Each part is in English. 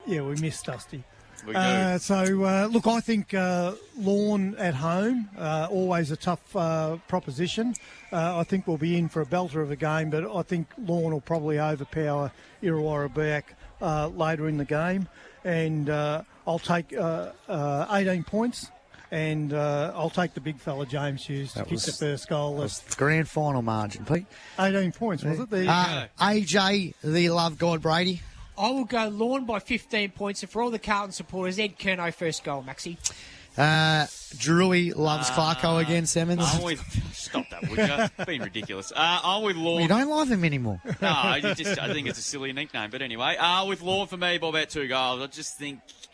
Yeah, we miss Dusty. We do. Look, I think Lorne at home, always a tough proposition. I think we'll be in for a belter of a game, but I think Lorne will probably overpower Irrewarra Beeac later in the game. And I'll take 18 points. And I'll take the big fella, James Hughes, to kick the first goal. That was the grand final margin, Pete. 18 points, was it? There you go. AJ, the love God Brady. I will go Lorne by 15 points. And for all the Carlton supporters, Ed Curnow first goal, Maxie. Drewy loves Clarko again, Simmons. Stop that, would you? Being ridiculous. I'm with Lorne. You don't love him anymore. No, I think it's a silly nickname. But anyway, with Lorne for me by about 2 goals.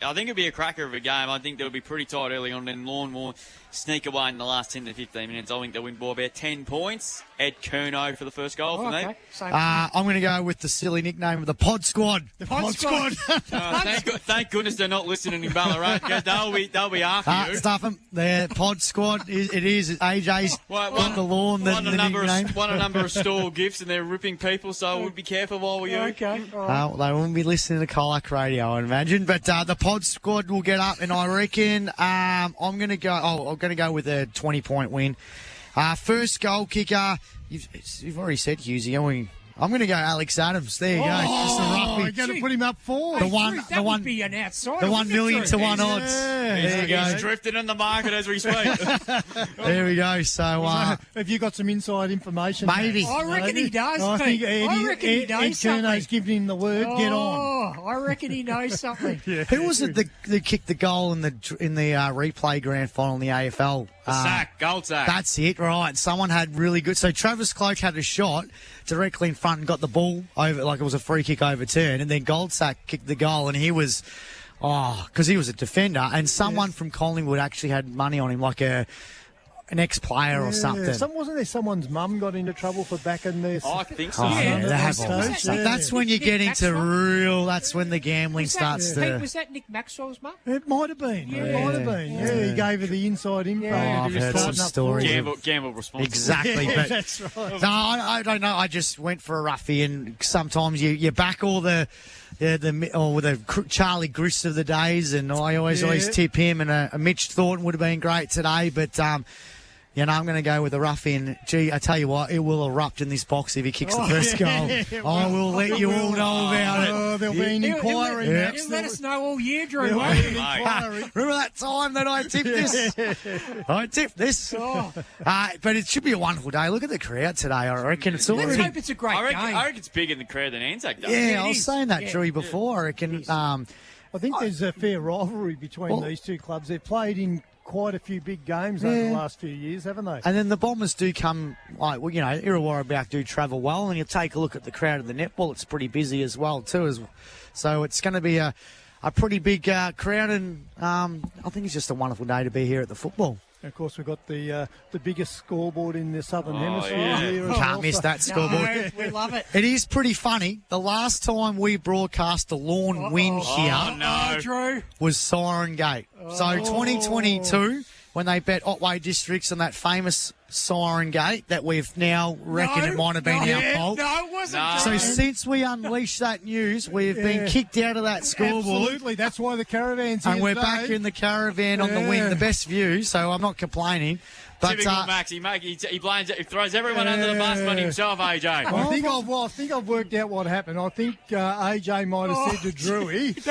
I think it'll be a cracker of a game. I think they'll be pretty tight early on, and Lorne will sneak away in the last 10 to 15 minutes. I think they'll win by about 10 points. Ed Curnow for the first goal for me. I'm going to go with the silly nickname of the Pod Squad. The Pod Squad. Thank goodness they're not listening in Ballarat, because they'll be after you. Stuff them. The Pod Squad. It is. AJ's got the Lorne. Won a number of store gifts, and they're ripping people, so we'll be careful while we Okay. They won't be listening to Colac radio, I imagine. But the Pod Squad will get up, and I reckon I'm going to go with a 20-point win. First goal kicker, you've already said Hughesy. I'm going to go Alex Adams. There you go. Just a roughie. You're going to put him up forward. That would be an outside. The 1 million to 1 odds. There you go. He's drifted in the market as we speak. There we go. So, have you got some inside information? Maybe. I reckon he does. I think he knows Ed Curnow's giving him the word. Get on. I reckon he knows something. Who was it that kicked the goal in the replay grand final in the AFL? Gold sack. That's it, right. Someone had really good. So Travis Cloak had a shot directly in front and got the ball over, like it was a free kick overturned, and then Goldsack kicked the goal, and he was, because he was a defender, and someone from Collingwood actually had money on him, like an ex-player or something. Wasn't there someone's mum got into trouble for backing their... I think so. That's when you get into real... That's when the gambling starts to... Was that Nick Maxwell's mum? It might have been. He gave her the inside info. I've heard some stories. Gamble responsibly. Exactly. But that's right. No, I don't know. I just went for a roughie, and sometimes you back all the Charlie Griss of the days, and I always tip him, and a Mitch Thornton would have been great today, but I'm going to go with a roughie, and gee, I tell you what, it will erupt in this box if he kicks the first goal. I will let you all know about it. There'll be an inquiry. He'll let us know all year, Drew. Remember that time that I tipped this? But it should be a wonderful day. Look at the crowd today. I reckon it's already... Let's hope it's a great game. I reckon it's bigger in the crowd than Anzac does. Yeah, I was saying that, Drewy, before. I reckon... I think there's a fair rivalry between these two clubs. They've played in quite a few big games over the last few years, haven't they? And then the Bombers do come, Irrewarra Beeac do travel well, and you take a look at the crowd of the netball, it's pretty busy as well, too. So it's going to be a pretty big crowd, and I think it's just a wonderful day to be here at the football. And of course, we've got the biggest scoreboard in the Southern Hemisphere here as Can't miss that scoreboard. No, we love it. It is pretty funny. The last time we broadcast a Lorne win here Drew. was Siren Gate. So 2022, when they bet Otway Districts on that famous Siren Gate that we've now reckoned it might have been our fault. No, it wasn't. So since we unleashed that news, we've been kicked out of that scoreboard. Absolutely, that's why the caravan's here and we're today. back in the caravan on the wing, the best view, so I'm not complaining. But typical Max, he throws everyone under the bus but himself, AJ. I think I've worked out what happened. I think AJ might have said to Drewy,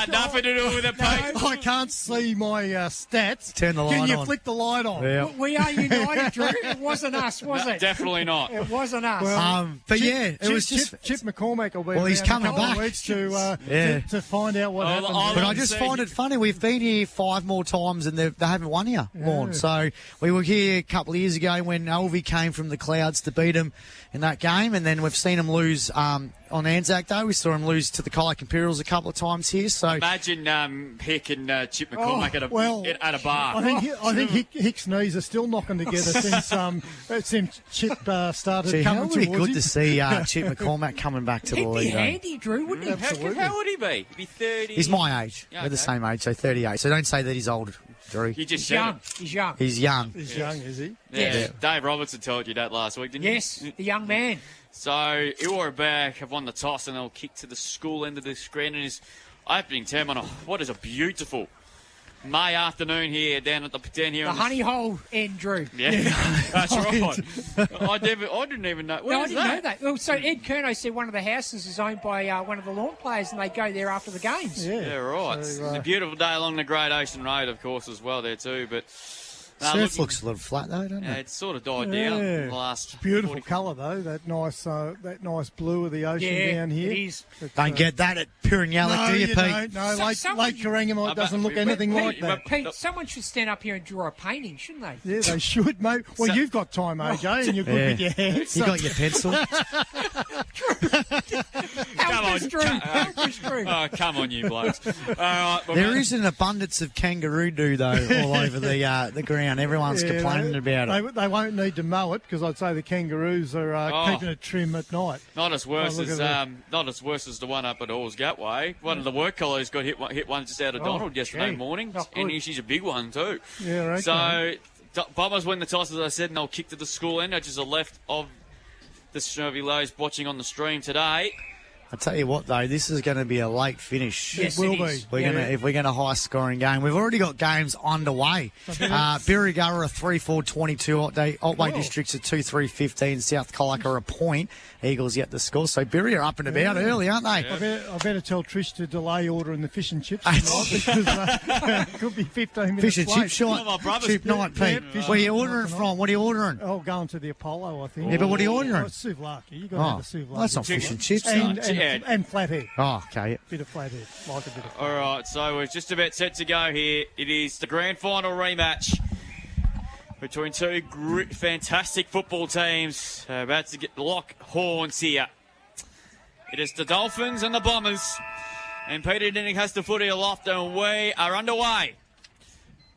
nothing to do with it, Pete. I can't see my stats. Turn the light on. Can you flick the light on? Yeah. We are united, Drew. It wasn't us, was it? Definitely not. It wasn't us. But it was just... Chip McCormack will be Well, he's coming back. Weeks to find out what happened. But I just find it funny. We've been here 5 more times and they haven't won here, Lorne. So we were here a couple of years ago when Alvey came from the clouds to beat them in that game, and then we've seen them lose on Anzac Day. We saw them lose to the Colac Imperials a couple of times here. So imagine Hick and Chip McCormack at a bar. I think Hick's knees are still knocking together since Chip started coming towards him. It would be good to see Chip McCormack coming back to the league. He'd be handy, Drew, wouldn't he? Absolutely. How would he be? He'd be 30. He's my age. We're the same age, so 38. So don't say that he's old, Drew. You just He's said young. it. He's young. He's young. He's young, is he? Yeah. Dave Robertson told you that last week, didn't he? Yes, the young man. So Irrewarra Beeac have won the toss and they'll kick to the school end of this ground, and is opening 10 on what is a beautiful May afternoon here down here. The honey hole end, Drew. Yeah, that's right. I didn't even know. No, I didn't know that. Well, so Ed Kerno said one of the houses is owned by one of the Lorne players, and they go there after the games. Yeah, right. So, it's a beautiful day along the Great Ocean Road, of course, as well there too. But Surf looks a little flat though, doesn't it? it's sort of died down in the last. Beautiful 40 colour though, that nice blue of the ocean down here. It is. Don't get that at Pirangalik, do you, Pete? Don't. No, Lake Corangamite doesn't look anything like that. Pete, someone should stand up here and draw a painting, shouldn't they? Yeah, they should, mate. Well, you've got time, AJ, and you're good with your hands. You got your pencil. Come on, Help us, Drew. Oh, come on, you blokes. All right, well, There is an abundance of kangaroo do though all over the ground. Everyone's complaining about it. They won't need to mow it because I'd say the kangaroos are keeping it trim at night. Not as worse look as at not as worse as the one up at Halls Gateway. One of the work collies got hit one just out of Donald yesterday gee. morning, Not and good. she's a big one too. Yeah, right. So Bombers win the toss, as I said, and they'll kick to the school end, which is the left of the Snowy Lows watching on the stream today. I tell you what though, this is going to be a late finish. Yes, will it be. is. If we're going to high scoring game, we've already got games underway. Beeac 3-4-22, Otway Districts at 2-3-15, South Colac are a point. Eagles yet to score, so Beeac are up and about early, aren't they? I better tell Trish to delay ordering the fish and chips tonight because it could be 15 minutes Fish and late. chip shot, Oh, my brother's- chip night, Pete. fish Where are you and ordering chips from? What are you ordering? Oh, going to the Apollo, I think. Yeah, but what are you ordering? Oh, souvlaki. You've got to have a souvlaki. Well, that's not fish and chips. And flathead. Oh, okay. Bit of flathead. Like a bit of flathead. All right, so we're just about set to go here. It is the grand final rematch between two fantastic football teams about to lock horns here. It is the Dolphins and the Bombers. And Peter Dinnick has the footy aloft, and we are underway.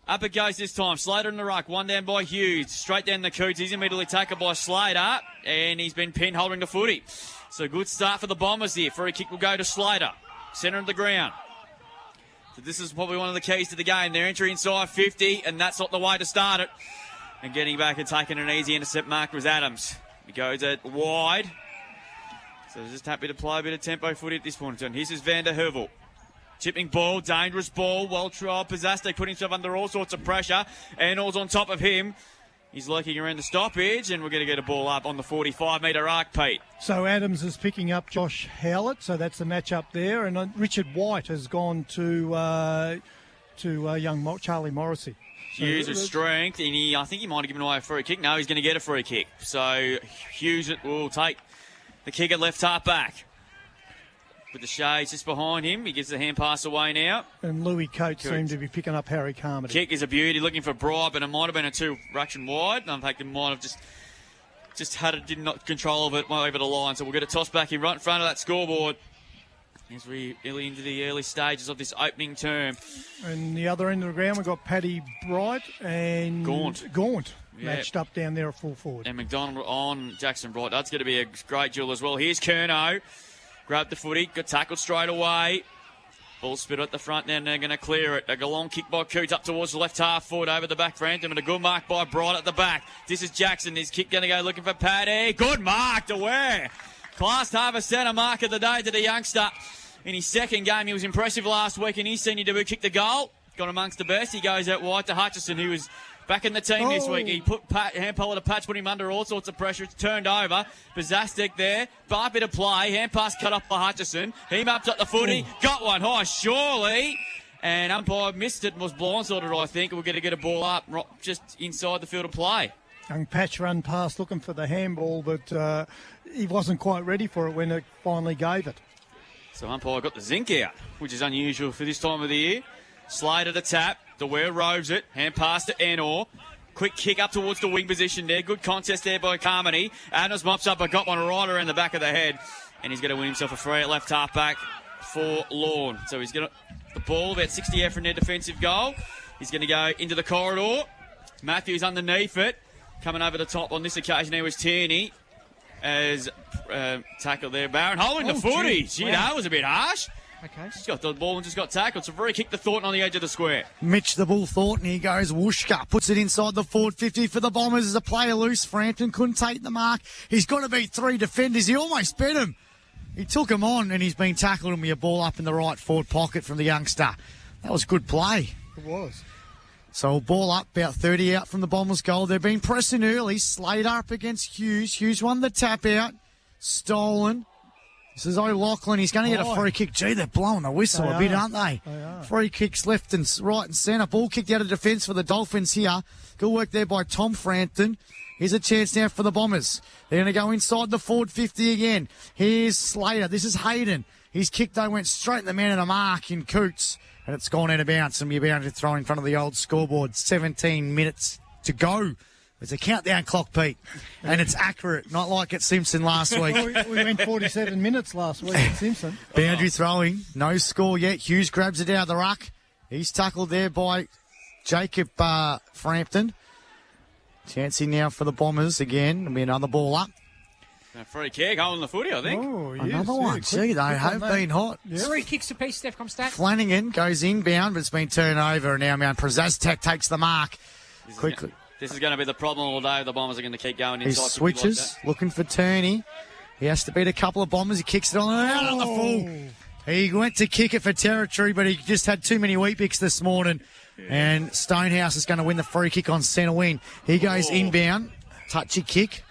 Up it goes this time. Slater in the ruck. One down by Hughes. Straight down the Coots. He's immediately tackled by Slater. And he's been pinned holding the footy. So good start for the Bombers here. Free kick will go to Slater. Centre of the ground. So this is probably one of the keys to the game. They're entering inside 50, and that's not the way to start it. And getting back and taking an easy intercept mark was Adams. He goes it wide. So they're just happy to play a bit of tempo footy at this point in time. Here's his Van der Heuvel. Chipping ball, dangerous ball, well tried. Pizzastic put himself under all sorts of pressure. And all's on top of him. He's lurking around the stoppage, and we're going to get a ball up on the 45-metre arc, Pete. So Adams is picking up Josh Howlett, so that's the match up there. And Richard White has gone to young Charlie Morrissey. So Hughes with strength, and I think he might have given away a free kick. No, he's going to get a free kick. So Hughes will take the kick at left half back. With the shades just behind him, he gets the hand pass away now. And Louis Coates seemed to be picking up Harry Carmody. Kick is a beauty, looking for Bribe, and it might have been a two-ruction wide. In fact, it might have just had it, did not control of it, went over the line. So we'll get a toss back in right in front of that scoreboard as we into the early stages of this opening term. And the other end of the ground, we've got Paddy Bright and Gaunt matched up down there at full forward. And McDonald on Jackson Bright. That's going to be a great duel as well. Here's Kerno. Grabbed the footy, got tackled straight away. Ball spit at the front, now they're going to clear it. A long kick by Coote up towards the left half forward over the back for Anthem, and a good mark by Bright at the back. This is Jackson. His kick going to go looking for Paddy. Good mark to Ware. Class Harvest centre mark of the day to the youngster. In his second game, he was impressive last week in his senior debut. Kicked the goal, got amongst the best. He goes out wide to Hutchison, who was back in the team this week. He put hand pull at a patch, put him under all sorts of pressure. It's turned over. Bazastic there. Bar bit of play. Hand pass cut off by Hutchison. He mapped up the footy. Got one high, surely. And umpire missed it and was blindsided, I think. We're going to get a ball up just inside the field of play. Young Patch run past looking for the handball, but he wasn't quite ready for it when it finally gave it. So umpire got the zinc out, which is unusual for this time of the year. Slater to tap. DeWare roves it. Hand pass to Enor. Quick kick up towards the wing position there. Good contest there by Carmody. Adams mops up, but got one right around the back of the head. And he's going to win himself a free at left half back for Lorne. So he's got the ball about 60 out from their defensive goal. He's going to go into the corridor. Matthews underneath it. Coming over the top on this occasion there was Tierney. As tackled there. Barron holding the footy. Gee, that was a bit harsh. Okay. Just got the ball and just got tackled. So very kick to Thornton on the edge of the square. Mitch the Bull Thornton, he goes whooshka, puts it inside the forward 50 for the Bombers as a player loose. Frampton couldn't take the mark. He's got to beat three defenders. He almost beat him. He took him on, and he's been tackled and with a ball up in the right forward pocket from the youngster. That was good play. It was. So ball up, about 30 out from the Bombers' goal. They've been pressing early. Slater up against Hughes. Hughes won the tap out. Stolen. This is O'Loughlin. He's going to get a free kick. Gee, they're blowing the whistle a bit, aren't they? They are. Free kicks left and right and centre. Ball kicked out of defence for the Dolphins here. Good work there by Tom Frampton. Here's a chance now for the Bombers. They're going to go inside the forward 50 again. Here's Slater. This is Hayden. His kick, though, went straight in the man of the mark in Coots. And it's gone out of bounds. And you're bound to throw in front of the old scoreboard. 17 minutes to go. It's a countdown clock, Pete. And it's accurate, not like at Simpson last week. We went 47 minutes last week at Simpson. Boundary throwing. No score yet. Hughes grabs it out of the ruck. He's tackled there by Jacob Frampton. Chancey now for the Bombers again. There'll be another ball up. A free kick holding the footy, I think. Oh, yes, Another yeah, one. quick- Gee, they quick have on that. been hot. Yep. 3 kicks apiece, Steph Comstat. Flanagan goes inbound, but it's been turned over. And now Prozastek takes the mark. Quickly. This is going to be the problem all day. The Bombers are going to keep going He inside. switches, Like looking for Turney. He has to beat a couple of Bombers. He kicks it on and out on the full. He went to kick it for territory, but he just had too many Weet-Bix this morning. And Stonehouse is going to win the free kick on centre wing. He goes inbound, touchy kick.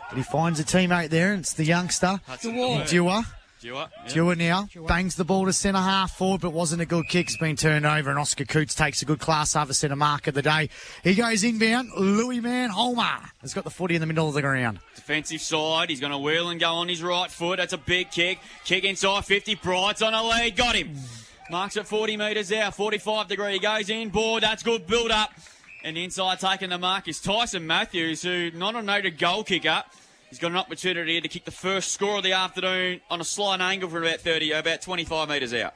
But he finds a teammate there, and it's the youngster, Dewar. Dewar now bangs the ball to centre half forward, but wasn't a good kick. It's been turned over, and Oscar Coots takes a good class over centre mark of the day. He goes inbound. Louis Manholmer has got the footy in the middle of the ground. Defensive side. He's going to wheel and go on his right foot. That's a big kick. Kick inside 50. Bright's on a lead. Got him. Marks at 40 metres out. 45 degree. He goes inboard. That's good build up. And inside taking the mark is Tyson Matthews, who not a noted goal kicker. He's got an opportunity to kick the first score of the afternoon on a slight angle from about 25 metres out.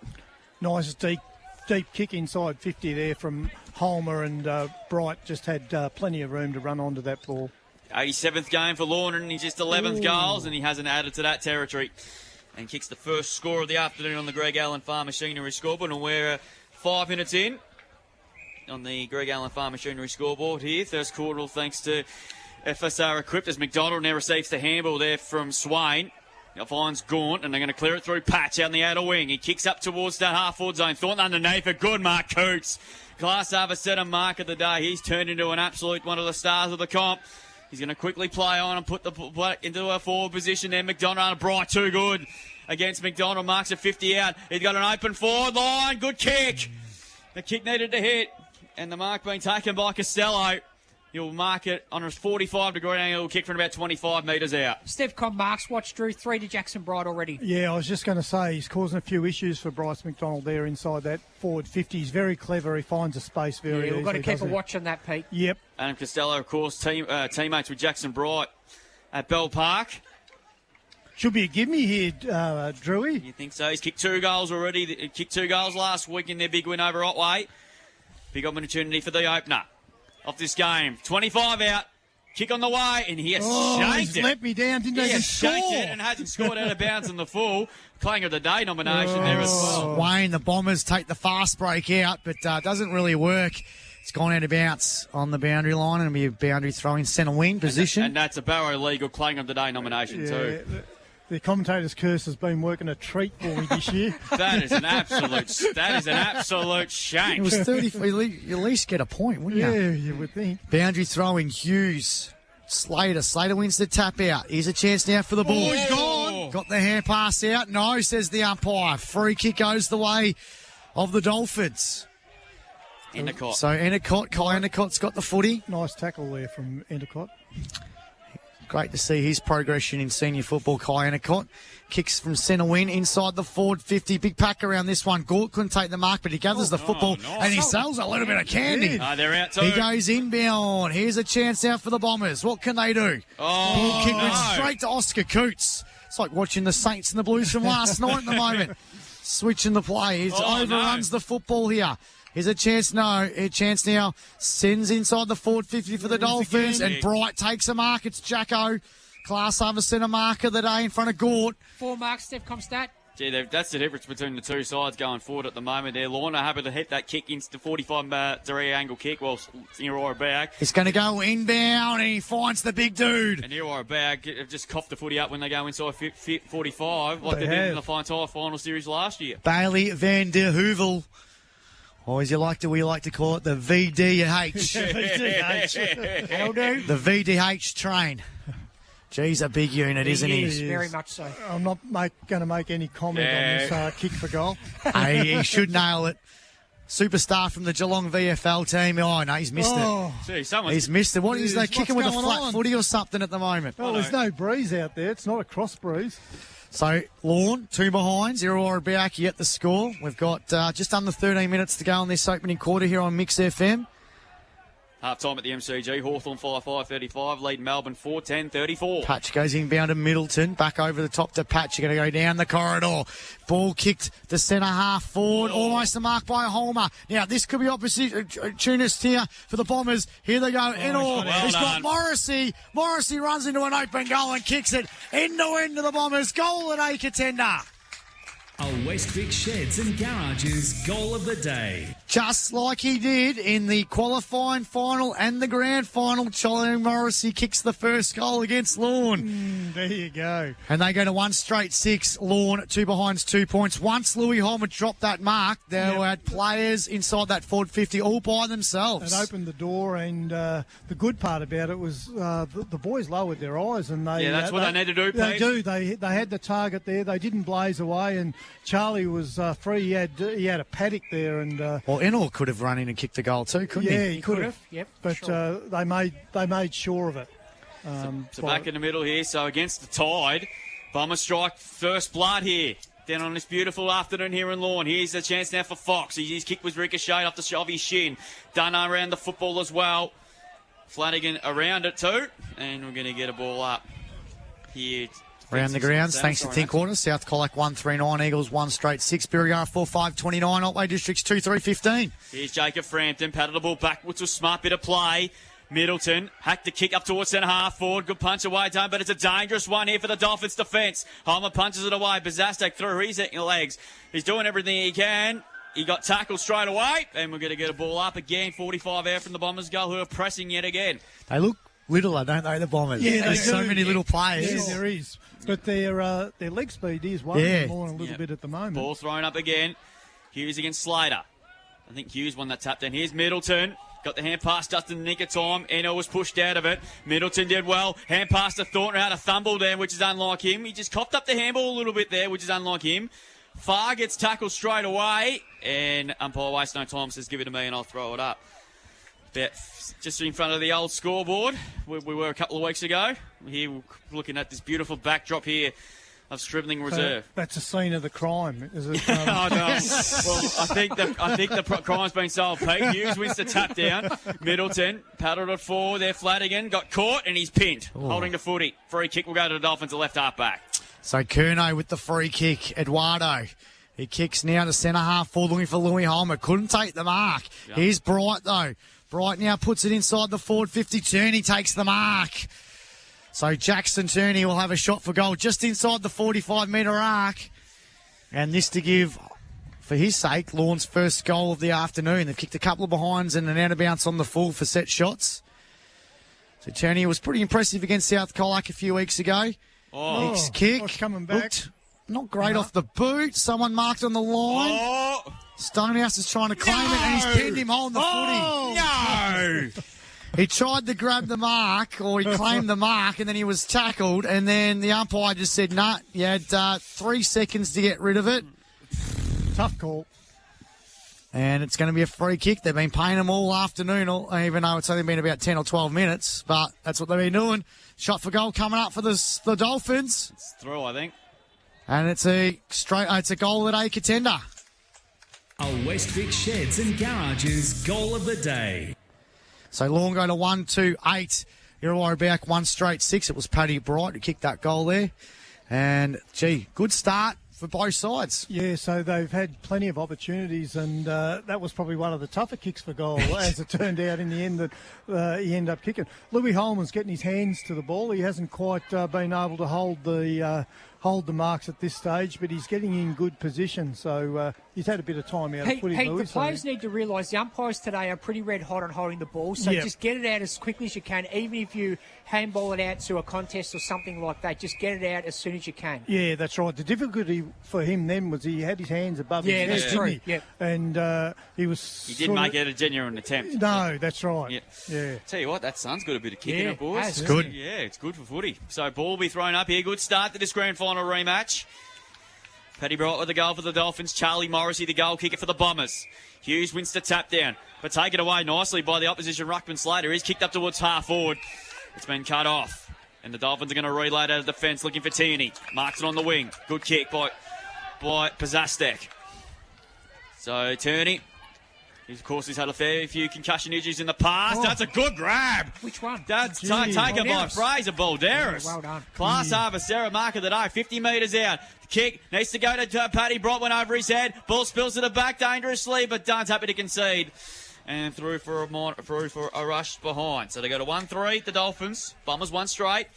Nice deep kick inside 50 there from Holmer, and Bright just had plenty of room to run onto that ball. 87th game for Lorne, and he's just 11th goals, and he hasn't added to that territory. And kicks the first score of the afternoon on the Greg Allen Farm Machinery scoreboard, and we're 5 minutes in on the Greg Allen Farm Machinery scoreboard here. First quarter, thanks to FSR equipped as McDonald now receives the handball there from Swain. Now finds Gaunt, and they're going to clear it through Patch out in the outer wing. He kicks up towards that half-forward zone. Thornton underneath it. Good mark, Coots. Class over centre mark of the day. He's turned into an absolute one of the stars of the comp. He's going to quickly play on and put the ball into a forward position there. McDonald, Bright, too good against McDonald. Marks at 50 out. He's got an open forward line. Good kick. The kick needed to hit, and the mark being taken by Costello. He'll mark it on a 45-degree angle kick from about 25 metres out. Steph Com marks, watch Drew, 3 to Jackson Bright already. Yeah, I was just going to say he's causing a few issues for Bryce McDonald there inside that forward 50. He's very clever. He finds a space very easily. We've got to keep a watch on that, Pete. Yep. Adam Costello, of course, teammates with Jackson Bright at Bell Park. Should be a give-me here, Drewy. You think so? He's kicked 2 goals already. He kicked 2 goals last week in their big win over Otway. Big opportunity for the opener of this game. 25 out. Kick on the way, and he has shanked he's it. let me down. Didn't He even has score. shanked it and hasn't scored out of bounds in the full. Playing of the day nomination there as well. Wayne, the Bombers take the fast break out, but doesn't really work. It's gone out of bounds on the boundary line, and it'll be a boundary throwing centre wing position. And that's a Barrow Legal playing of the day nomination too. The commentator's curse has been working a treat for me this year. That is an absolute shame. It was 30. You at least get a point, wouldn't you? Yeah, you would think. Boundary throwing, Hughes. Slater wins the tap out. Here's a chance now for the ball. He's gone. Got the hair pass out. No, says the umpire. Free kick goes the way of the Dolphins. Endicott. So Kyle Endicott's got the footy. Nice tackle there from Endicott. Great to see his progression in senior football. Kyle Endicott kicks from centre wing inside the forward 50. Big pack around this one. Gort couldn't take the mark, but he gathers the football and he sells a little bit of candy. They're out too. He goes inbound. Here's a chance now for the Bombers. What can they do? Ball kick went straight to Oscar Coots. It's like watching the Saints and the Blues from last night at the moment. Switching the play. He overruns the football here. Here's a chance now. Sends inside the forward 50 for the Dolphins. And Bright takes a mark. It's Jacko. Class over centre mark of the day in front of Gort. 4 marks, Steph Comstat. Gee, that's the difference between the two sides going forward at the moment there. Lorne are happy to hit that kick into the 45-degree angle kick while Irrewarra Beeac. He's going to go inbound and he finds the big dude. And Irrewarra Beeac have just coughed the footy up when they go inside 45 like they did in the entire final series last year. Bailey van der Heuvel. Or as we like to call it, the VDH. VDH. That'll do. The VDH train. Geez, a big unit, isn't he? Is, very much so. I'm not going to make any comment on this kick for goal. Hey, he should nail it. Superstar from the Geelong VFL team. Oh, no, he's missed it. Gee, He's missed it. What is they kicking with a flat on? footy or something at the moment? Well, there's no breeze out there. It's not a cross breeze. So, Lorne, 2 behinds. Irrewarra Beeac yet the score. We've got just under 13 minutes to go in this opening quarter here on Mix FM. Half time at the MCG. Hawthorn 5-5-35. Lead Melbourne 4-10-34. Patch goes inbound to Middleton. Back over the top to Patch. You're going to go down the corridor. Ball kicked to centre half forward. Almost a mark by Holmer. Now, this could be opportunist here for the Bombers. Here they go. He's got Morrissey. Morrissey runs into an open goal and kicks it end to end to the Bombers. Goal at A contender. A Westvic Sheds and Garages goal of the day. Just like he did in the qualifying final and the grand final, Charlie Morrissey kicks the first goal against Lorne. There you go. And they go to 1 straight 6. Lorne, 2 behinds, 2 points. Once Louis Holmer dropped that mark, there were players inside that forward 50 all by themselves. It opened the door, and the good part about it was the boys lowered their eyes. And they, that's what they need to do, They Pete. do. They had the target there. They didn't blaze away, and Charlie was free. He had a paddock there, and Well, Enor could have run in and kicked the goal too, couldn't he? yeah, he could have. Yep, But sure. they made sure of it. So back in the middle here. So against the tide, Bombers strike first blood here. Down on this beautiful afternoon here in Lorne. Here's a chance now for Fox. His kick was ricocheted off the shove his shin. Dunno around the football as well. Flanagan around it too. And we're going to get a ball up here. Around the grounds, thanks to Thinkwater. South Colac 1-3-9, Eagles 1 straight 6, Beeac 4-5-29, Otway Districts 2-3-15. Here's Jacob Frampton, paddled the ball backwards with a smart bit of play. Middleton hacked the kick up towards centre half forward. Good punch away done, but it's a dangerous one here for the Dolphins defence. Homer punches it away. Bazastek through his legs. He's doing everything he can. He got tackled straight away, and we're going to get a ball up again. 45 out from the Bombers goal, who are pressing yet again. They look littler, don't they, the Bombers? Yeah, There's they so do. many little players. Yeah, there is. But their leg speed is worrying more a little bit at the moment. Ball thrown up again. Hughes against Slater. I think Hughes won that tap down. Here's Middleton. Got the hand pass just in the nick of time. Eno was pushed out of it. Middleton did well. Hand pass to Thornton. Had a thumble down, which is unlike him. He just coughed up the handball a little bit there, which is unlike him. Farr gets tackled straight away. And umpire wastes no time, says give it to me and I'll throw it up. About just in front of the old scoreboard we were a couple of weeks ago. Here we're looking at this beautiful backdrop here of Stribling Reserve. That's a scene of the crime, is it? Oh, no. Well, I think the crime's been solved. Pete Hughes wins the tap down. Middleton paddled it forward there. Flanagan got caught and he's pinned, holding the footy. Free kick will go to the Dolphins, the left half back. So Curnow with the free kick. Eduardo. He kicks now to centre half forward looking for Louis Holmer. Couldn't take the mark. Yeah. Here's Bright though. Bright now puts it inside the forward 50. Turney takes the mark. So Jackson Turney will have a shot for goal just inside the 45-metre arc. And this to give, for his sake, Lorne's first goal of the afternoon. They've kicked a couple of behinds and an out of bounce on the full for set shots. So Turney was pretty impressive against South Colac a few weeks ago. His kick nice coming back. looked not great off the boot. Someone marked on the line. Stonehouse is trying to claim it and he's pinned him on the footy. No! He tried to grab the mark, or he claimed the mark, and then he was tackled, and then the umpire just said, nah, you had 3 seconds to get rid of it. Tough call. And it's going to be a free kick. They've been paying them all afternoon, even though it's only been about 10 or 12 minutes, but that's what they've been doing. Shot for goal coming up for the Dolphins. It's through, I think. And it's a goal at A contender. A Westvic Sheds and Garages goal of the day. So Lorne go to 1-2-8. Irrewarra Beeac 1 straight 6. It was Paddy Bright who kicked that goal there. And, good start for both sides. Yeah, so they've had plenty of opportunities, and that was probably one of the tougher kicks for goal, as it turned out in the end that he ended up kicking. Louis Holman's getting his hands to the ball. He hasn't quite been able to hold hold the marks at this stage, but he's getting in good position. So he's had a bit of time out of footy. Pete, Louis, the players need to realise the umpires today are pretty red hot on holding the ball, so just get it out as quickly as you can, even if you handball it out to a contest or something like that. Just get it out as soon as you can. Yeah, that's right. The difficulty for him then was he had his hands above his head, that's true. didn't he? Yep. And he was. He didn't make it a genuine attempt. No, that's right. Yeah. Tell you what, that sun's got a bit of kick in it, boys. It's good. Yeah, it's good for footy. So ball will be thrown up here. Good start to this grand final rematch. Paddy Bright with the goal for the Dolphins. Charlie Morrissey, the goal kicker for the Bombers. Hughes wins the tap down, but taken away nicely by the opposition ruckman Slater. He's kicked up towards half forward. It's been cut off. And the Dolphins are going to reload out of defence, looking for Tierney. Marks it on the wing. Good kick by Pazastek. So Tierney, of course, he's had a fair few concussion injuries in the past. That's a good grab. Which one? That's taken by Fraser Balderas. Well done. Class harvest, Sarah mark of the day. 50 metres out. The kick needs to go to Paddy Bright, went over his head. Ball spills to the back dangerously, but Dunn's happy to concede. And through for a rush behind. So they go to 1-3, the Dolphins. Bombers one straight.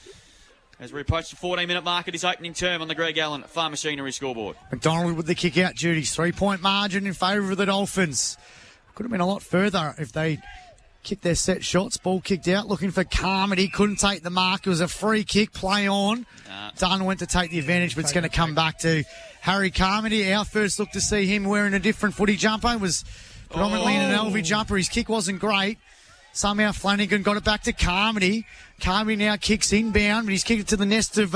As we approach the 14-minute mark of his opening term on the Greg Allen Farm Machinery scoreboard. McDonald with the kick-out duties. 3-point margin in favour of the Dolphins. Could have been a lot further if they kicked their set shots. Ball kicked out, looking for Carmody. Couldn't take the mark. It was a free kick. Play on. Dunn went to take the advantage, but it's going to come back to Harry Carmody. Our first look to see him wearing a different footy jumper was predominantly in an LV jumper. His kick wasn't great. Somehow Flanagan got it back to Carmody. Carmody now kicks inbound, but he's kicked it to the nest of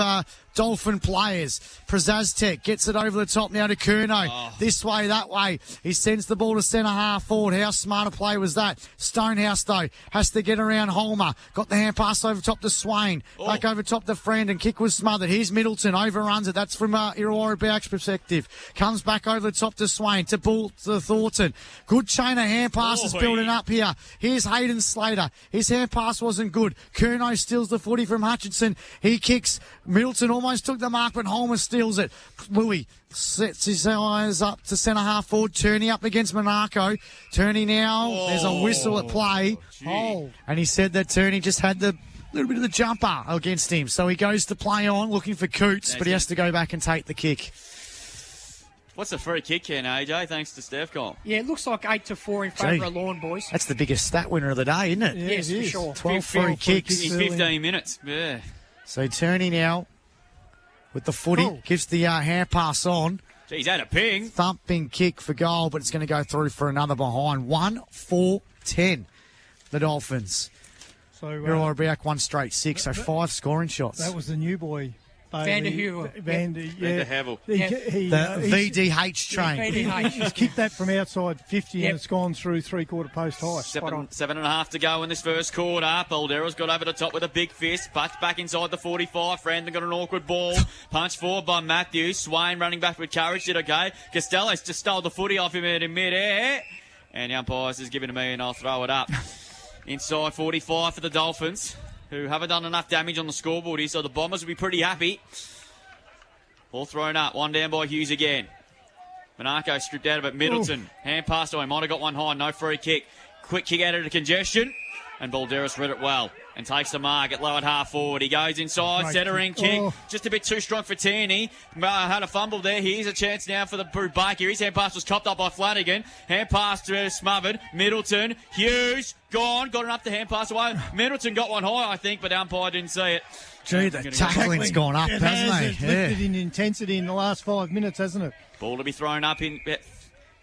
Dolphin players. Prazaztek gets it over the top now to Curnow. This way, that way. He sends the ball to centre half forward. How smart a play was that? Stonehouse, though, has to get around Holmer. Got the hand pass over top to Swain. Back over top to Friend, and kick was smothered. Here's Middleton, overruns it. That's from Irrewarra Beeac's perspective. Comes back over the top to Swain, to Thornton. Good chain of hand passes building up here. Here's Hayden Slater. His hand pass wasn't good. Curnow steals the footy from Hutchinson. He kicks. Middleton almost took the mark, but Holmer steals it. Louis sets his eyes up to centre half forward. Turney up against Monaco. Turney now. There's a whistle at play. And he said that Turney just had the little bit of the jumper against him. So he goes to play on, looking for Coots, but he has to go back and take the kick. What's the free kick here, AJ? Thanks to Stefcon. Yeah, it looks like 8-4 in favour of Lorne, boys. That's the biggest stat winner of the day, isn't it? Yeah, Yes, it for is. sure. 12 free kicks. In 15 minutes. Yeah. So Turney now with the footy, gives the hand pass on. He's had a ping. Thumping kick for goal, but it's going to go through for another behind. 1-4-10, the Dolphins. So Irrewarra Beeac one straight 6, so 5 scoring shots. that was the new boy. Van der Heuvel. Van der Havel. The VDH train. He's kicked that from outside 50 and it's gone through three-quarter post high. 7.5 to go in this first quarter. Balderas got over the top with a big fist. Puts back inside the 45. Frandon got an awkward ball. Punch forward by Matthews. Swain running back with courage. Did okay. Costello's just stole the footy off him in mid-air. And the umpires has given it to me and I'll throw it up. Inside 45 for the Dolphins, who haven't done enough damage on the scoreboard here, so the Bombers will be pretty happy. Ball thrown up, one down by Hughes again. Monaco stripped out of it. Middleton, hand passed away, might have got one high, no free kick. Quick kick out of the congestion, and Balderas read it well and takes the mark at low at half forward. He goes inside, centering kick, just a bit too strong for Tierney. Had a fumble there. Here's a chance now for the Beeac. His hand pass was copped up by Flanagan. Hand pass to smothered. Middleton, Hughes, gone. Got enough to hand pass away. Middleton got one high, I think, but the umpire didn't see it. Gee, the tackling's gone up, hasn't it? It's lifted in intensity in the last 5 minutes, hasn't it? Ball to be thrown up in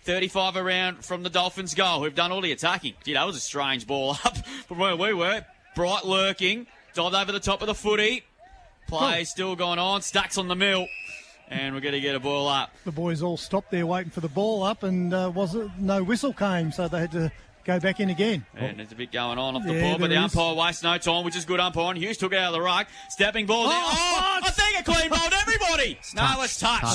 35 around from the Dolphins' goal, who've done all the attacking. Gee, that was a strange ball up from where we were. Bright lurking, dived over the top of the footy. Play still going on, Stacks on the mill. And we're going to get a ball up. The boys all stopped there waiting for the ball up and no whistle came, so they had to go back in again. And there's a bit going on off the ball, but the umpire wastes no time, which is good umpiring. Hughes took it out of the ruck. Stepping ball. I think a clean bowled everybody. No, it's touched.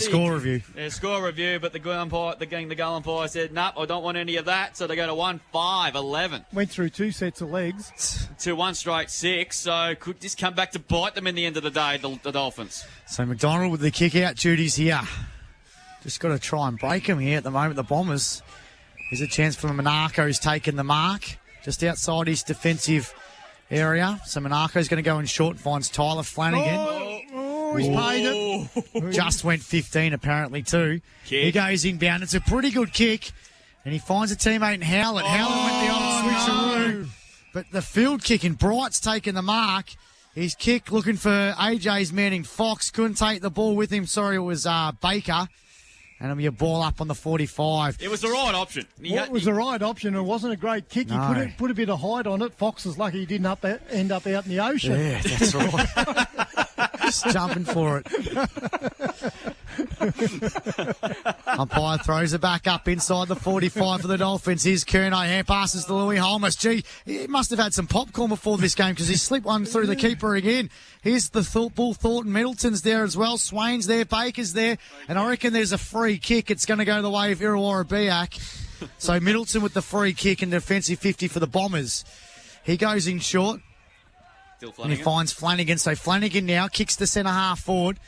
Score review. Yeah, score review, but the goal umpire said, nope, I don't want any of that. So they go to 1-5-11. Went through 2 sets of legs. To 1 straight 6, so could this come back to bite them in the end of the day, the Dolphins? So McDonald with the kick-out duties here. Just got to try and break them here at the moment, the Bombers. Here's a chance for Monaco, who's taken the mark just outside his defensive area. So Monaco's going to go in short, finds Tyler Flanagan. Oh, he's paid it. Just went 15 apparently too. Kick. He goes inbound. It's a pretty good kick. And he finds a teammate in Howlett. Howlett went the old switcheroo. But the field kick, and Bright's taken the mark. His kick looking for AJ's man in Fox. Couldn't take the ball with him. Sorry, it was Baker. And it'll be a ball up on the 45. It was the right option. It was the right option. It wasn't a great kick. No. He put a bit of height on it. Fox is lucky he didn't end up out in the ocean. Yeah, that's right. Just jumping for it. Umpire throws it back up inside the 45 for the Dolphins. Here's Curnow. Hand passes to Louis Holmes. Gee, he must have had some popcorn before this game because he slipped one through the keeper again. Here's the Bull Thornton. Middleton's there as well. Swain's there. Baker's there. And I reckon there's a free kick. It's going to go the way of Irrewarra Beeac. So Middleton with the free kick and defensive 50 for the Bombers. He goes in short. And he finds Flanagan. So Flanagan now kicks the centre half forward.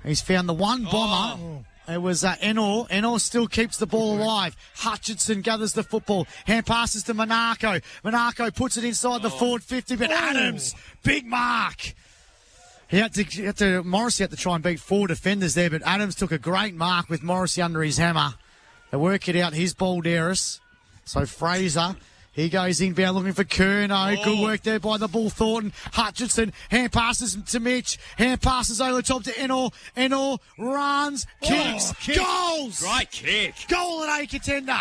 He's found the one bomber. It was Enor. Enor still keeps the ball alive. Hutchinson gathers the football. Hand passes to Monaco. Monaco puts it inside the forward 50. But Adams, big mark. Morrissey had to try and beat 4 defenders there. But Adams took a great mark with Morrissey under his hammer. They work it out. Here's Balderas. So Fraser. He goes inbound looking for Curnow. Good work there by the Bull Thornton. Hutchinson, hand passes to Mitch. Hand passes over the top to Enor. Enor runs, kicks, goals! Great kick. Goal at A contender.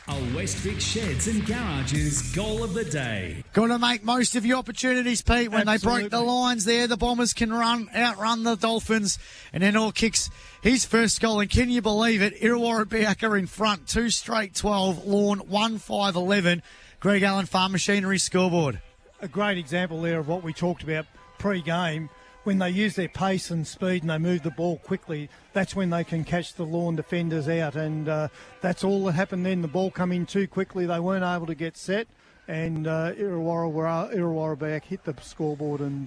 A Westvic Sheds and Garages goal of the day. Got to make most of your opportunities, Pete. When Absolutely. they break the lines there, the Bombers can outrun the Dolphins. And Enor kicks his first goal. And can you believe it? Irrewarra Beeac are in front. 2 straight 12. Lorne 1-5-11. Greg Allen Farm Machinery scoreboard. A great example there of what we talked about pre-game. When they use their pace and speed and they move the ball quickly, that's when they can catch the Lorne defenders out. And that's all that happened then. The ball come in too quickly. They weren't able to get set. And Irrewarra Beeac hit the scoreboard and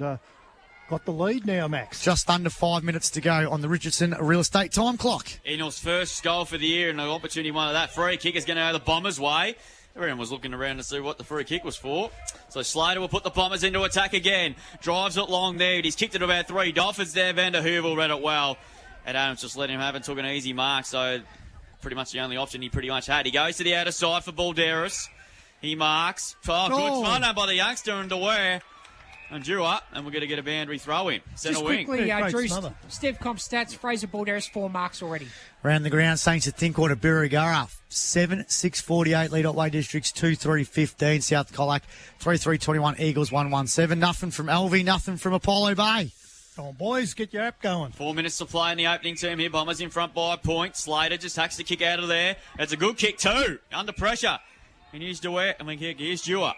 got the lead now, Max. Just under 5 minutes to go on the Richardson Real Estate time clock. Enor's first goal for the year and an opportunity one of that. Free kick is going to go the Bombers' way. Everyone was looking around to see what the free kick was for. So Slater will put the Bombers into attack again. Drives it long there. He's kicked it about 3. Dolphins there. Van der Heuvel read it well. And Adams just let him have it and took an easy mark. So pretty much the only option he pretty much had. He goes to the outer side for Balderas. He marks. Good fun by the youngster and DeWare. And drew up, and we're going to get a boundary throw in. Centre Just wing. quickly, Yeah, Drew, great smother. Stevcom stats, Fraser Balderas 4 marks already. Around the ground, Saints at Thinkwater, Birregurra, 7-6-48, Lead Otway Districts, 2-3-15, South Colac, 3-3-21, Eagles 1-1-7. Nothing from Elvie, nothing from Apollo Bay. Come on, boys, get your app going. 4 minutes to play in the opening term here. Bombers in front by a point. Slater just hacks the kick out of there. It's a good kick too. Under pressure. And here's DeWare, and here's Dewar.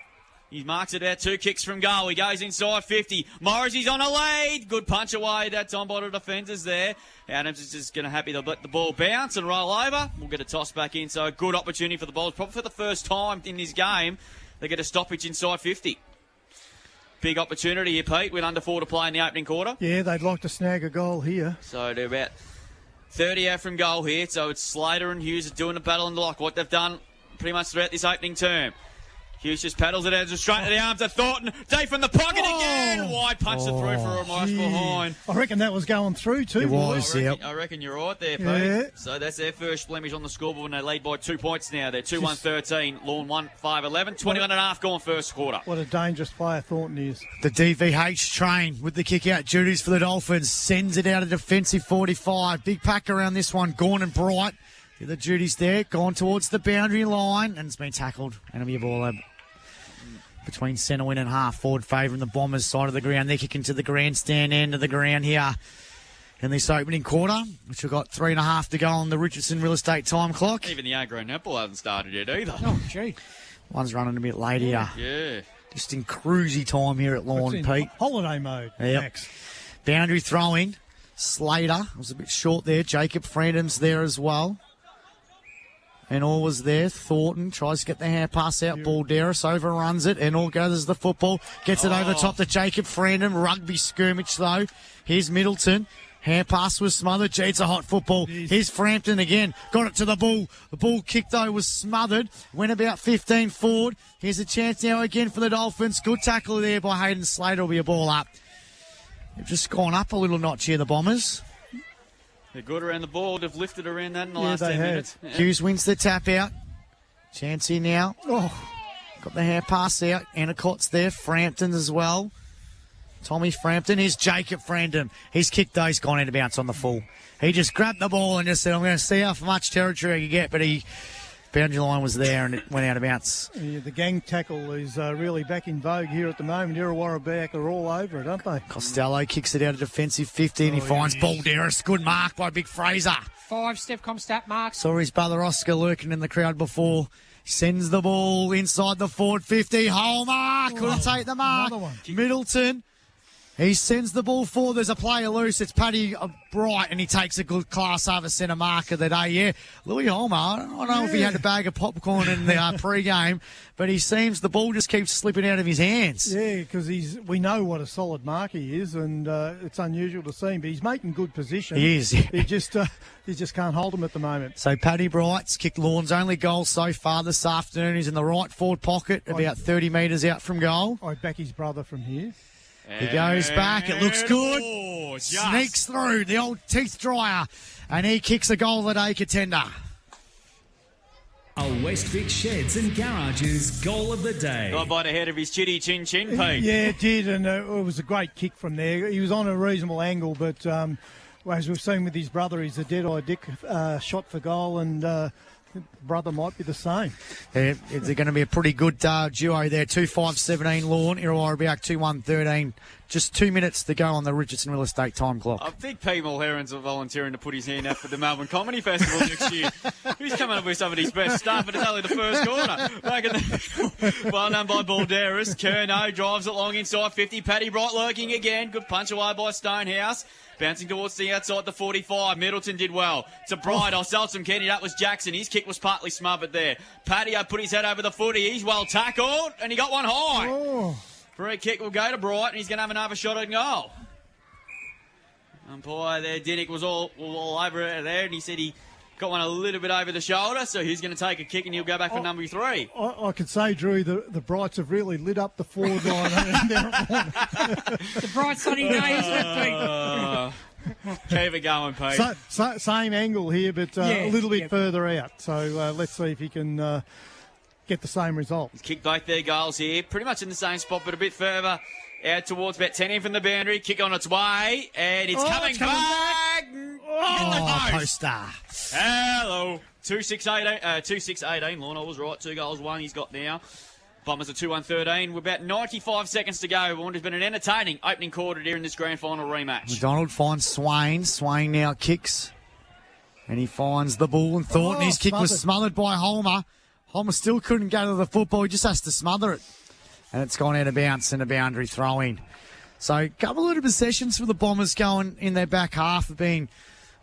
He marks it out, 2 kicks from goal. He goes inside 50. Morrissey's on a lead. Good punch away. That's on by the defenders there. Adams is just going to happy to let the ball bounce and roll over. We'll get a toss back in. So a good opportunity for the Bulls. Probably for the first time in this game, they get a stoppage inside 50. Big opportunity here, Pete, with under 4 to play in the opening quarter. Yeah, they'd like to snag a goal here. So they're about 30 out from goal here. So it's Slater and Hughes doing the battle in the lock. What they've done pretty much throughout this opening term. Hughes just paddles it out just straight to the arms of Thornton. Deep from the pocket again. Wide punched it through for a mark behind. I reckon that was going through too. It was, yep. I reckon you're right there, Pete. Yeah. So that's their first blemish on the scoreboard, and they lead by 2 points now. They're 2-1-13, Lorne 1-5-11, 21.5 gone first quarter. What a dangerous player Thornton is. The DVH train with the kick out duties for the Dolphins. Sends it out of defensive 45. Big pack around this one. Gawn and Bright. The duties there. Gone towards the boundary line. And it's been tackled. And it'll be a ball between centre wing and half forward favouring the Bombers side of the ground. They're kicking to the grandstand end of the ground here in this opening quarter, which we've got 3.5 to go on the Richardson Real Estate time clock. Even the aggro netball hasn't started yet either. Oh, gee. One's running a bit late here. Yeah. Just in cruisy time here at What's Lorne, in Pete. holiday mode, Yep. Max. Boundary throw-in. Slater was a bit short there. Jacob Freedom's there as well. And all was there. Thornton tries to get the hand pass out. Balderas overruns it. And all gathers the football. Gets it over the top to Jacob Freedom. Rugby skirmish though. Here's Middleton. Hand pass was smothered. Gee, it's a hot football. Here's Frampton again. Got it to the ball. The ball kick though was smothered. Went about 15 forward. Here's a chance now again for the Dolphins. Good tackle there by Hayden Slater. Will be a ball up. They've just gone up a little notch here, the Bombers. They're good around the ball. They've lifted around that in the last they 10 have. minutes. Yeah. Hughes wins the tap out. Chance here now. Oh, Got the hair pass out. Annacott's there. Frampton as well. Tommy Frampton. Here's Jacob Frampton. He's kicked those, gone out of bounds on the full. He just grabbed the ball and just said, I'm going to see how much territory I can get. But boundary line was there and it went out of bounds. yeah, the gang tackle is really back in vogue here at the moment. Irrewarra Beeac are all over it, aren't they? Costello kicks it out of defensive 50 and he finds Balderas. Good mark by Big Fraser. 5 Steph Comstat marks. Saw his brother Oscar lurking in the crowd before. Sends the ball inside the forward 50. Homer couldn't take the mark. Another one. Middleton. He sends the ball forward. There's a player loose. It's Paddy Bright, and he takes a good class over centre mark of the day. Yeah, Louis Homer, I don't know if he had a bag of popcorn in the pre-game, but he seems the ball just keeps slipping out of his hands. Yeah, because we know what a solid mark he is, and it's unusual to see him, but he's making good position. He is. He just can't hold him at the moment. So Paddy Bright's kicked Lorne's only goal so far this afternoon. He's in the right forward pocket, about 30 metres out from goal. I back his brother from here. He goes back. It looks good. Oh, Sneaks through the old teeth dryer, and he kicks a goal of the day contender. A West Vic Sheds and Garages goal of the day. Got by the head of his chitty chin chin, Pete. Yeah, it did, and it was a great kick from there. He was on a reasonable angle, but as we've seen with his brother, he's a dead-eye dick shot for goal, and brother might be the same. Yeah, it's going to be a pretty good duo there. 2-5-17 Lorne, Irrewarra Beeac 2-1-13. Just 2 minutes to go on the Richardson Real Estate time clock. I think P. Mulheron's volunteering to put his hand out for the Melbourne Comedy Festival next year. Who's coming up with some of his best stuff, but it's only the first corner. Well done by Balderas. Curnow drives it long inside 50. Paddy Bright lurking again. Good punch away by Stonehouse. Bouncing towards the outside, the 45. Middleton did well. To Bright, Selsom Kenny. That was Jackson. His kick was partly smothered there. Patio put his head over the footy. He's well tackled, and he got one high. Oh, Free kick will go to Bright, and he's going to have another shot at goal. Umpire there, Dinnick was all over it there, and he said he got one a little bit over the shoulder, so he's going to take a kick, and he'll go back for number 3. I could say, Drew, the Brights have really lit up the forward line. The bright sunny day, isn't it, Pete? Keep it going, Pete. Same angle here, but a little bit further out. So let's see if he can get the same result. He's kicked both their goals here, pretty much in the same spot, but a bit further out towards about 10 in from the boundary. Kick on its way, and it's coming back. Oh, poster. Hello. 2-6-18. Lorne, I was right. 2 goals, 1 he's got now. Bombers are 2-1-13. We're about 95 seconds to go. It's been an entertaining opening quarter here in this grand final rematch. McDonald finds Swain. Swain now kicks. And he finds the ball and Thornton. His kick was smothered by Homer. Homer still couldn't go to the football. He just has to smother it. And it's gone out of bounds and a boundary throw-in. So a couple of possessions for the Bombers going in their back half have been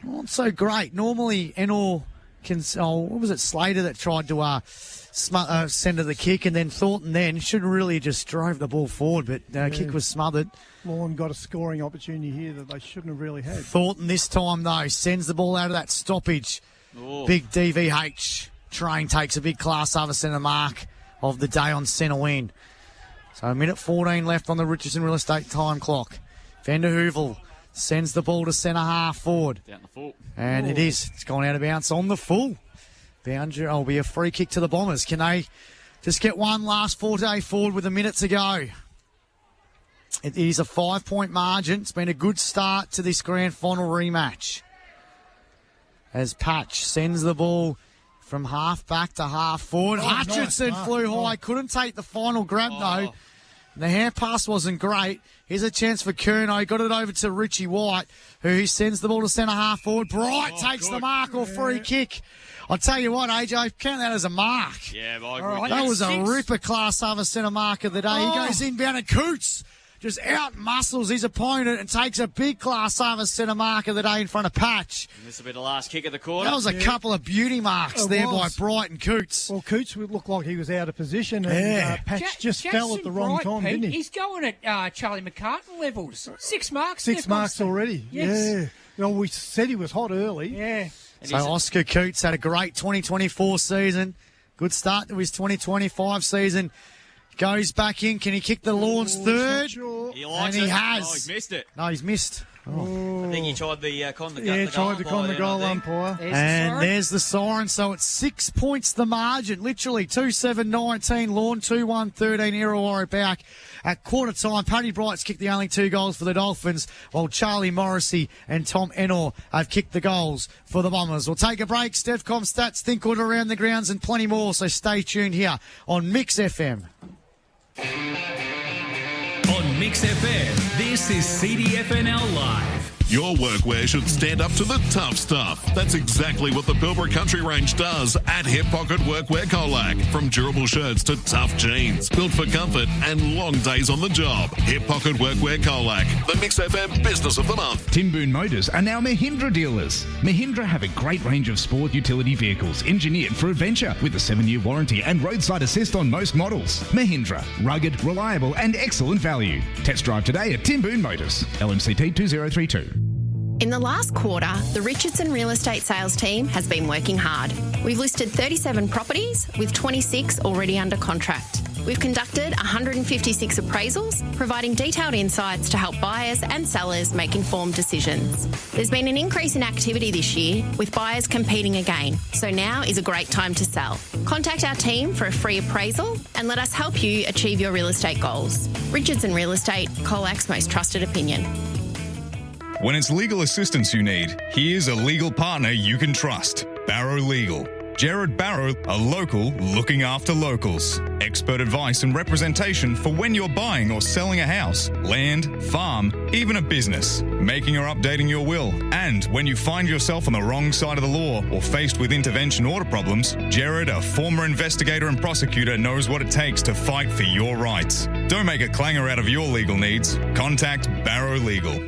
not so great. Normally, Enor what was it, Slater that tried to send to the kick, and then Thornton then should really just drove the ball forward, but kick was smothered. Lorne got a scoring opportunity here that they shouldn't have really had. Thornton this time, though, sends the ball out of that stoppage. Ooh. Big DVH. Train takes a big class over centre mark of the day on centre wing. So a minute 14 left on the Richardson Real Estate time clock. Vander Hoovel sends the ball to centre half forward. Down the full. And it is. It's gone out of bounds on the full. Boundary will be a free kick to the Bombers. Can they just get one last 4-day forward with a minute to go? It is a 5-point margin. It's been a good start to this grand final rematch. As Patch sends the ball from half back to half forward. Hutchinson flew high. Couldn't take the final grab, though. The hand pass wasn't great. Here's a chance for Curnow. Got it over to Richie White, who sends the ball to centre half forward. Bright takes the mark or free kick. I'll tell you what, AJ, count that as a mark. Yeah, that was a ripper class over centre mark of the day. He goes inbound and Coots just out-muscles his opponent and takes a big class over centre mark of the day in front of Patch. And this will be the last kick of the quarter. That was a couple of beauty marks there by Bright and Coots. Well, Coots would look like he was out of position, and Patch just fell at the wrong time, didn't he? He's going at Charlie McCartan levels. 6 marks. 6 marks already. Yes. Yeah. We said he was hot early. Yeah. So Oscar Coots had a great 2024 season. Good start to his 2025 season. goes back in. Can he kick the Lawns third? He likes And he it. has. Oh, he's missed it. No, he's missed. I think he tried the con the goal. Yeah, tried to con the goal umpire. And there's the siren. So it's 6 points the margin. Literally 2-7-19. Lorne 2-1-13. Irrewarra back. At quarter time, Paddy Bright's kicked the only 2 goals for the Dolphins, while Charlie Morrissey and Tom Enor have kicked the goals for the Bombers. We'll take a break. Stevcom stats, think order around the grounds, and plenty more. So stay tuned here on Mix FM. On Mix FM, this is CDFNL Live. Your workwear should stand up to the tough stuff. That's exactly what the Pilbara Country Range does at Hip Pocket Workwear Colac. From durable shirts to tough jeans, built for comfort and long days on the job. Hip Pocket Workwear Colac, the Mix FM Business of the Month. Timboon Motors are now Mahindra dealers. Mahindra have a great range of sport utility vehicles engineered for adventure with a 7-year warranty and roadside assist on most models. Mahindra, rugged, reliable and excellent value. Test drive today at Timboon Motors. LMCT 2032. In the last quarter, the Richardson Real Estate sales team has been working hard. We've listed 37 properties with 26 already under contract. We've conducted 156 appraisals, providing detailed insights to help buyers and sellers make informed decisions. There's been an increase in activity this year, with buyers competing again, so now is a great time to sell. Contact our team for a free appraisal and let us help you achieve your real estate goals. Richardson Real Estate, Colac's most trusted opinion. When it's legal assistance you need, here's a legal partner you can trust. Barrow Legal. Jared Barrow, a local looking after locals. Expert advice and representation for when you're buying or selling a house, land, farm, even a business. Making or updating your will. And when you find yourself on the wrong side of the law or faced with intervention order problems, Jared, a former investigator and prosecutor, knows what it takes to fight for your rights. Don't make a clanger out of your legal needs. Contact Barrow Legal.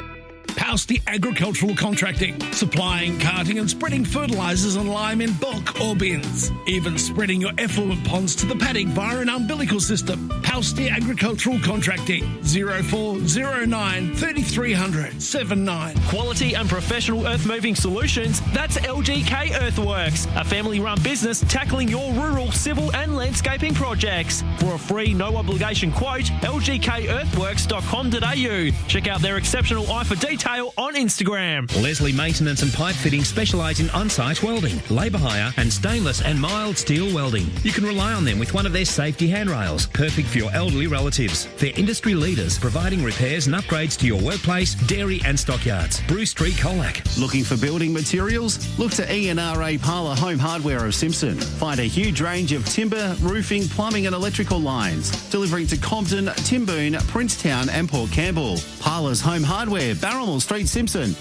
Palsty Agricultural Contracting, supplying, carting and spreading fertilisers and lime in bulk or bins. Even spreading your effluent ponds to the paddock via an umbilical system. Palsty Agricultural Contracting, 0409 3300 79. Quality and professional earth moving solutions, that's LGK Earthworks, a family-run business tackling your rural, civil and landscaping projects. For a free, no-obligation quote, lgkearthworks.com.au. Check out their exceptional eye for detail on Instagram. Leslie Maintenance and Pipe Fitting specialise in on-site welding, labour hire and stainless and mild steel welding. You can rely on them with one of their safety handrails, perfect for your elderly relatives. They're industry leaders, providing repairs and upgrades to your workplace, dairy and stockyards. Bruce Street, Colac. Looking for building materials? Look to ENRA Parlour Home Hardware of Simpson. Find a huge range of timber, roofing, plumbing and electrical lines. Delivering to Compton, Timboon, Princetown and Port Campbell. Parlour's Home Hardware, Barrymore Street, Simpson.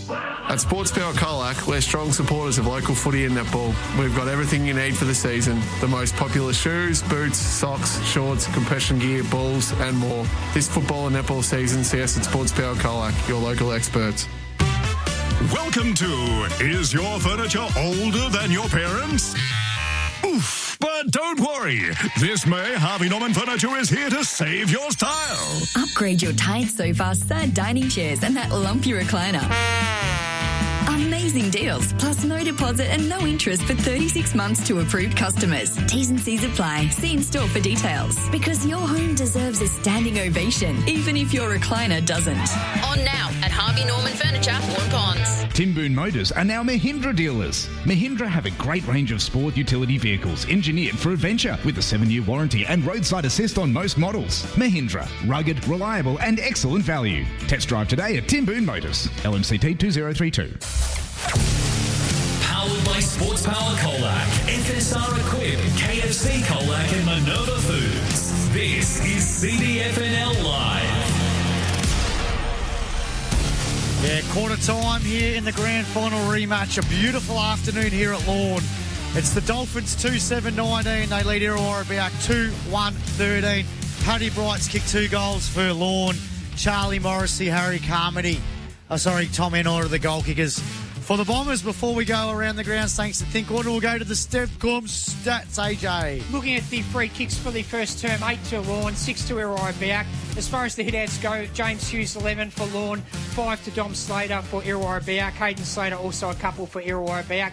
At Sports Power Colac, we're strong supporters of local footy and netball. We've got everything you need for the season. The most popular shoes, boots, socks, shorts, compression gear, balls and more. This football and netball season, see us at Sports Power Colac, your local experts. Welcome to Is Your Furniture Older Than Your Parents'? Oof. But don't worry. This May, Harvey Norman Furniture is here to save your style. Upgrade your tight sofa, sad dining chairs and that lumpy recliner. Amazing deals, plus no deposit and no interest for 36 months to approved customers. T's and C's apply. See in store for details. Because your home deserves a standing ovation, even if your recliner doesn't. On now at Harvey Norman Furniture, Horn Ponds. Timboon Motors are now Mahindra dealers. Mahindra have a great range of sport utility vehicles engineered for adventure with a 7-year warranty and roadside assist on most models. Mahindra, rugged, reliable and excellent value. Test drive today at Timboon Motors. LMCT 2032. Powered by Sports Power Colac, FSR Equip, KFC Colac and Minerva Foods. This is CDFNL Live. Yeah, quarter time here in the grand final rematch. A beautiful afternoon here at Lorne. It's the Dolphins 2-7-19. They lead Irrewarra Beeac 2-1-13. Paddy Bright's kicked 2 goals for Lorne. Charlie Morrissey, Harry Carmody. Tom Enor are the goal kickers. For the Bombers, before we go around the grounds, thanks to Think Order, we'll go to the Stevcom stats, AJ. Looking at the free kicks for the first term, 8 to Lorne, 6 to Irrewarra Beeac. As far as the hit-outs go, James Hughes 11 for Lorne, 5 to Dom Slater for Irrewarra Beeac. Hayden Slater also a couple for Irrewarra Beeac.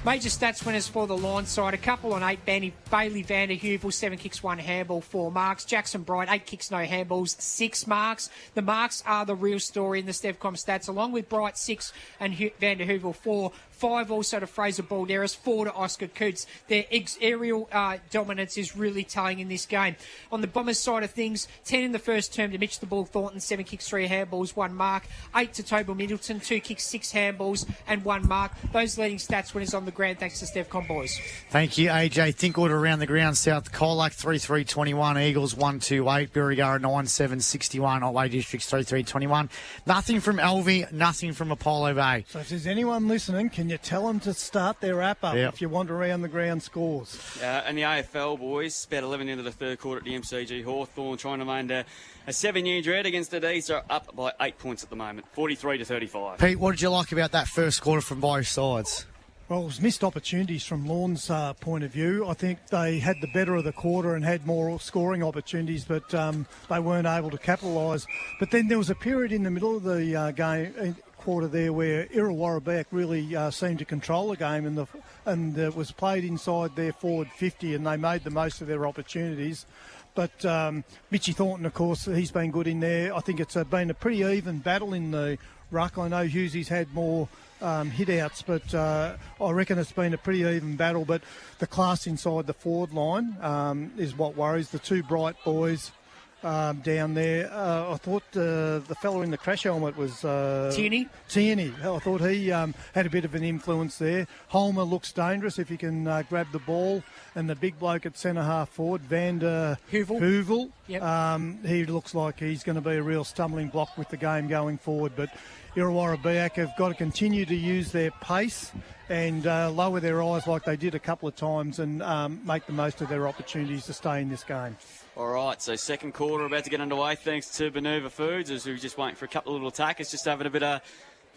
Major stats winners for the Lorne side. A couple on 8. Bailey Vander Heuvel, 7 kicks, 1 handball, 4 marks. Jackson Bright, 8 kicks, no handballs, 6 marks. The marks are the real story in the Stevcom stats, along with Bright, 6, and Vander Heuvel, 4. 5 also to Fraser Balderas, 4 to Oscar Coots. Their aerial dominance is really telling in this game. On the Bombers side of things, 10 in the first term to Mitch the Bull Thornton, 7 kicks, 3 handballs, 1 mark. 8 to Tobel Middleton, 2 kicks, 6 handballs and 1 mark. Those leading stats winners on the ground, thanks to Stevcom boys. Thank you, AJ. Think order around the ground. South Colac 3-3-21, Eagles 1-2-8, Birregurra 9-7-61, Otway Districts 3-3-21. Nothing from Elvie, nothing from Apollo Bay. So if there's anyone listening, can you tell them to start their wrap up if you want around the ground scores? And the AFL boys, about 11 into the third quarter at the MCG. Hawthorn trying to maintain a 7-year dread against the D's. Are up by 8 points at the moment, 43-35. Pete, what did you like about that first quarter from both sides? Well, it was missed opportunities from Lorne's point of view. I think they had the better of the quarter and had more scoring opportunities, but they weren't able to capitalise. But then there was a period in the middle of the game, quarter there, where Irrewarra Beeac really seemed to control the game, and it was played inside their forward 50, and they made the most of their opportunities. But Mitchy Thornton, of course, he's been good in there. I think it's been a pretty even battle in the ruck. I know Hughes's had more hit-outs, but I reckon it's been a pretty even battle. But the class inside the forward line is what worries. The 2 Bright boys down there. I thought the fellow in the crash helmet was Tierney. I thought he had a bit of an influence there. Holmer looks dangerous if he can grab the ball. And the big bloke at centre half forward, Vander Heuvel. Yep. He looks like he's going to be a real stumbling block with the game going forward. But Irrewarra Beeac have got to continue to use their pace and lower their eyes like they did a couple of times and make the most of their opportunities to stay in this game. All right, so second quarter about to get underway thanks to Benuva Foods, as we're just waiting for a couple of little attackers, just having a bit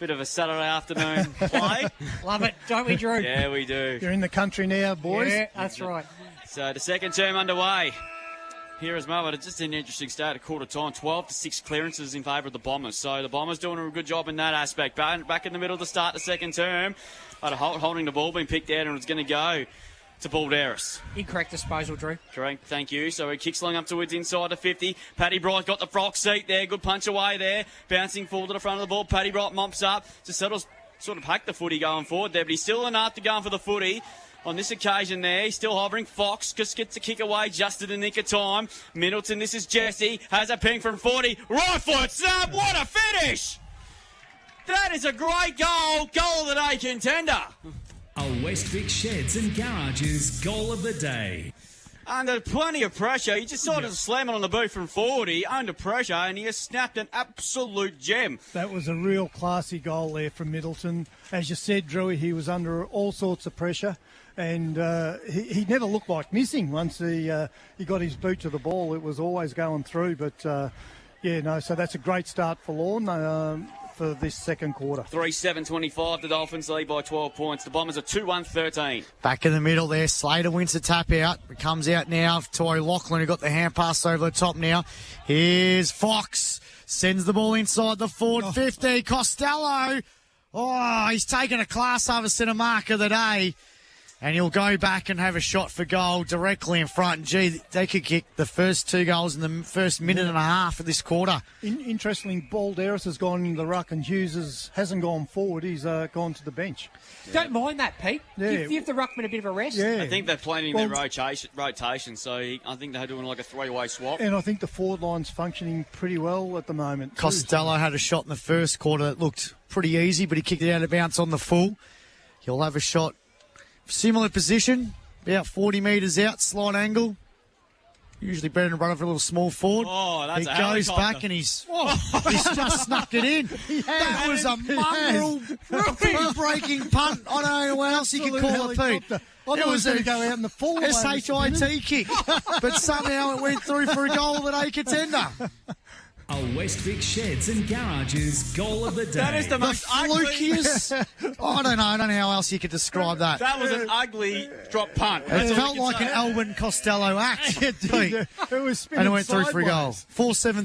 of a Saturday afternoon play. Love it, don't we, Drew? Yeah, we do. You're in the country now, boys. Yeah, that's right. So the second term underway. Here is Mo, but it's just an interesting start at quarter time. 12-6 clearances in favour of the Bombers. So the Bombers doing a good job in that aspect. Back in the middle to start the second term. But holding the ball, being picked out, and it's going to go to Balderas. Incorrect disposal, Drew. Correct, thank you. So he kicks long up towards inside the 50. Paddy Bright got the frog seat there. Good punch away there. Bouncing forward to the front of the ball. Paddy Bright mops up. Just sort of hacked the footy going forward there, but he's still enough to go for the footy. On this occasion there, he's still hovering. Fox just gets a kick away just in the nick of time. Middleton, this is Jesse. Has a ping from 40. Right foot snap. What a finish! That is a great goal. Goal of the day contender. A West Vic Sheds and Garages goal of the day. Under plenty of pressure. He just sort of slammed it on the boot from 40 under pressure, and he has snapped an absolute gem. That was a real classy goal there from Middleton. As you said, Drewy, he was under all sorts of pressure, and he never looked like missing once he got his boot to the ball. It was always going through, but so that's a great start for Lorne. For this second quarter. 3-7-25, the Dolphins lead by 12 points. The Bombers are 2-1-13. Back in the middle there, Slater wins the tap out. It comes out now to O'Loughlin, who got the hand pass over the top now. Here's Fox, sends the ball inside the forward 50. Costello, he's taken a class over centre mark of the day. And he'll go back and have a shot for goal directly in front. And, gee, they could kick the first 2 goals in the first minute and a half of this quarter. Interestingly, Balderas has gone into the ruck and Hughes hasn't gone forward. He's gone to the bench. Don't mind that, Pete. Yeah. Give the ruckman a bit of a rest. Yeah. I think they're planning their rotation, so I think they're doing like a 3-way swap. And I think the forward line's functioning pretty well at the moment. Costello had a shot in the first quarter that looked pretty easy, but he kicked it out of bounds on the full. He'll have a shot. Similar position, about 40 metres out, slight angle. Usually better than run for a little small forward. Oh, that's he goes back and he's just snuck it in. That was a mongrel, breaking punt. I don't know what else you could call it, Pete. It was going to go out in the full SHIT kick, but somehow it went through for a goal of the day contender. A West Vic Sheds and Garages goal of the day. That is the most flukiest. I don't know how else you could describe that. That was an ugly drop punt. It felt like an Elwyn Costello act. It was spinning and it went through for a goal. sideways.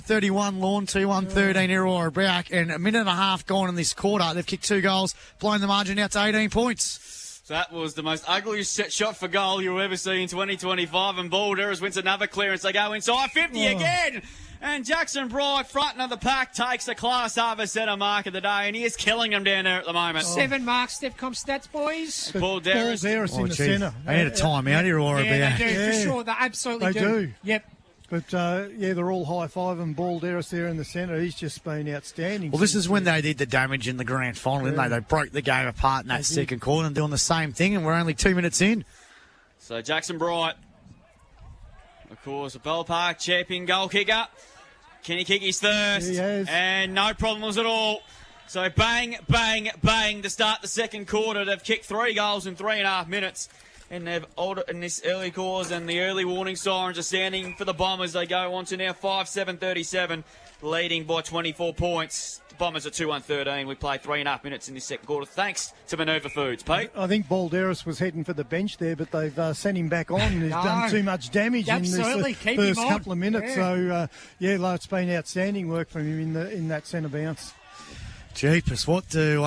4-7-31 Lorne, 2-1-13 Irrewarra Beeac, and a minute and a half gone in this quarter. They've kicked 2 goals, blown the margin out to 18 points. So that was the most ugliest set shot for goal you'll ever see in 2025. And Balderas wins another clearance. They go inside 50 again. And Jackson Bright, front of the pack, takes the Class Harbour centre mark of the day. And he is killing them down there at the moment. 7 marks, Stepcom stats, boys. Balderas in the centre. They had a timeout here, or they do, for sure. They absolutely do. Yep. But, they're all high-five and Balderas there in the centre. He's just been outstanding. Well, this is when they did the damage in the grand final, didn't they? They broke the game apart in that second quarter and doing the same thing, and we're only 2 minutes in. So Jackson Bright, of course, a Bell Park champion goal kicker. Can he kick his thirst? He has. And no problems at all. So bang, bang, bang to start the second quarter. They've kicked 3 goals in 3.5 minutes. And they've in this early cause, and the early warning sirens are sounding for the Bombers. They go on to now 5-7-37, leading by 24 points. The Bombers are 2-1-13. We played 3.5 minutes in this second quarter. Thanks to Minerva Foods, Pete. I think Balderas was heading for the bench there, but they've sent him back on. He's done too much damage in this first couple of minutes. So, it's been outstanding work from him in that centre bounce. Jeepers, what do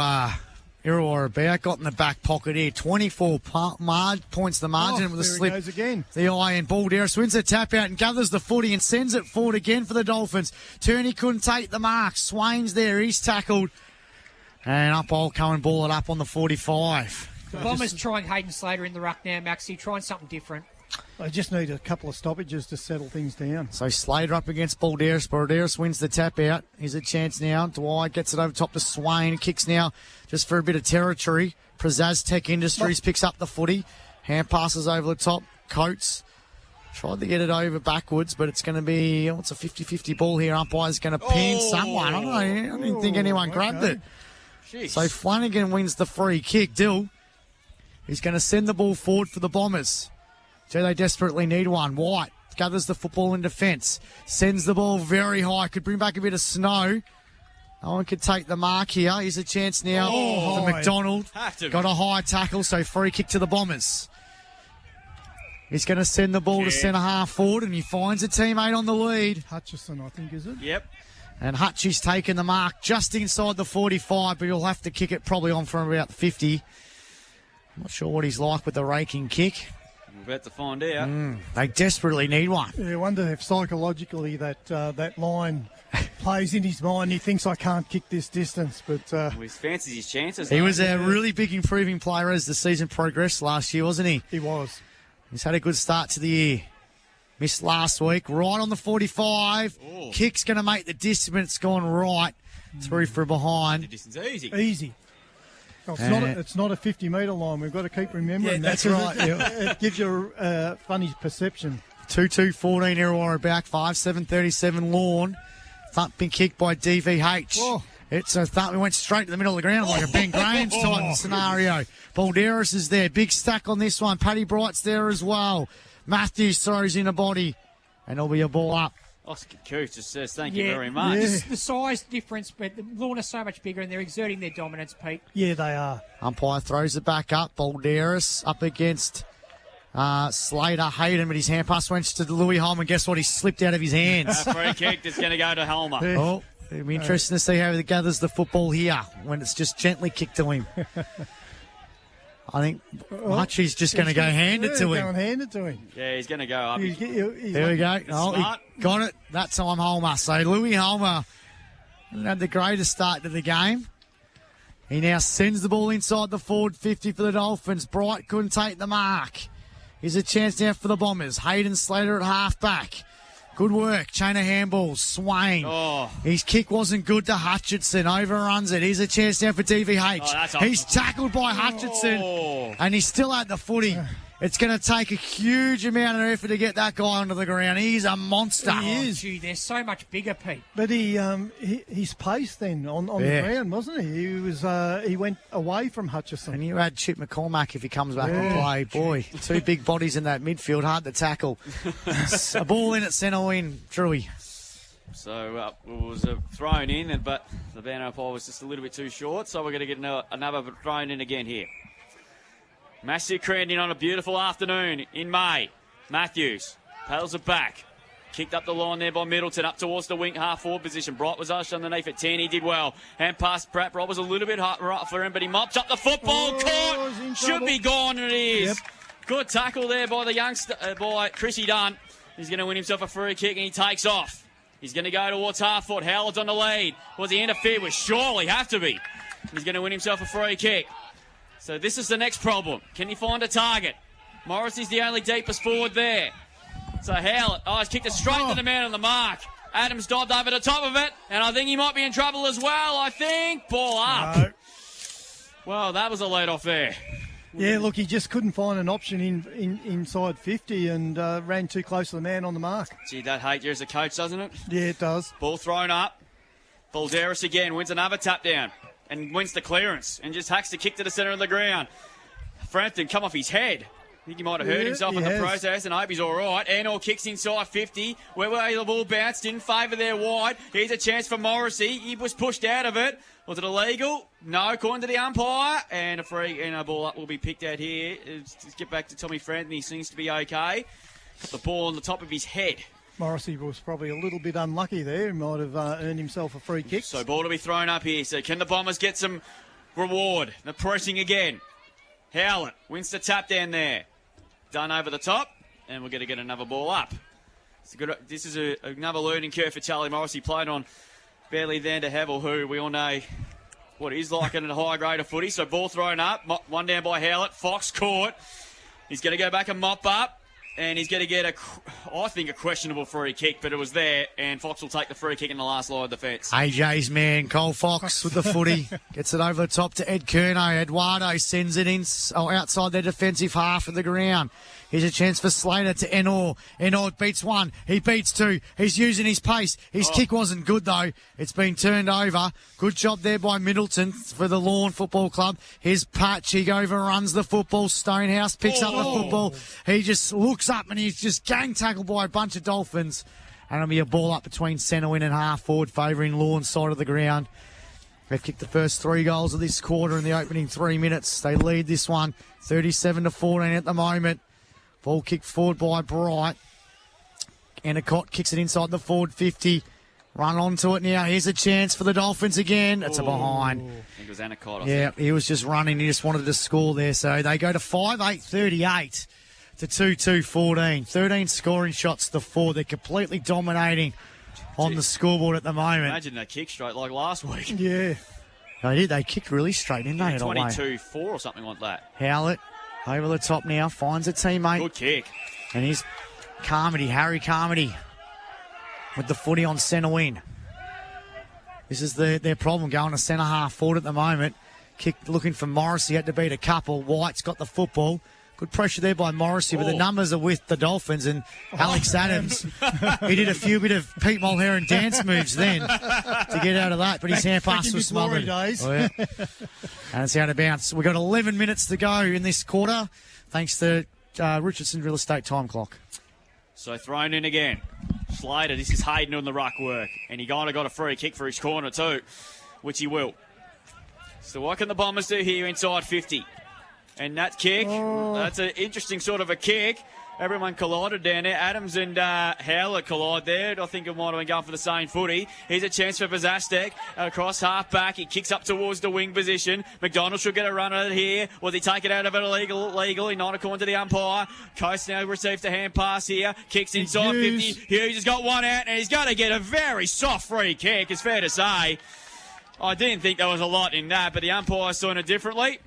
Irrewarra Beeac got in the back pocket here? 24 points the margin with a slip. Goes again. The eye and Balderas wins the tap out and gathers the footy and sends it forward again for the Dolphins. Turney couldn't take the mark. Swain's there. He's tackled. And Upwell come and ball it up on the 45. The Bombers trying Hayden Slater in the ruck now, Maxie. Trying something different. They just need a couple of stoppages to settle things down. So Slater up against Balderas. Balderas wins the tap out. Here's a chance now. Dwight gets it over top to Swain. Kicks now just for a bit of territory. Prezaz Tech Industries picks up the footy. Hand passes over the top. Coates tried to get it over backwards, but it's going to be, it's a 50-50 ball here. Umpire's going to pin someone. I don't know. I didn't think anyone grabbed it. Jeez. So Flanagan wins the free kick. Dill, he's going to send the ball forward for the Bombers. So they desperately need one. White gathers the football in defence. Sends the ball very high. Could bring back a bit of snow. No one could take the mark here. Here's a chance now for McDonald. Got a high tackle, so free kick to the Bombers. He's going to send the ball to centre half forward, and he finds a teammate on the lead. Hutchison, I think, is it? Yep. And Hutchie's taken the mark just inside the 45, but he'll have to kick it probably on from about 50. I'm not sure what he's like with the raking kick. We're about to find out. They desperately need one. Yeah, I wonder if psychologically that line plays in his mind. He thinks, I can't kick this distance. But he fancies his chances. He was a really big improving player as the season progressed last year, wasn't he? He was. He's had a good start to the year. Missed last week. Right on the 45. Ooh. Kick's going to make the distance, but it's gone right through for behind. The distance easy. Easy. Well, it's not a 50-metre line. We've got to keep remembering that's that. right. It gives you a funny perception. 2-2-14 Irrewarra back. 5-7-37 Lorne. Thumping kick by DVH. Oh. It's a thump. We went straight to the middle of the ground like a Ben Graham's type scenario. Balderas is there. Big stack on this one. Paddy Bright's there as well. Matthews throws in a body. And there'll be a ball up. Oscar Cooch just says thank you very much. Yeah. The size difference, but the Lorne are so much bigger and they're exerting their dominance, Pete. Yeah, they are. Umpire throws it back up. Balderas up against Slater. Hayden, but his hand pass went to Louis Holman. Guess what? He slipped out of his hands. Free kick that's going to go to Helmer. Oh, it'll be interesting to see how he gathers the football here when it's just gently kicked to him. I think Hutchie's just going to go hand it to him. Go and hand it to him. Yeah, he's going to go up. There we go. Oh, he got it. That time, Holmer. So Louis Holmer had the greatest start to the game. He now sends the ball inside the forward 50 for the Dolphins. Bright couldn't take the mark. Here's a chance now for the Bombers. Hayden Slater at half-back. Good work. Chain of handballs. Swain. Oh. His kick wasn't good to Hutchinson. Overruns it. Here's a chance now for DVH. He's tackled by Hutchinson. And he's still at the footy. It's going to take a huge amount of effort to get that guy onto the ground. He's a monster. He is. Gee, they're so much bigger, Pete. But his pace then on the ground, wasn't he? He went away from Hutchison. And you add Chip McCormack if he comes back and play. Boy, two big bodies in that midfield, hard to tackle. A ball in at centre win, Drewy. So it was thrown in, but the ban umpire was just a little bit too short, so we're going to get another thrown in again here. Massive crowd in on a beautiful afternoon in May. Matthews paddles it back. Kicked up the line there by Middleton, up towards the wing half-forward position. Bright was ushered underneath at 10. He did well. Hand pass, Pratt. Bright was a little bit hot right for him, but he mops up the football. Caught. Should be gone, and it is. Yep. Good tackle there by the youngster, by Chrissy Dunn. He's going to win himself a free kick, and he takes off. He's going to go towards half-foot. Howard's on the lead. Was he interfered with? Surely have to be. He's going to win himself a free kick. So this is the next problem. Can he find a target? Morrissey's the only deepest forward there. So Howlett, he's kicked it straight to the man on the mark. Adams dived over the top of it, and I think he might be in trouble as well, I think. Ball up. No. Well, that was a lead off there. Yeah, look, he just couldn't find an option inside 50 and ran too close to the man on the mark. Gee, that hate you as a coach, doesn't it? Yeah, it does. Ball thrown up. Balderas again wins another tap down and wins the clearance and just hacks the kick to the centre of the ground. Frampton come off his head. I think he might have hurt himself in the process, and I hope he's all right. Anor kicks inside 50. Where the ball bounced in favour there wide. Here's a chance for Morrissey. He was pushed out of it. Was it illegal? No, according to the umpire. And a free and a ball up will be picked out here. Let's get back to Tommy Frampton. He seems to be okay. Got the ball on the top of his head. Morrissey was probably a little bit unlucky there. He might have earned himself a free kick. So ball to be thrown up here. So can the Bombers get some reward? They're pressing again. Howlett wins the tap down there. Done over the top, and we're going to get another ball up. This is another learning curve for Charlie Morrissey, playing on Barely Vander Havel, who we all know what he's like in a high grade of footy. So ball thrown up, one down by Howlett. Fox caught. He's going to go back and mop up, and he's going to get I think a questionable free kick, but it was there, and Fox will take the free kick in the last line of defence. AJ's man, Cole Fox with the footy. Gets it over the top to Ed Curnow. Eduardo sends it in outside their defensive half of the ground. Here's a chance for Slater to Enor. Enor beats one. He beats two. He's using his pace. His kick wasn't good, though. It's been turned over. Good job there by Middleton for the Lorne Football Club. Here's Patch. He overruns the football. Stonehouse picks up the football. He just looks up and he's just gang tackled by a bunch of Dolphins. And it'll be a ball up between centre in and half forward, favouring Lorne's side of the ground. They've kicked the first 3 goals of this quarter in the opening 3 minutes. They lead this one 37-14 at the moment. Ball kicked forward by Bright. Endicott kicks it inside the forward 50. Run onto it now. Here's a chance for the Dolphins again. It's a behind. I think it was Endicott. Yeah, he was just running. He just wanted to score there. So they go to 5-8-38 to 2-2-14. 13 scoring shots to 4. They're completely dominating on the scoreboard at the moment. Imagine that kick straight like last week. Yeah. They did. They kicked really straight, didn't they? 22-4 or something like that. Howlett over the top now. Finds a teammate. Good kick. And he's Carmody, Harry Carmody, with the footy on centre wing. This is their problem, going to centre half forward at the moment. Kick looking for Morrissey, had to beat a couple. White's got the football. Good pressure there by Morrissey, but the numbers are with the Dolphins. And Alex Adams, he did a bit of Pete Mulherron dance moves then to get out of that, but his hand pass was smothered. Days. Oh, yeah. And it's out of bounds. We've got 11 minutes to go in this quarter, thanks to Richardson Real Estate time clock. So thrown in again. Slater, this is Hayden on the ruck work, and he kind of got a free kick for his corner too, which he will. So what can the Bombers do here inside 50? And that kick, that's an interesting sort of a kick. Everyone collided down there. Adams and Howlett collide there. I think it might have been going for the same footy. Here's a chance for Bazastek. Across half back. He kicks up towards the wing position. McDonald should get a run at it here. Was he take it out of it illegally? Not according to the umpire. Coast now receives the hand pass here. Kicks inside 50. Hughes has got one out, and he's going to get a very soft free kick, it's fair to say. I didn't think there was a lot in that, but the umpire saw it differently.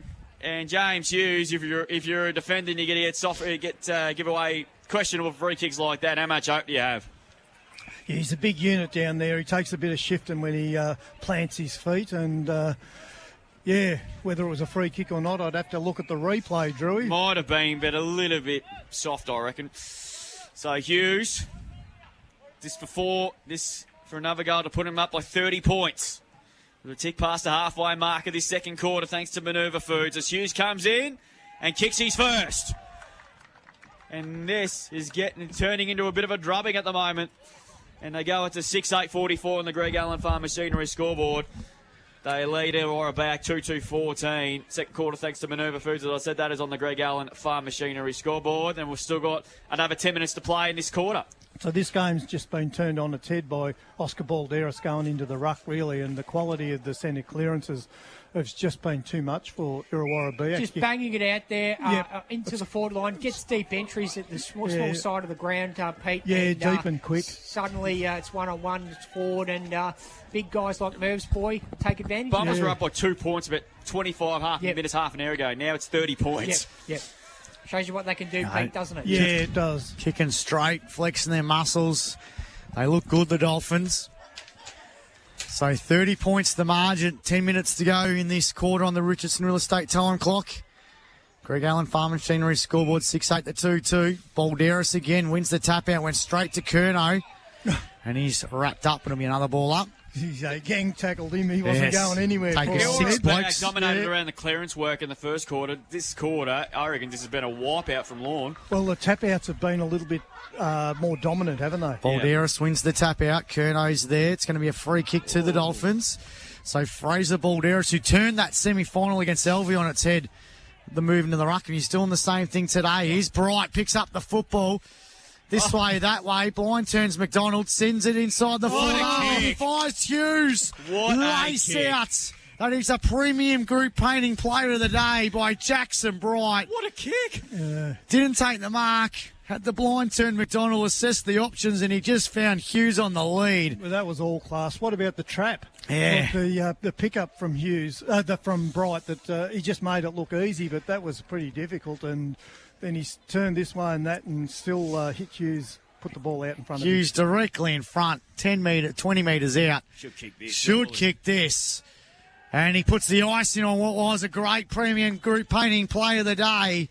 And James Hughes, if you're a defender and you give away questionable free kicks like that, how much hope do you have? Yeah, he's a big unit down there. He takes a bit of shifting when he plants his feet. And, whether it was a free kick or not, I'd have to look at the replay, Drewy. Might have been, but a little bit soft, I reckon. So Hughes, for another goal to put him up by 30 points. We'll tick past the halfway mark of this second quarter thanks to Minerva Foods as Hughes comes in and kicks his first. And this is turning into a bit of a drubbing at the moment. And they go into 6-8-44 on the Greg Allen Farm Machinery scoreboard. They lead Irrewarra back 2-2-14. Second quarter thanks to Minerva Foods. As I said, that is on the Greg Allen Farm Machinery scoreboard. And we've still got another 10 minutes to play in this quarter. So this game's just been turned on its head by Oscar Balderas going into the ruck, really, and the quality of the centre clearances has just been too much for Irrewarra Beeac. Just banging it out there into the forward line, gets deep entries at the small side of the ground, Pete. Yeah, and, deep and quick. Suddenly it's one-on-one, it's forward, and big guys like Merv's boy take advantage. Bombers were up by 2 points about 25 minutes, half an hour ago. Now it's 30 points. Yep. Shows you what they can do, Pete, doesn't it? Yeah, it does. Kicking straight, flexing their muscles. They look good, the Dolphins. So 30 points the margin, 10 minutes to go in this quarter on the Richardson Real Estate time clock. Greg Allen Farm Machinery scoreboard 6-8 to 2-2. Balderas again wins the tap out, went straight to Curnow. And he's wrapped up, and it'll be another ball up. He's gang tackled him. He wasn't going anywhere. Dominated around the clearance work in the first quarter. This quarter, I reckon this has been a wipeout from Lorne. Well, the tap-outs have been a little bit more dominant, haven't they? Balderas wins the tap out. Curnow's there. It's going to be a free kick to the Dolphins. So Fraser Balderas, who turned that semi-final against Elvie on its head, the move into the ruck, and he's doing the same thing today. He's bright, picks up the football. This way, that way. Blind turns McDonald, sends it inside the foot. Fires Hughes. Lace out. That is a premium group painting player of the day by Jackson Bright. What a kick. Didn't take the mark. Had the blind turn McDonald assess the options, and he just found Hughes on the lead. Well, that was all class. What about the trap? Yeah. The pickup from Hughes, from Bright, that he just made it look easy, but that was pretty difficult. And then he's turned this way and that, and still hit Hughes, put the ball out in front of him. Hughes directly in front, 20 metres out. Should kick this. And he puts the icing on what was a great premium group painting play of the day.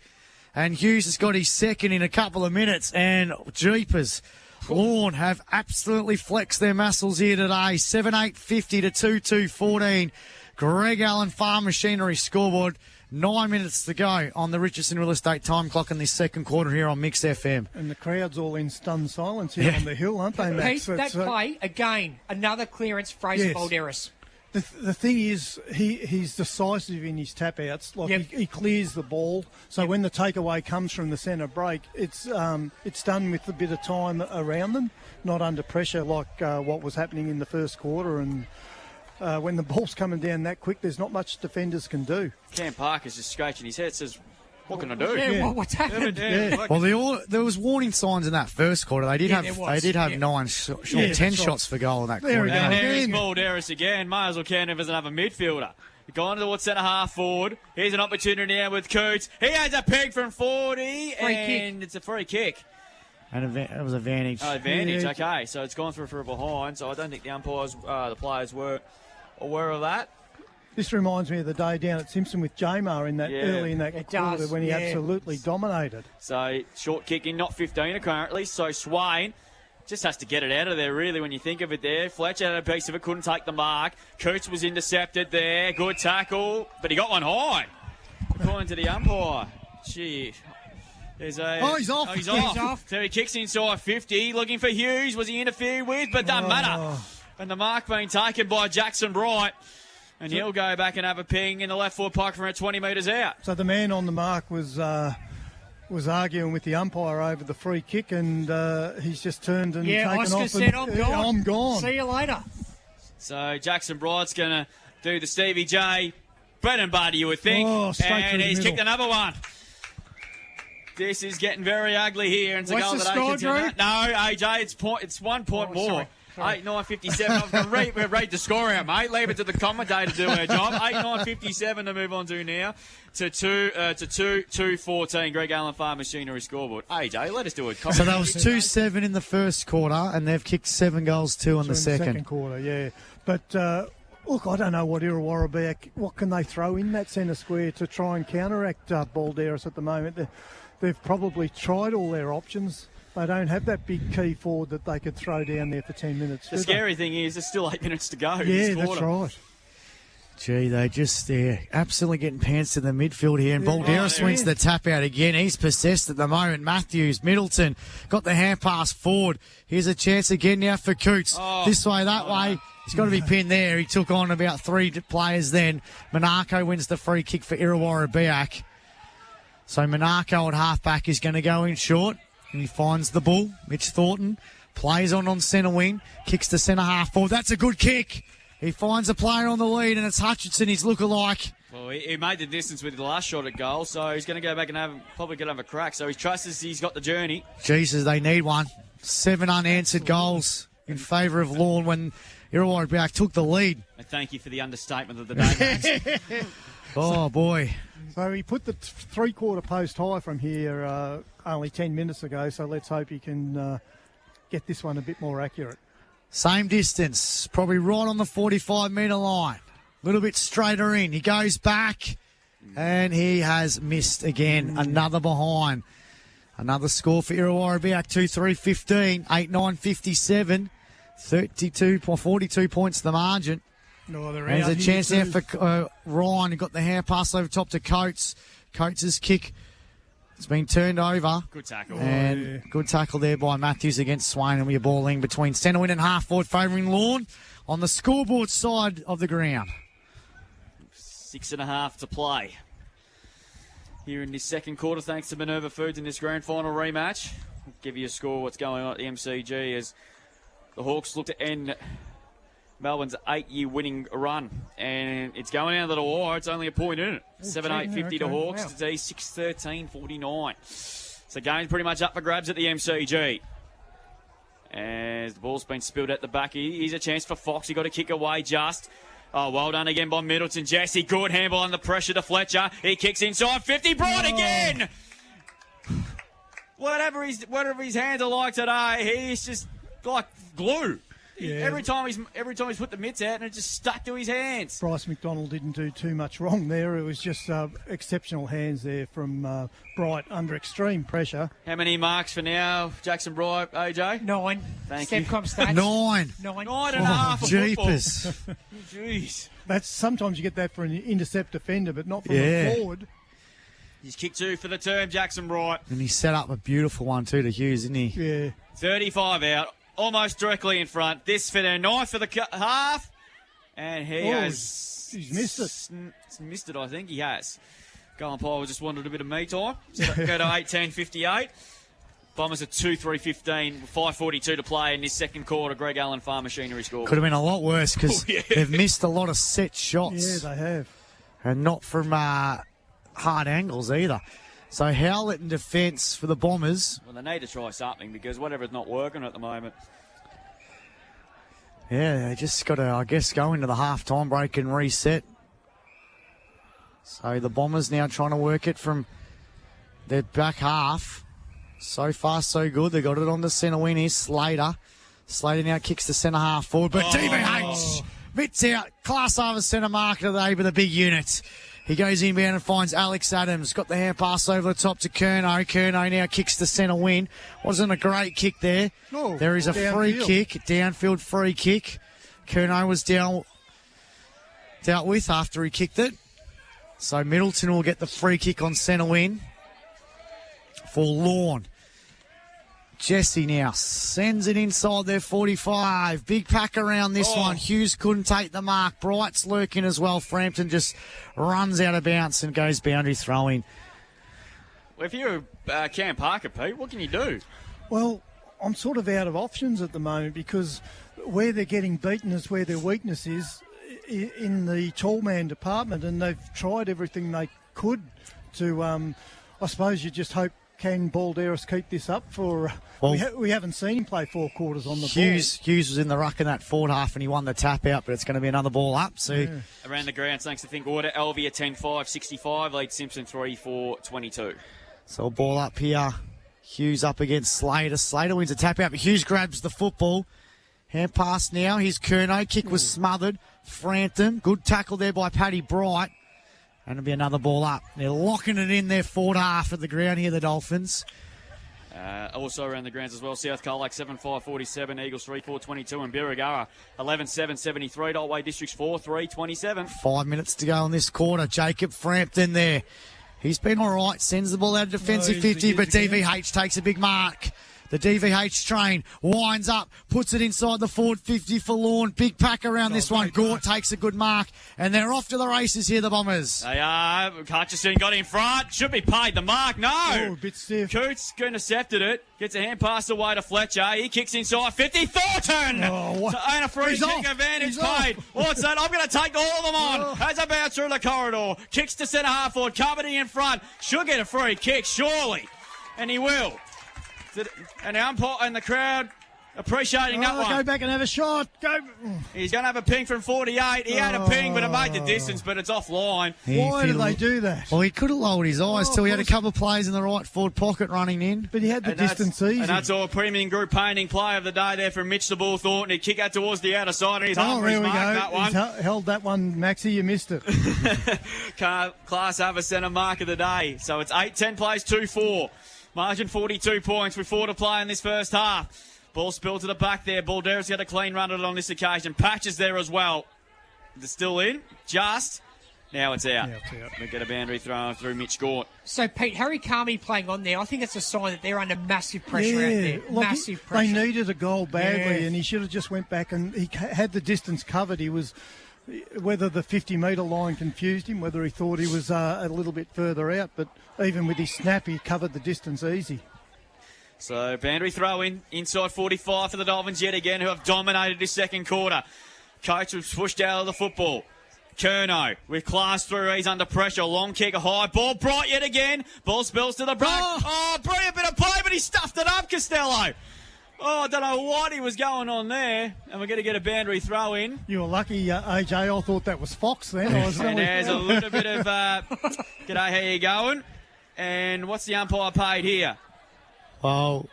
And Hughes has got his second in a couple of minutes. And jeepers, Lorne have absolutely flexed their muscles here today. 7-8-50 to 2-2-14. Greg Allen Farm Machinery scoreboard. 9 minutes to go on the Richardson Real Estate time clock in this second quarter here on Mix FM. And the crowd's all in stunned silence here on the hill, aren't they, Max? Pete, that play, again, another clearance, Fraser Balderas. The thing is, he's decisive in his tap-outs. Like he clears the ball, so when the takeaway comes from the centre break, it's done with a bit of time around them, not under pressure like what was happening in the first quarter. And when the ball's coming down that quick, there's not much defenders can do. Cam Parker's just scratching his head, says, what can I do? What's happened? Well, there was warning signs in that first quarter. They did have 10 shots for goal in that quarter. And there's Balderas again. Might as well count him as another midfielder. Gone towards centre half forward. Here's an opportunity now with Coots. He has a peg from 40, it's a free kick. And it was advantage. Advantage, okay. So it's gone through for a behind. So I don't think the umpires, the players were aware of that. This reminds me of the day down at Simpson with Jamar in that early in that quarter when he absolutely dominated. So short kick in, not 15 currently. So Swain just has to get it out of there, really, when you think of it there. Fletcher had a piece of it, couldn't take the mark. Coots was intercepted there. Good tackle, but he got one high. According to the umpire. Gee. There's a, he's off. He's off. So he kicks inside 50, looking for Hughes. Was he interfered with? But doesn't matter. And the mark being taken by Jackson Bright. And he'll go back and have a ping in the left foot pocket from 20 metres out. So the man on the mark was arguing with the umpire over the free kick, and he's just turned and taken Oscar off. Said, I'm gone. I'm gone. See you later. So Jackson Bright's going to do the Stevie J bread and butter, you would think. And he's kicked another one. This is getting very ugly here. And What's the score, Drew? No, AJ, it's 1 point more. Sorry. 8-9-57. I was going to read the score out, mate. Leave it to the commentator to do her job. 8-9-57 to move on to now. To 2-2-14. Greg Allen Farm Machinery scoreboard. AJ, let us do it. So that was 2-7 in the first quarter, and they've kicked 7 goals, 2 in the second quarter, yeah. But look, I don't know what Irrewarra Beeac, what can they throw in that centre square to try and counteract Balderas at the moment? They've probably tried all their options. They don't have that big key forward that they could throw down there for 10 minutes. The scary thing is there's still 8 minutes to go. Yeah, that's right. Gee, they're absolutely getting pants in the midfield here. And Balderas wins the tap out again. He's possessed at the moment. Matthews, Middleton got the hand pass forward. Here's a chance again now for Coots. This way, that way. He's got to be pinned there. He took on about 3 players then. Monaco wins the free kick for Irrewarra Beeac. So Monaco at halfback is going to go in short. And he finds the ball. Mitch Thornton plays on centre wing, kicks to centre half forward. That's a good kick. He finds a player on the lead, and it's Hutchinson, his lookalike. Well, he made the distance with the last shot at goal, so he's going to go back and probably going to have a crack. So he trusts he's got the journey. Jesus, they need one. 7 unanswered goals in favour of Lorne when Irrewarra Beeac took the lead. And thank you for the understatement of the day, Matt. Oh, boy. So he put the three-quarter post high from here only 10 minutes ago, so let's hope he can get this one a bit more accurate. Same distance, probably right on the 45-metre line. A little bit straighter in. He goes back, and he has missed again. Another behind. Another score for Irrewarra Beeac, 2-3-15, 8-9-57, 42 points the margin. No, there's a chance there for Ryan, who got the hand pass over top to Coates. Coates' kick has been turned over. Good tackle. And good tackle there by Matthews against Swain, and we're balling between centre wing and half forward, favouring Lorne on the scoreboard side of the ground. 6.5 to play here in this second quarter, thanks to Minerva Foods in this grand final rematch. I'll give you a score what's going on at the MCG as the Hawks look to end Melbourne's 8-year winning run, and it's going down to the wire. It's only a point in it. 7-8-50 to Hawks. Wow. Today 6-13-49. So game's pretty much up for grabs at the MCG. As the ball's been spilled at the back, here's a chance for Fox. He got to kick away just. Oh, well done again by Middleton. Jesse, good handball under pressure to Fletcher. He kicks inside 50. Bright again. Whatever his hands are like today, he's just like glue. Yeah. Every time he's put the mitts out, and it just stuck to his hands. Bryce McDonald didn't do too much wrong there. It was just exceptional hands there from Bright under extreme pressure. How many marks for now, Jackson Bright, AJ? 9. Thank you. Stepcom stats. 9. 9.5 for Jeepers. football. Jeez. That's sometimes you get that for an intercept defender, but not from Yeah. a forward. He's kicked 2 for the term, Jackson Bright. And he set up a beautiful one too to Hughes, didn't he? Yeah. 35 out, almost directly in front. This for their 9 for the half, and he's missed it. Missed it, I think he has. Golden Pole just wanted a bit of me time. So go to 8-10-58. Bombers at 2-3-15, 5:42 to play in this second quarter. Greg Allen Farm Machinery score. Could have been a lot worse because they've missed a lot of set shots. Yeah, they have. And not from hard angles either. So Howlett in defence for the Bombers. Well, they need to try something because whatever's not working at the moment. Yeah, they just got to, I guess, go into the half-time break and reset. So the Bombers now trying to work it from their back half. So far, so good. They got it on the centre wing here. Slater. Slater now kicks the centre half forward. But DVH mitts out. Class over centre marker today with a big unit. He goes inbound and finds Alex Adams. Got the hand pass over the top to Curnow. Curnow now kicks the centre wing. Wasn't a great kick there. No, there is a free kick. Downfield free kick. Curnow was dealt with after he kicked it. So Middleton will get the free kick on centre wing for Lorne. Jesse now sends it inside their 45. Big pack around this one. Hughes couldn't take the mark. Bright's lurking as well. Frampton just runs out of bounds and goes boundary throwing. Well, if you're Cam Parker, Pete, what can you do? Well, I'm sort of out of options at the moment because where they're getting beaten is where their weakness is in the tall man department, and they've tried everything they could to, I suppose you just hope, can Balderas keep this up for... we haven't seen him play 4 quarters on the ball. Hughes was in the ruck in that forward half and he won the tap out, but it's going to be another ball up. So Around the ground, thanks to Think Order. Alvia 10-5, 65. Lead Simpson 3-4-22. So a ball up here. Hughes up against Slater. Slater wins a tap out, but Hughes grabs the football. Hand pass now. Here's Curnow. Kick was smothered. Frampton. Good tackle there by Paddy Bright. And it'll be another ball up. They're locking it in their forward half of the ground here, the Dolphins. Also around the grounds as well. South Colac 7-5-47. Eagles 3-4-22. And Irrewarra 11-7-73. Otway Districts 4-3-27. 5 minutes to go in this quarter. Jacob Frampton there. He's been all right. Sends the ball out of defensive 50, but DVH takes a big mark. The DVH train winds up, puts it inside the forward 50 for Lorne. Big pack around this one. Gort takes a good mark, and they're off to the races here, the Bombers. They are. Hutchison got in front. Should be paid the mark. No. Oh, a bit stiff. Coots intercepted it. Gets a hand pass away to Fletcher. He kicks inside 50. Thornton! And a free kick advantage paid. What's that? I'm going to take all of them on. Has a bounce through the corridor. Kicks to centre half forward. Carmody in front. Should get a free kick, surely. And he will. And the umpire and the crowd appreciating that one. Go back and have a shot. Go. He's going to have a ping from 48. He had a ping, but it made the distance, but it's offline. Why did they do that? Well, he could have lowered his eyes till he had a couple of plays in the right forward pocket running in. But he had the distance easy. And that's all. Premium Group painting play of the day there from Mitch the Ball Thornton. He kicked out towards the outer side, and he's hungry. There we go. That one. He's held that one, Maxie. You missed it. Class have a centre mark of the day. So it's 8-10 plays 2-4. Margin 42 points with 4 to play in this first half. Ball spilled to the back there. Balderas got a clean run at it on this occasion. Patches there as well. It's still in. Just. Now it's out. We get a boundary thrown through Mitch Gort. So, Pete, Harry Carmi playing on there, I think it's a sign that they're under massive pressure out there. Massive pressure. They needed a goal badly, and he should have just went back and he had the distance covered. He was... Whether the 50-metre line confused him, whether he thought he was a little bit further out, but even with his snap, he covered the distance easy. So, boundary throw in, inside 45 for the Dolphins yet again, who have dominated this second quarter. Coates was pushed out of the football. Curnow with class through, he's under pressure. Long kick, a high ball, Bright yet again. Ball spills to the back. Oh, brilliant bit of play, but he stuffed it up, Costello. Oh, I don't know what he was going on there. And we're going to get a boundary throw in. You were lucky, AJ. I thought that was Fox then. And there's a little bit of, g'day, how you going? And what's the umpire paid here? Well...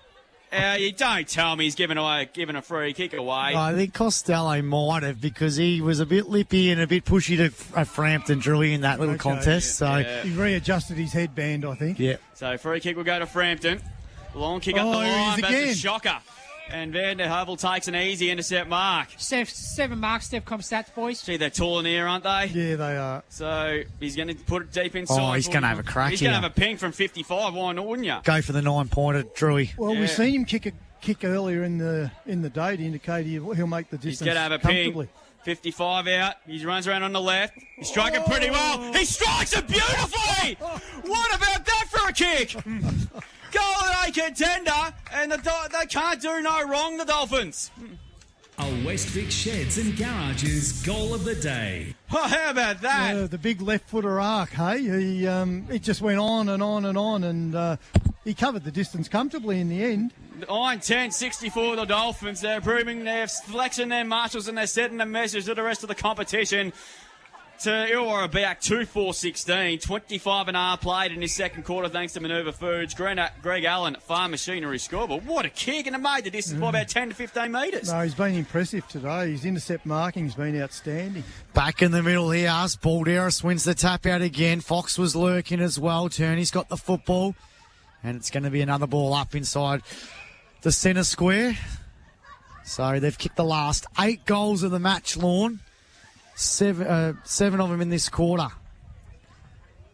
you don't tell me he's giving a free kick away. I think Costello might have, because he was a bit lippy and a bit pushy to Frampton Drewy in that little contest. So he readjusted his headband, I think. Yeah. So free kick will go to Frampton. Long kick up the line, but it's a shocker. And Van der Hovel takes an easy intercept mark. 7 marks, Stevcom stats, boys. Gee, they're tall in the air, aren't they? Yeah, they are. So he's going to put it deep inside. Oh, he's going to have a crack He's here. going to have a ping from 55. Why not, wouldn't you? Go for the 9-pointer, Drewy. Well, we've seen him kick earlier in the day to indicate he'll make the distance. He's going to have a ping. 55 out. He runs around on the left. He's striking pretty well. He strikes it beautifully. What about that for a kick? Goal of the contender, and they can't do no wrong, the Dolphins. A Westvic Sheds and Garages goal of the day. Well, how about that? The big left-footer arc, hey? It just went on and on and on, and he covered the distance comfortably in the end. 9-10, 64 the Dolphins. They're improving, they're flexing their marshals, and they're setting a message to the rest of the competition. To Irrewarra Beeac 2-4-16, 25 and a half played in this second quarter thanks to Minerva Foods. Greg Allen, Farm Machinery score, but what a kick, and it made the distance by about 10 to 15 metres. No, he's been impressive today. His intercept marking's been outstanding. Back in the middle here, Balderas wins the tap out again. Fox was lurking as well. Turney's got the football, and it's going to be another ball up inside the centre square. So they've kicked the last 8 goals of the match, Lorne. 7 of them in this quarter.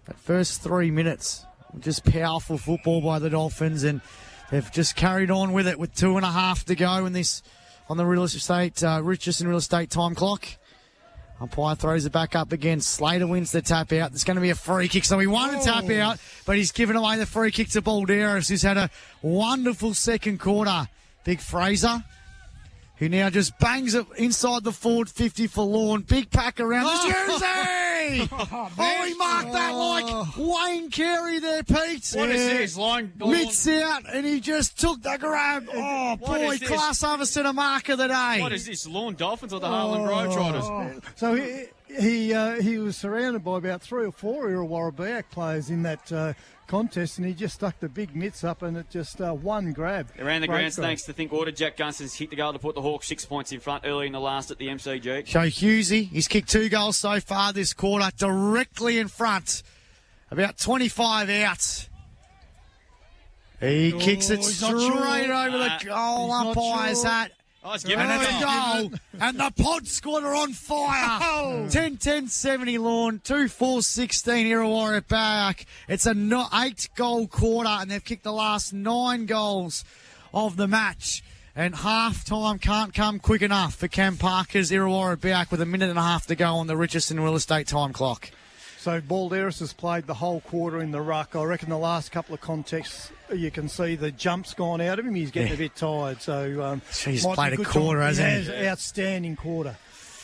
That first 3 minutes, just powerful football by the Dolphins, and they've just carried on with it with 2.5 to go in this on the real estate Richardson real estate time clock. Umpire throws it back up again. Slater wins the tap out. There's going to be a free kick, so he won a tap out, but he's given away the free kick to Balderas, who's had a wonderful second quarter. Big Fraser, who now just bangs it inside the forward 50 for Lorne. Big pack around the jersey! He marked that like Wayne Carey there, Pete. What is this? Mitts out, and he just took the grab. Oh, boy, class Overton, a mark of the day. What is this, Lorne Dolphins or the Harlan Globetrotters? So he was surrounded by about 3 or 4 Irrewarra Beeac players in that contest, and he just stuck the big mitts up, and it just one grab. Around the grounds, thanks to Think Order. Jack Gunston's hit the goal to put the Hawks 6 points in front early in the last at the MCG. Joe Hughesy, he's kicked 2 goals so far this quarter, directly in front, about 25 out. He kicks it straight over the goal umpire's hat. And it's a goal. And the Pod squad are on fire. 10-10-70 Lorne, 2-4-16 Irrewarra Beeac. It's a 8-goal quarter, and they've kicked the last 9 goals of the match. And half-time can't come quick enough for Cam Parker's Irrewarra Beeac with a minute and a half to go on the Richardson Real Estate time clock. So Balderas has played the whole quarter in the ruck. I reckon the last couple of contests you can see the jump's gone out of him. He's getting a bit tired. So he's played a quarter, hasn't he? Outstanding quarter.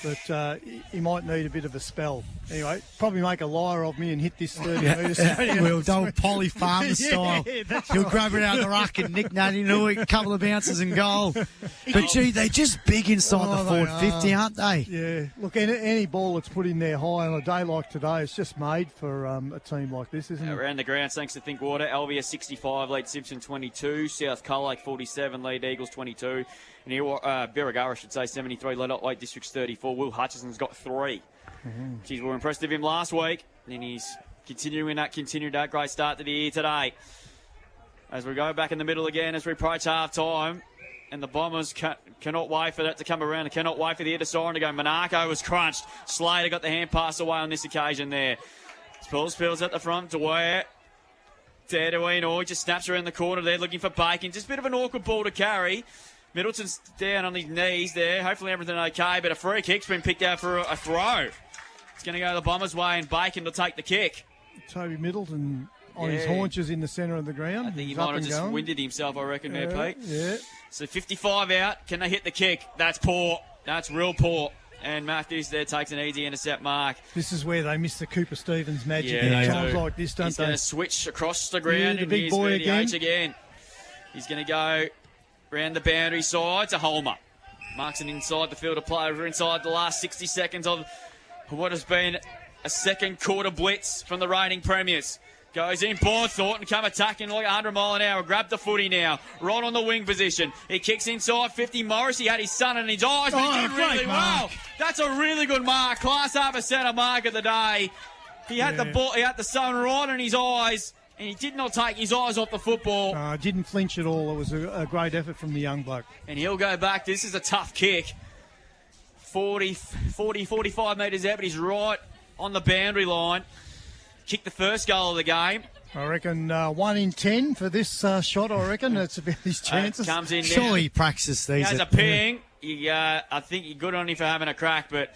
But he might need a bit of a spell. Anyway, probably make a liar of me and hit this 30 metres. He will, old Polly Farmer style. He'll grab it out of the ruck and nick that into a couple of bounces and goal. But, gee, they're just big inside the forward 50, aren't they? Yeah. Look, any ball that's put in there high on a day like today, it's just made for a team like this, isn't it? Around the grounds, thanks to Thinkwater. Alvia 65, lead Simpson 22. South Colac 47, lead Eagles 22. And Irrewarra, should say, 73, lead Otway Districts 34. Will Hutchison's got 3. Geez, we were impressed with him last week. And he's continued that great start to the year today. As we go back in the middle again, as we approach half-time. And the Bombers cannot wait for that to come around. They cannot wait for the Ida siren to go. Monaco was crunched. Slater got the hand pass away on this occasion there. Spills at the front to Ware. He just snaps around the corner there looking for Bacon. Just a bit of an awkward ball to carry. Middleton's down on his knees there. Hopefully everything okay, but a free kick's been picked out for a throw. It's going to go the Bombers' way, and Bacon will take the kick. Toby Middleton on his haunches in the centre of the ground. I think he might have just winded himself, I reckon, there, Pete. Yeah. So 55 out. Can they hit the kick? That's poor. That's real poor. And Matthews there takes an easy intercept mark. This is where they miss the Cooper Stevens magic in times like this, don't He's they? going to switch across the ground, the and big here's boy again. He's going to go round the boundary side to Holmer. Marks it inside the field of play. Over inside the last 60 seconds of what has been a second quarter blitz from the reigning premiers. Goes in, Bourne Thornton come attacking like 100 mile an hour. Grab the footy now. Right on the wing position. He kicks inside 50. Morris, he had his son in his eyes, but he did really well. That's a really good mark. Class half a centre mark of the day. He had the ball, he had the sun right in his eyes. And he did not take his eyes off the football. Didn't flinch at all. It was a great effort from the young bloke. And he'll go back. This is a tough kick. 45 metres out, but he's right on the boundary line. Kicked the first goal of the game. I reckon 1 in 10 for this shot, I reckon. That's about his chances. Comes in Surely he practices these. He has a ping. I think you're good on him for having a crack, but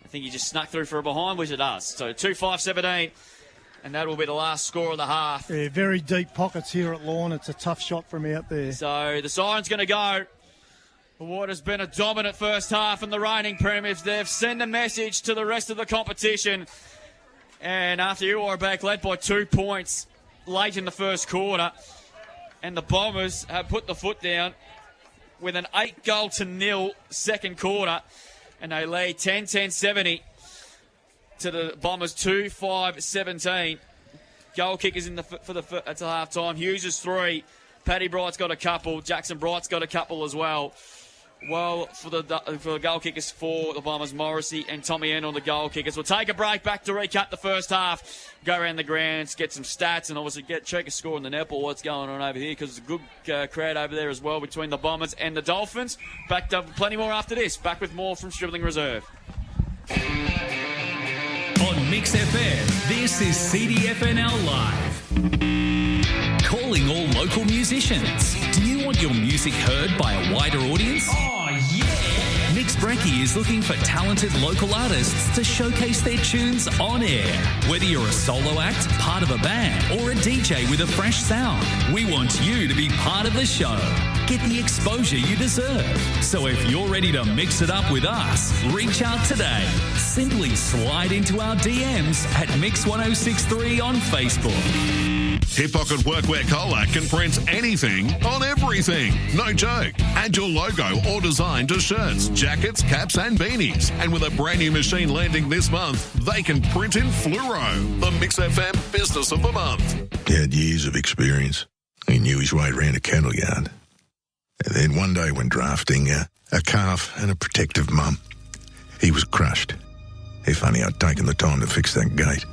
I think he just snuck through for a behind, which it does. So 2-5-17. And that will be the last score of the half. Yeah, very deep pockets here at Lorne. It's a tough shot from out there. So the siren's going to go for what has been a dominant first half, and the reigning premiers, they've sent a message to the rest of the competition. And after you are back led by 2 points late in the first quarter, and the Bombers have put the foot down with an 8-0 second quarter, and they lead 10-10-70. To the Bombers 2-5-17. Goal kickers at the half time. Hughes is 3. Paddy Bright's got a couple. Jackson Bright's got a couple as well. Well, for the goal kickers for the Bombers, Morrissey and Tommy N on the goal kickers. We'll take a break back to recap the first half. Go around the grounds, get some stats, and obviously check a score in the netball. What's going on over here? Because it's a good crowd over there as well between the Bombers and the Dolphins. Back to plenty more after this. Back with more from Stribling Reserve. On Mix FM, this is CDFNL Live. Calling all local musicians. Do you want your music heard by a wider audience? Oh, yeah! Mix Brekkie is looking for talented local artists to showcase their tunes on air. Whether you're a solo act, part of a band, or a DJ with a fresh sound, we want you to be part of the show. Get the exposure you deserve. So if you're ready to mix it up with us, reach out today. Simply slide into our DMs at Mix1063 on Facebook. Hip Pocket Workwear Colac can print anything on everything. No joke. Add your logo or design to shirts, jackets, caps and beanies. And with a brand new machine landing this month, they can print in fluoro. The Mix FM Business of the Month. He had years of experience. He knew his way around a cattle yard. And then one day when drafting a calf and a protective mum, he was crushed. If only I'd taken the time to fix that gate.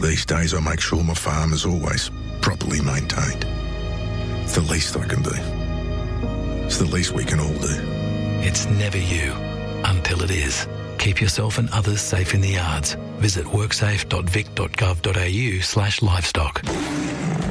These days I make sure my farm is always properly maintained. It's the least I can do. It's the least we can all do. It's never you until it is. Keep yourself and others safe in the yards. Visit worksafe.vic.gov.au/livestock.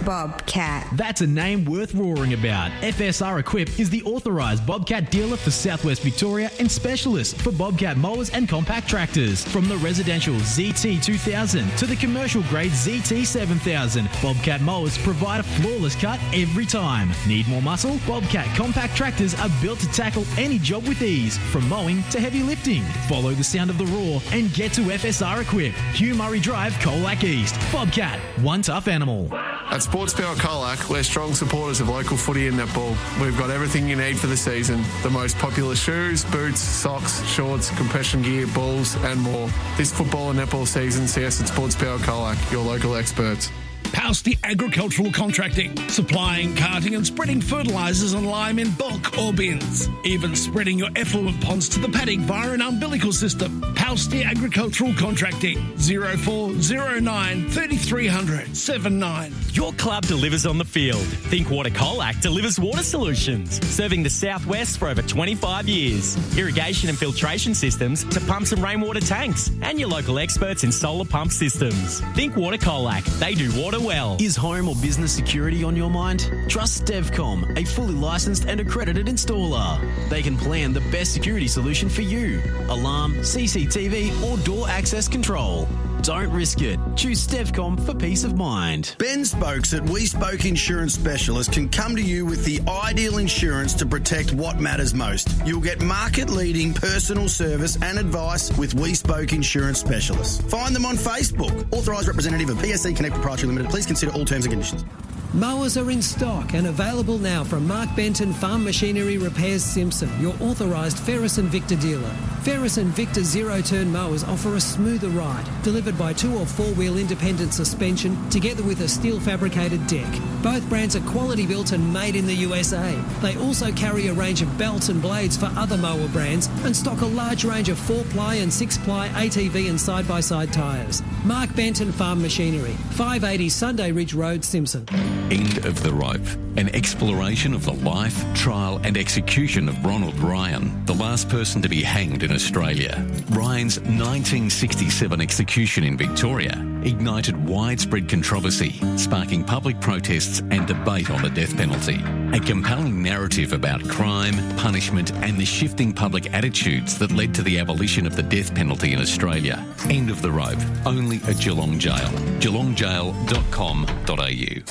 Bobcat. That's a name worth roaring about. FSR Equip is the authorised Bobcat dealer for Southwest Victoria and specialist for Bobcat mowers and compact tractors. From the residential ZT2000 to the commercial grade ZT7000, Bobcat mowers provide a flawless cut every time. Need more muscle? Bobcat compact tractors are built to tackle any job with ease, from mowing to heavy lifting. Follow the sound of the roar and get to FSR Equip. Hugh Murray Drive, Colac East. Bobcat, one tough animal. At Sports Power Colac, we're strong supporters of local footy and netball. We've got everything you need for the season. The most popular shoes, boots, socks, shorts, compression gear, balls and more. This football and netball season, see us at Sports Power Colac, your local experts. Palsty Agricultural Contracting, supplying, carting and spreading fertilisers and lime in bulk or bins. Even spreading your effluent ponds to the paddock via an umbilical system. Palsty Agricultural Contracting, 0409 3300 79. Your club delivers on the field. Think Water Colac delivers water solutions, serving the southwest for over 25 years. Irrigation and filtration systems to pumps and rainwater tanks, and your local experts in solar pump systems. Think Water Colac. They do water well. Is home or business security on your mind? Trust Devcom, a fully licensed and accredited installer. They can plan the best security solution for you. Alarm, CCTV or door access control. Don't risk it. Choose Devcom for peace of mind. Ben Spokes at We Spoke Insurance Specialist can come to you with the ideal insurance to protect what matters most. You'll get market-leading personal service and advice with We Spoke Insurance Specialists. Find them on Facebook. Authorised representative of PSC Connect Proprietary Limited. Please consider all terms and conditions. Mowers are in stock and available now from Mark Benton Farm Machinery Repairs Simpson, your authorised Ferris and Victor dealer. Ferris and Victor zero-turn mowers offer a smoother ride, delivered by 2 or 4-wheel independent suspension together with a steel fabricated deck. Both brands are quality built and made in the USA. They also carry a range of belts and blades for other mower brands and stock a large range of 4-ply and 6-ply ATV and side-by-side tyres. Mark Benton Farm Machinery, 580 Sunday Ridge Road, Simpson. End of the Rope, an exploration of the life, trial and execution of Ronald Ryan, the last person to be hanged in Australia. Ryan's 1967 execution in Victoria ignited widespread controversy, sparking public protests and debate on the death penalty. A compelling narrative about crime, punishment and the shifting public attitudes that led to the abolition of the death penalty in Australia. End of the Rope, only at Geelong Jail. geelongjail.com.au.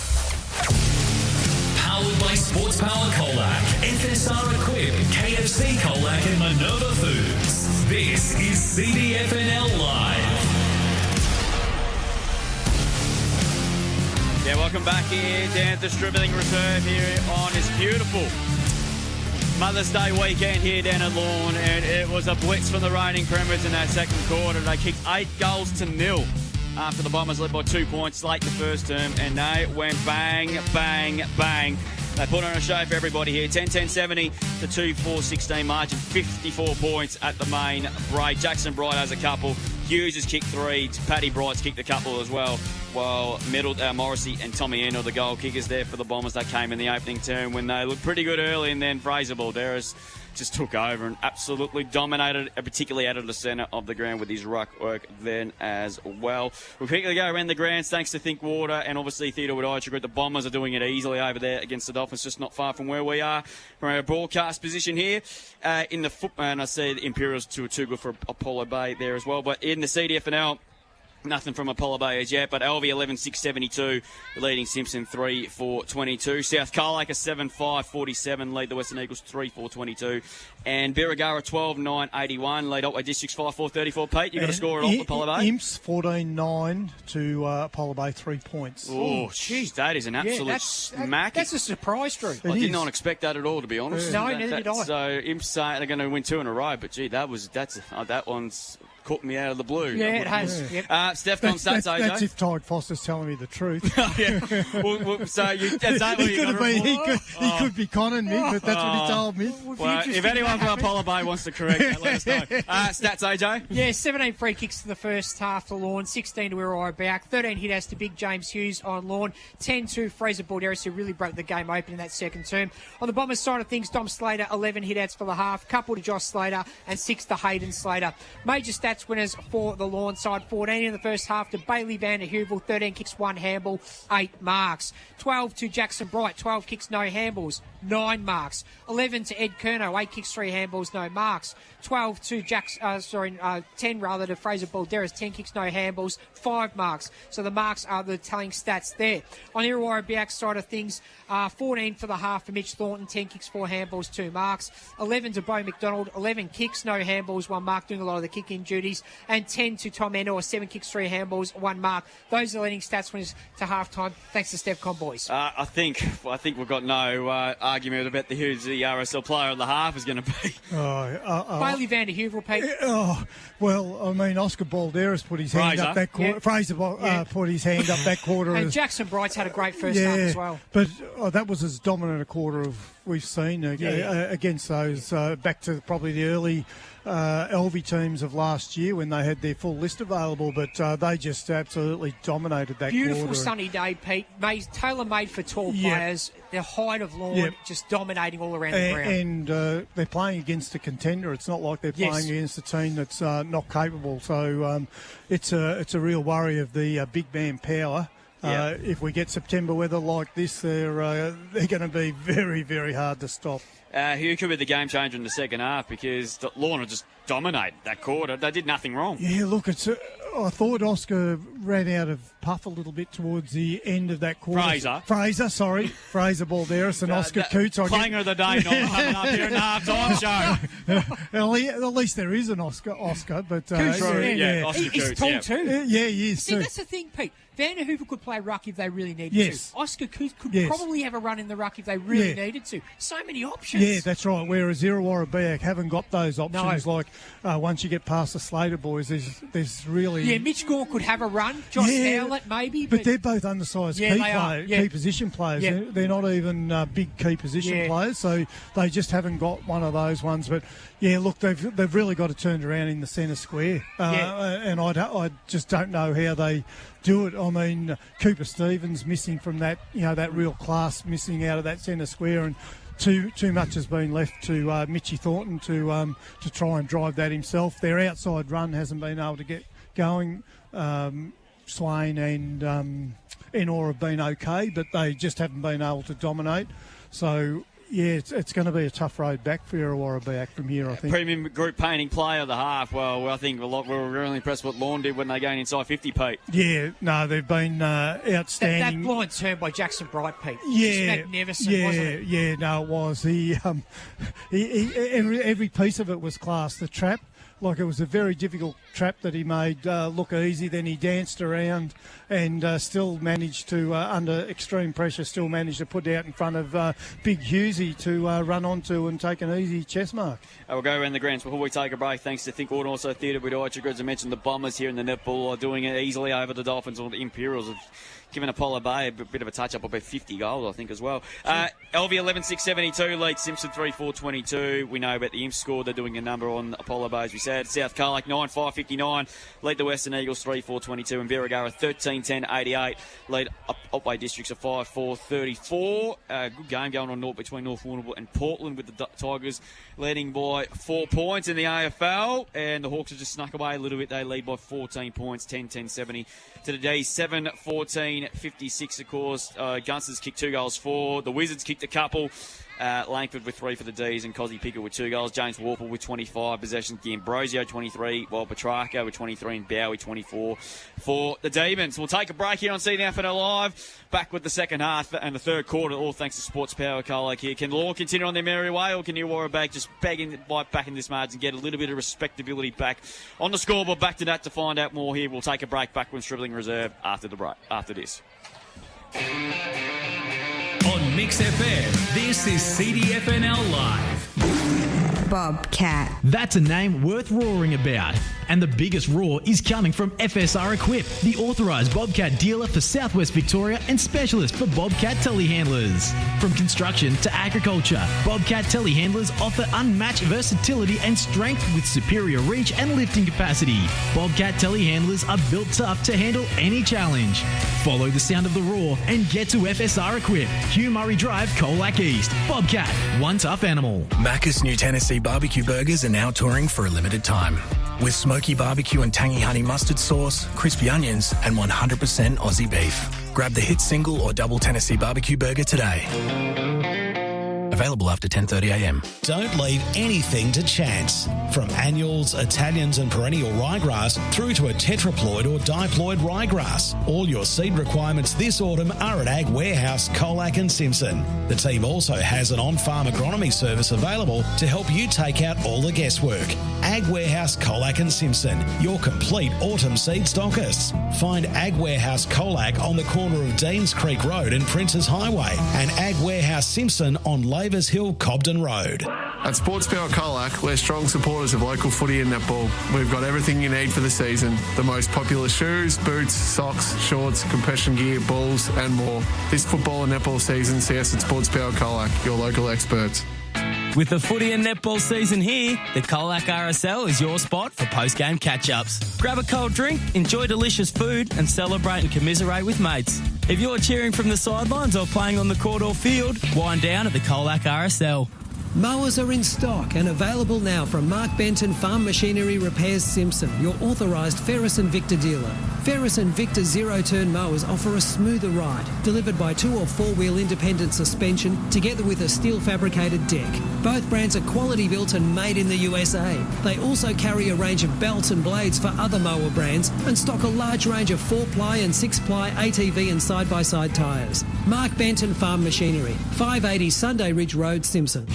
Powered by Sports Power Colac, FSR Equip, KFC Colac and Minerva Foods. This is CDFNL Live. Yeah, welcome back here down at the Stribbling Reserve here on this beautiful Mother's Day weekend here down at Lorne, and it was a blitz from the reigning premiers in that second quarter. They kicked 8 goals to 0 after the Bombers led by 2 points late in the first term, and they went bang, bang, bang. They put on a show for everybody here. 10-10-70 to 2-4-16 margin, 54 points at the main break. Jackson Bright has a couple. Hughes has kicked 3. Paddy Bright's kicked a couple as well. While Morrissey and Tommy Eno, the goal kickers there for the Bombers, that came in the opening term when they looked pretty good early, and then Fraser Balderas just took over and absolutely dominated, particularly out of the centre of the ground with his ruck work then as well. We'll quickly go around the grounds thanks to Think Water and obviously Theodore Woodage. The Bombers are doing it easily over there against the Dolphins, just not far from where we are from our broadcast position here. In the football, and I see the Imperials too good for Apollo Bay there as well, but in the CDFNL, nothing from Apollo Bay as yet, but Alvey 11-6-72, leading Simpson 3-4-22. South Colac 7-5-47, lead the Western Eagles 3-4-22. And Irrewarra 12-9-81, lead Otway Districts 5-4-34. Pete, you got to score it off Apollo Bay? Imps 14-9 to Apollo Bay, 3 points. Oh, jeez, that is an absolute smack. That's a surprise, Drew. I did not expect that at all, to be honest. No, neither did I. So Imps they're going to win 2 in a row, but gee, that one's caught me out of the blue. Yeah, it has. Yeah. Yep. Steph on stats, AJ. That's if Tide Foster's telling me the truth. Yeah. So that's that what he could be conning me, but that's what he told me. Well, if anyone from Apollo Bay wants to correct that, let us know. Stats, AJ? Yeah, 17 free kicks to the first half for Lorne, 16 to Irrewarra Beeac, 13 hit-outs to Big James Hughes on Lorne, 10 to Fraser Balderas, who really broke the game open in that second term. On the Bombers side of things, Dom Slater, 11 hit-outs for the half, couple to Josh Slater, and 6 to Hayden Slater. Major stats stats winners for the Lorne side. 14 in the first half to Bailey Vander Heuvel, 13 kicks, 1 handball, 8 marks. 12 to Jackson Bright, 12 kicks, no handballs, 9 marks. 11 to Ed Kerno, 8 kicks, 3 handballs, no marks. 12 to 10 rather to Fraser Balderas, 10 kicks, no handballs, 5 marks. So the marks are the telling stats there. On Irrewarra Beeac's side of things, 14 for the half for Mitch Thornton, 10 kicks, 4 handballs, 2 marks. 11 to Bo McDonald, 11 kicks, no handballs, 1 mark, doing a lot of the kicking duties. And 10 to Tom Endor, 7 kicks, 3 handballs, 1 mark. Those are the leading stats winners to half-time. Thanks to Stevcom, boys. I think we've got no argument about who's the RSL player of the half is going to be. Bailey Vander Heuvel, Pete. Well, I mean, Oscar Balderas put his hand up that quarter. Fraser put his hand up that quarter. And Jackson Bright's had a great first half as well. But that was as dominant a quarter we've seen against those, back to probably the early LV teams of last year when they had their full list available, but they just absolutely dominated that quarter. Beautiful sunny day, Pete. Tailor-made for tall players. The height of Lorne just dominating all around the ground. And they're playing against a contender. It's not like they're playing against a team that's not capable. So it's a real worry of the big man power. If we get September weather like this, they're going to be very, very hard to stop. Who could be the game changer in the second half because Lorne just dominated that quarter. They did nothing wrong. Yeah, look, I thought Oscar ran out of puff a little bit towards the end of that quarter. Fraser Balderas and Oscar Coots. Clanger of the day, not coming up here in the half-time show. At least there is an Oscar, but Coots, Oscar he's Coots, tall too. Yeah, he is. See, that's the thing, Pete. Vander Heuvel could play ruck if they really needed to. Oscar Coots could probably have a run in the ruck if they really needed to. So many options. Yeah, that's right. Whereas Irrewarra Beeac haven't got those options. Like once you get past the Slater boys, there's really... Yeah, Mitch Gore could have a run. Josh Howlett maybe. But they're both undersized key position players. Yeah. They're not even big key position players, so they just haven't got one of those ones. But yeah, look, they've really got to turn around in the centre square. And I just don't know how they do it. I mean, Cooper Stevens missing from that, that real class, missing out of that centre square, and too much has been left to Mitchie Thornton to try and drive that himself. Their outside run hasn't been able to get going. Swain and Enor have been okay, but they just haven't been able to dominate. So yeah, it's going to be a tough road back for Irrewarra Beeac from here, I think. Premium group painting player of the half. Well, I think we were really impressed with what Lorne did when they gained inside 50, Pete. Yeah, no, they've been outstanding. That blind turn by Jackson Bright, Pete. Yeah, magnificent, wasn't it? Yeah, no, it was. He every piece of it was class. The trap. Like, it was a very difficult trap that he made look easy. Then he danced around and still managed to, under extreme pressure, to put out in front of Big Hughesy to run onto and take an easy chest mark. We'll go around the grounds before we take a break. Thanks to Think Auto also Theatre with Orchard. I mentioned the Bombers here in the netball are doing it easily over the Dolphins, or the Imperials have given Apollo Bay a bit of a touch-up, about 50 goals, I think, as well. LV 11-6-72 leads Simpson 3-4-22. We know about the Imps score. They're doing a number on Apollo Bay, as we said. South Colac 9-5-59 lead the Western Eagles 3-4-22, and Irrewarra 13-10-88 lead Otway Districts of 5-4-34. Good game going on between North Warrnambool and Portland, with the Tigers leading by 4 points in the AFL, and the Hawks have just snuck away a little bit. They lead by 14 points, 10-10-70 to the D. 7-14-56, of course. Gunsters kicked 2 goals for. The Wizards kicked a couple. Langford with 3 for the D's, and Cozzy Pickett with 2 goals. James Warple with 25 possessions. D'Ambrosio 23, while Petrarca with 23, and Bowie 24 for the Demons. We'll take a break here on FNL Live. Back with the second half and the third quarter, all thanks to Sports Power Colac here. Can Lorne continue on their merry way, or can Irrewarra Beeac just bite back in this margin and get a little bit of respectability back on the scoreboard? Back to that to find out more here. We'll take a break back with Stribbling Reserve after the break, after this. On Mix FM, this is CDFNL Live. Bobcat. That's a name worth roaring about. And the biggest roar is coming from FSR Equip, the authorised Bobcat dealer for Southwest Victoria and specialist for Bobcat telehandlers. From construction to agriculture, Bobcat telehandlers offer unmatched versatility and strength with superior reach and lifting capacity. Bobcat telehandlers are built tough to handle any challenge. Follow the sound of the roar and get to FSR Equip, Hugh Murray Drive, Colac East. Bobcat, one tough animal. Macca's new Tennessee barbecue burgers are now touring for a limited time. with smoky barbecue and tangy honey mustard sauce, crispy onions, and 100% Aussie beef. Grab the hit single or double Tennessee barbecue burger today. Available after 10:30am. Don't leave anything to chance. From annuals, Italians and perennial ryegrass through to a tetraploid or diploid ryegrass. All your seed requirements this autumn are at Ag Warehouse, Colac and Simpson. The team also has an on-farm agronomy service available to help you take out all the guesswork. Ag Warehouse, Colac and Simpson, your complete autumn seed stockists. Find Ag Warehouse Colac on the corner of Deans Creek Road and Princes Highway, and Ag Warehouse Simpson on Lavers Hill, Cobden Road. At Sports Power Colac, we're strong supporters of local footy and netball. We've got everything you need for the season. The most popular shoes, boots, socks, shorts, compression gear, balls and more. This football and netball season, see us at Sports Power Colac, your local experts. With the footy and netball season here, the Colac RSL is your spot for post-game catch-ups. Grab a cold drink, enjoy delicious food and celebrate and commiserate with mates. If you're cheering from the sidelines or playing on the court or field, wind down at the Colac RSL. Mowers are in stock and available now from Mark Benton Farm Machinery Repairs Simpson, your authorised Ferris and Victor dealer. Ferris and Victor zero-turn mowers offer a smoother ride, delivered by 2 or 4-wheel independent suspension together with a steel fabricated deck. Both brands are quality built and made in the USA. They also carry a range of belts and blades for other mower brands and stock a large range of 4-ply and 6-ply ATV and side-by-side tyres. Mark Benton Farm Machinery, 580 Sunday Ridge Road, Simpson.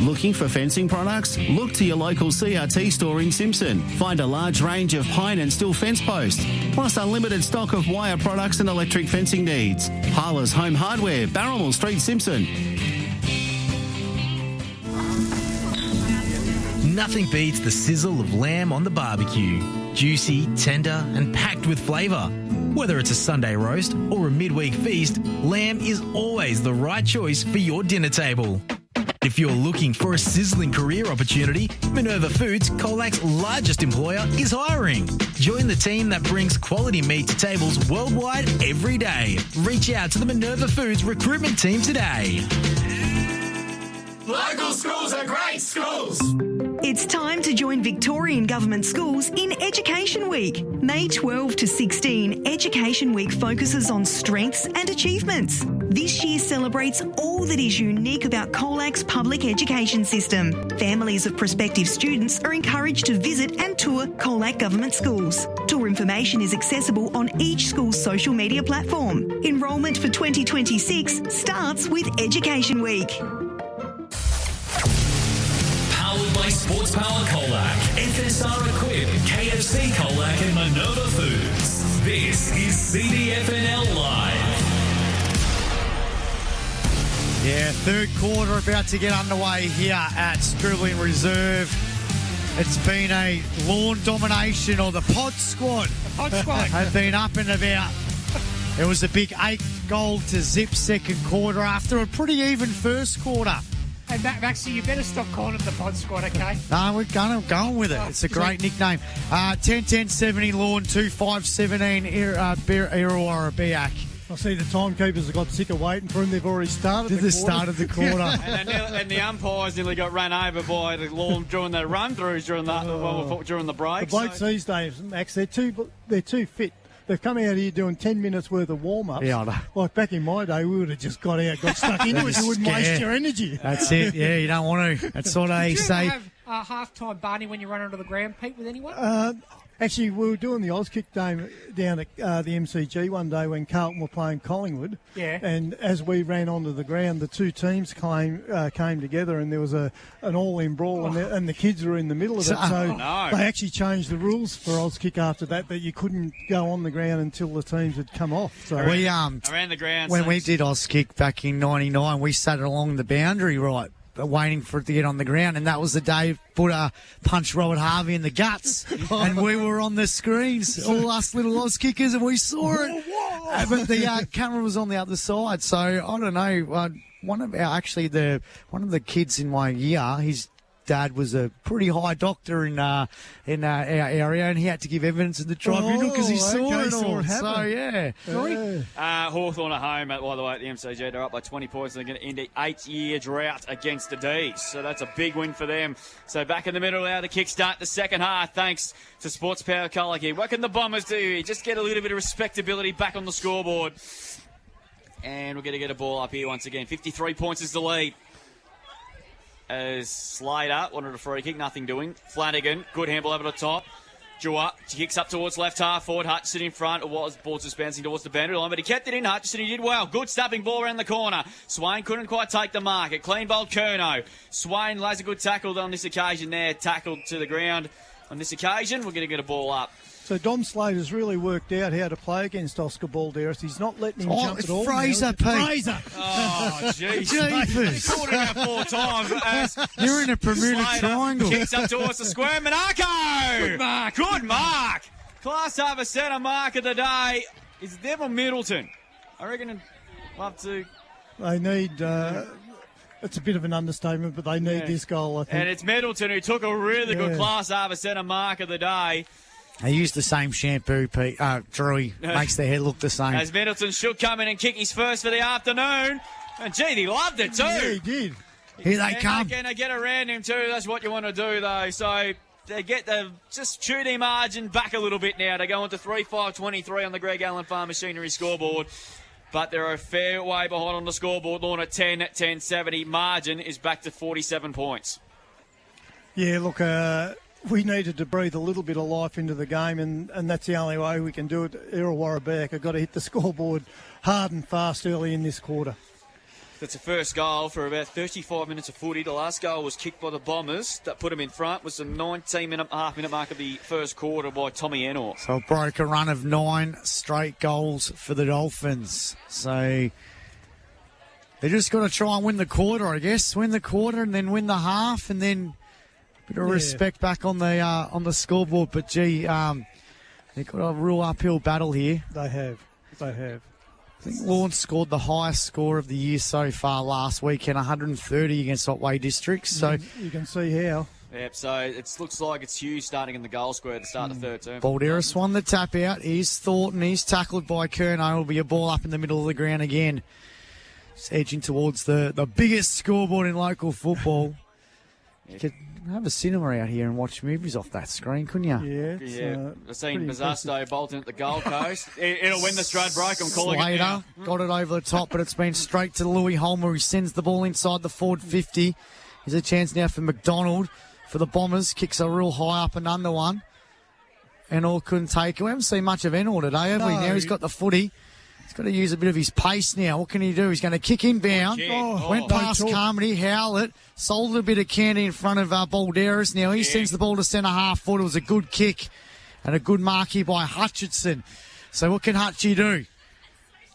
Looking for fencing products? Look to your local CRT store in Simpson. Find a large range of pine and steel fence posts, plus unlimited stock of wire products and electric fencing needs. Harlow's Home Hardware, Barrelmore Street, Simpson. Nothing beats the sizzle of lamb on the barbecue. Juicy, tender, and packed with flavour. Whether it's a Sunday roast or a midweek feast, lamb is always the right choice for your dinner table. If you're looking for a sizzling career opportunity, Minerva Foods, Colac's largest employer, is hiring. Join the team that brings quality meat to tables worldwide every day. Reach out to the Minerva Foods recruitment team today. Local schools are great schools. It's time to join Victorian Government Schools in Education Week. May 12 to 16, Education Week focuses on strengths and achievements. This year celebrates all that is unique about Colac's public education system. Families of prospective students are encouraged to visit and tour Colac Government Schools. Tour information is accessible on each school's social media platform. Enrolment for 2026 starts with Education Week. Powered by Sports Power Colac, FSR Equip, KFC Colac and Minerva Foods. This is CDFNL Live. Yeah, third quarter about to get underway here at Scribbling Reserve. It's been a Lorne domination, or the Pod Squad. The Pod Squad. Have been up and about. It was a big 8-goal to zip second quarter after a pretty even first quarter. Hey, Maxie, you better stop calling it the Pod Squad, okay? No, we're going with it. It's a great nickname. 10-10-70 Lorne, 2-5-17 Irrewarra Beeac. I see the timekeepers have got sick of waiting for him. They've already started the quarter. Start of the quarter. and the umpires nearly got run over by the Lorne during their run-throughs during the break. The blokes these days, Max, they're too fit. They've come out here doing 10 minutes worth of warm-ups. Yeah, I know. Like back in my day, we would have just got out, got stuck into it. You wouldn't waste your energy. That's it. Yeah, you don't want to. That's what I say. Did you ever have half-time Barney when you run onto the ground, Pete, with anyone? Actually, we were doing the Auskick game down at the MCG one day when Carlton were playing Collingwood. Yeah. And as we ran onto the ground, the two teams came together, and there was an all-in brawl, and the kids were in the middle of it. So they actually changed the rules for Auskick after that you couldn't go on the ground until the teams had come off. So we around the ground. When we did Auskick back in '99, we sat along the boundary, right, waiting for it to get on the ground, and that was the day Buddha punched Robert Harvey in the guts, and we were on the screens, all us little Oz kickers, and we saw it. But the camera was on the other side, so I don't know. One of the kids in my year, his dad was a pretty high doctor in our area, and he had to give evidence in the tribunal because he saw it all. So, yeah. Hawthorn at home, by the way, at the MCG. They're up by 20 points. They're going to end an 8-year drought against the D's. So that's a big win for them. So back in the middle now to kickstart the second half, thanks to Sports Power Colac here. What can the Bombers do here? Just get a little bit of respectability back on the scoreboard. And we're going to get a ball up here once again. 53 points is the lead. As Slater wanted a free kick, nothing doing. Flanagan, good handball over the top. Jua, she kicks up towards left half forward. Hutchison in front. It was ball just bouncing towards the boundary line, but he kept it in. Hutchison, he did well. Good snapping ball around the corner. Swain couldn't quite take the market. Clean bowled Curnow. Swain lays a good tackle on this occasion there. Tackled to the ground on this occasion. We're going to get a ball up. So Dom Slater's really worked out how to play against Oscar Balderas. He's not letting him jump at all. Fraser, Pete. Fraser. Oh, jeez. Jeepers. He called it out 4 times. You're in a Bermuda Triangle. Kicks up towards the square. Monaco. Good mark. Good mark. Class over centre mark of the day is Devon Middleton. I reckon I'd love to. They need... it's a bit of an understatement, but they need this goal, I think. And it's Middleton who took a really good class over centre mark of the day. They use the same shampoo, Pete. Drew makes their hair look the same. As Middleton should come in and kick his first for the afternoon. And, gee, he loved it too. Yeah, he did. Here they come. They're going to get around him too. That's what you want to do, though. So they get the just shooting margin back a little bit now. They go into 3-5-23 on the Greg Allen Farm Machinery scoreboard. But they're a fair way behind on the scoreboard. Lorne at 10-70. Margin is back to 47 points. Yeah, look... we needed to breathe a little bit of life into the game, and that's the only way we can do it. Irrewarra Beeac have got to hit the scoreboard hard and fast early in this quarter. That's the first goal for about 35 minutes of footy. The last goal was kicked by the Bombers. That put them in front. Was the 19-minute mark of the first quarter by Tommy Enor. So it broke a run of 9 straight goals for the Dolphins. So they just got to try and win the quarter, I guess. Win the quarter and then win the half, and then... bit of respect back on the scoreboard, but gee, they've got a real uphill battle here. They have. I think Lorne scored the highest score of the year so far last weekend, 130 against Otway Districts. So you can see how. Yep, so it looks like it's Hughes starting in the goal square at the start of the third term. Balderas won the tap out. He's Thornton. He's tackled by Curnow. It'll be a ball up in the middle of the ground again. Just edging towards the biggest scoreboard in local football. You could have a cinema out here and watch movies off that screen, couldn't you? Yeah. I've seen Bazasto Bolton at the Gold Coast. It'll win the stride break. I'm calling it now. Slater got it over the top, but it's been straight to Louis Holmer, who sends the ball inside the forward 50. Here's a chance now for McDonald for the Bombers. Kicks a real high up and under one. Enor couldn't take it. We haven't seen much of Enor today, have we? Now he's got the footy. He's got to use a bit of his pace now. What can he do? He's going to kick inbound. Went past Carmody, Howlett, sold a bit of candy in front of Balderas. Now he sends the ball to centre half forward. It was a good kick and a good mark here by Hutchinson. So what can Hutchie do?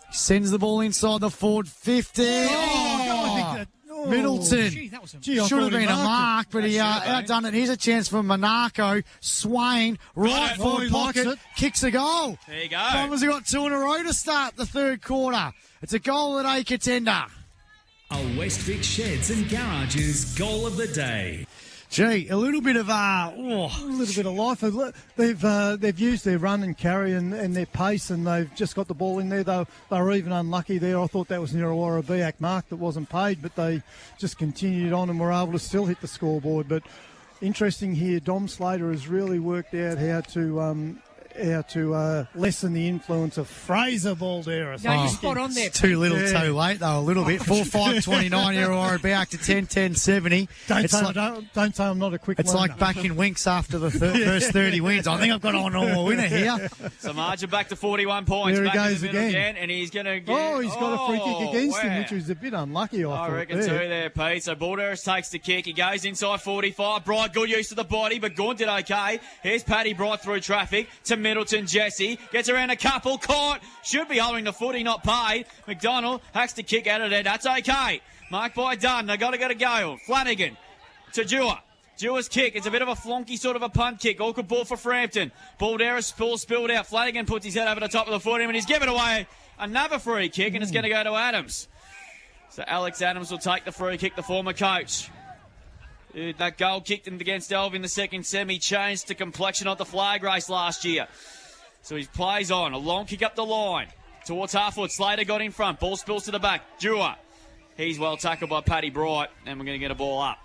He sends the ball inside the forward 50. Middleton. Should have been a mark, but he outdone it. Here's a chance for Monaco. Swain, right forward pocket, kicks a goal. There you go. Bombers have got 2 in a row to start the third quarter. It's a goal at a contender. A Westvic Sheds and Garages goal of the day. Gee, a little bit of a little bit of life. They've used their run and carry and their pace, and they've just got the ball in there. They were even unlucky there. I thought that was an Irrewarra Beeac mark that wasn't paid, but they just continued on and were able to still hit the scoreboard. But interesting here, Dom Slater has really worked out how to lessen the influence of Fraser Balderas. No, you're spot on there. Too little, too late, though, a little bit. 4-5-29, Irrewarra Beeac to 10-10-70. Don't say I'm not a quick It's learner. like back in Winks after the first 30 wins. I think I've got on a winner here. So margin back to 41 points. There he back goes in the middle again. And he's going to get... He's got a free kick against him, which was a bit unlucky, I reckon too there, Pete. So Balderas takes the kick. He goes inside 45. Bright, good use of the body, but Gaunt did okay. Here's Paddy Bright through traffic to Middleton. Jesse gets around a couple. Caught. Should be holding the footy, not paid. McDonald has to kick out of there. That's okay. Marked by Dunn. They got to go to Gale. Flanagan to Dewar. Dewar's kick. It's a bit of a flonky sort of a punt kick. Awkward ball for Frampton. Balderas spilled out. Flanagan puts his head over the top of the footy and he's given away another free kick, and it's going to go to Adams. So Alex Adams will take the free kick, the former coach. That goal kicked him against Elv in the second semi, changed to complexion of the flag race last year. So he plays on. A long kick up the line. Towards half-foot. Slater got in front. Ball spills to the back. Dewar. He's well tackled by Paddy Bright. And we're going to get a ball up.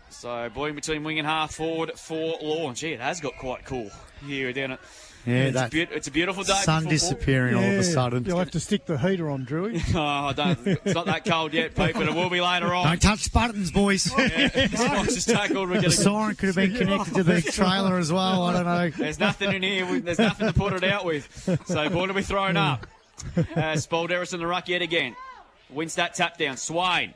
So, ball in between wing and half-forward for Lorne. Gee, it has got quite cool here down at... Yeah, it's a beautiful day. Sun disappearing all of a sudden. You'll have to stick the heater on, Drewy. Oh, it's not that cold yet, Pete, but it will be later on. Don't touch buttons, boys. Just tackled. The siren could have been connected to the trailer as well. I don't know. There's nothing in here. There's nothing to put it out with. So, ball to be thrown up. Spalderis in the ruck yet again. Wins that tap down. Swain.